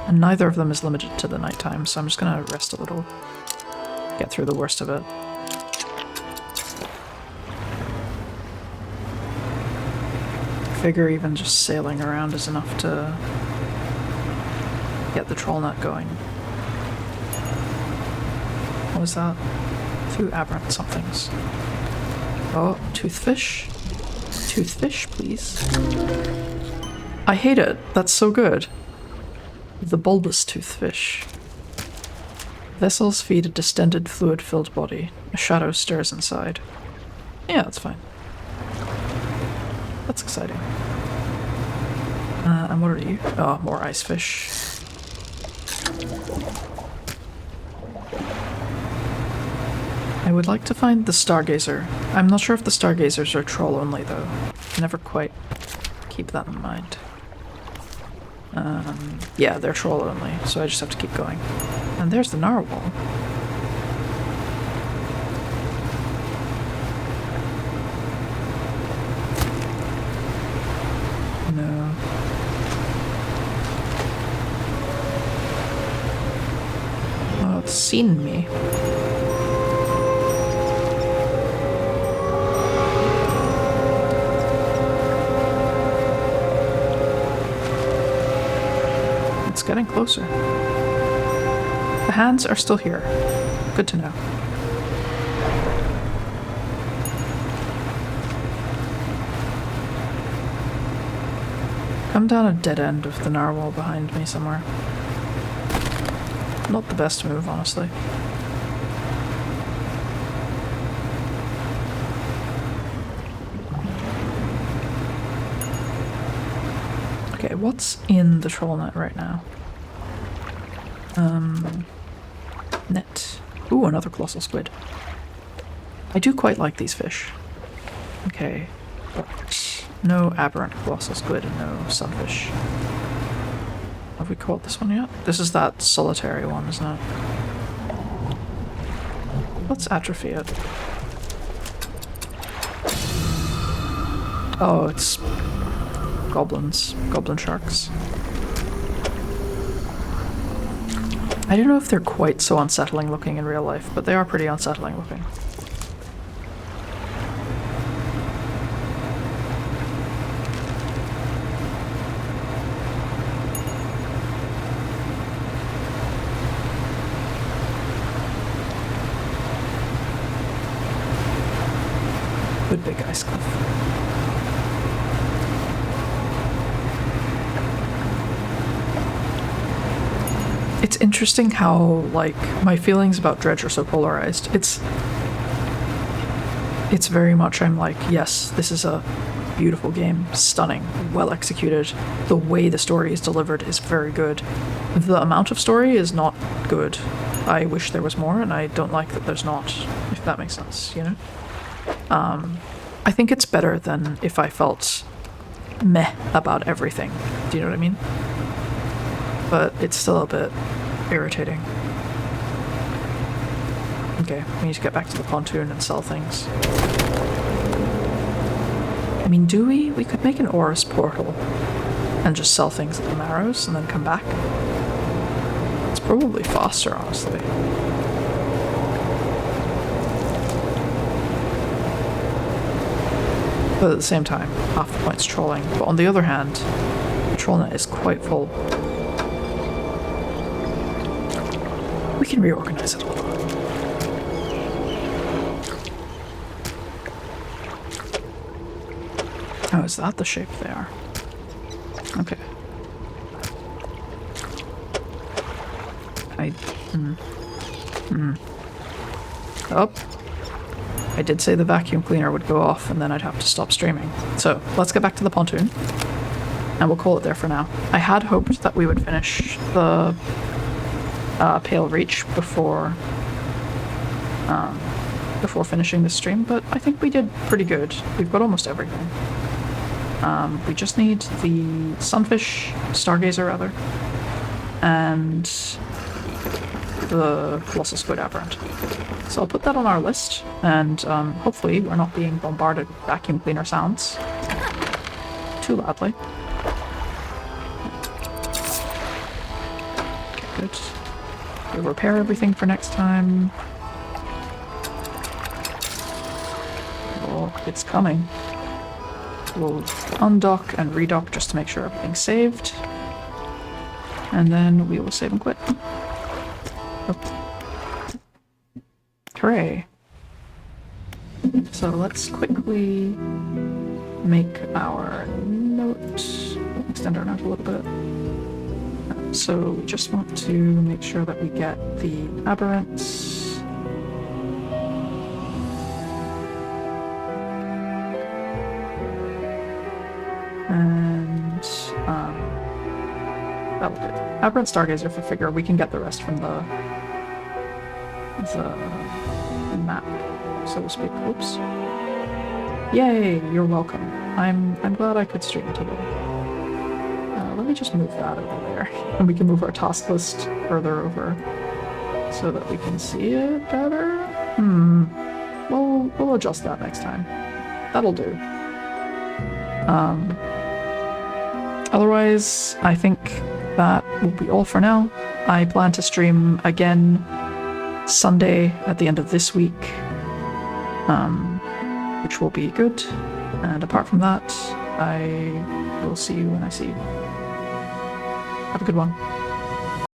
And neither of them is limited to the nighttime, so I'm just gonna rest a little. get through the worst of it. I figure even just sailing around is enough to get the troll net going. What was that? 2 aberrant somethings. Oh, toothfish. Toothfish, please. I hate it. That's so good. The bulbous toothfish. Vessels feed a distended, fluid-filled body. A shadow stirs inside. Yeah, that's fine. That's exciting. And what are you? Oh, more ice fish. I would like to find the Stargazer. I'm not sure if the Stargazers are troll only though. I never quite keep that in mind. Yeah, they're troll only, so I just have to keep going. And there's the narwhal. No. Oh, it's seen me. Getting closer. The hands are still here. Good to know. Come down a dead end of the narwhal behind me somewhere. Not the best move, honestly. Okay, what's in the troll net right now? Net. Ooh, another colossal squid. I do quite like these fish. Okay, but no aberrant colossal squid and no sunfish. Have we caught this one yet? This is that solitary one, isn't it? Let's atrophy it. Oh, it's goblins. Goblin sharks. I don't know if they're quite so unsettling looking in real life, but they are pretty unsettling looking. Good big ice cliff. It's interesting how, like, my feelings about Dredge are so polarized. It's very much, I'm like, yes, this is a beautiful game, stunning, well executed. The way the story is delivered is very good. The amount of story is not good. I wish there was more, and I don't like that there's not, if that makes sense, you know? I think it's better than if I felt meh about everything. Do you know what I mean? But it's still a bit irritating. Okay, we need to get back to the pontoon and sell things. I mean, do we? We could make an Oris portal and just sell things at the Narrows and then come back. It's probably faster, honestly. But at the same time, half the point's trolling. But on the other hand, the troll net is quite full. We can reorganize it a little. Oh, is that the shape they are? Okay. Oh. I did say the vacuum cleaner would go off and then I'd have to stop streaming. So, let's get back to the pontoon. And we'll call it there for now. I had hoped that we would finish the Pale Reach before finishing this stream, but I think we did pretty good. We've got almost everything. We just need the sunfish, stargazer rather, and the colossal squid aberrant. So I'll put that on our list, and hopefully we're not being bombarded with vacuum cleaner sounds too loudly. Okay, good. We'll repair everything for next time. it's coming. We'll undock and redock just to make sure everything's saved. And then we will save and quit. Oh. Hooray. So let's quickly make our note. Extend our note a little bit. So we just want to make sure that we get the aberrants. And that'll do. Aberrant Stargazer for figure. We can get the rest from the map, so to speak. Oops. Yay! You're welcome. I'm glad I could stream today. Let me just move that over there, and we can move our task list further over so that we can see it better. We'll adjust that next time. That'll do. Otherwise, I think that will be all for now. I plan to stream again Sunday at the end of this week, which will be good. And apart from that, I will see you when I see you. Have a good one.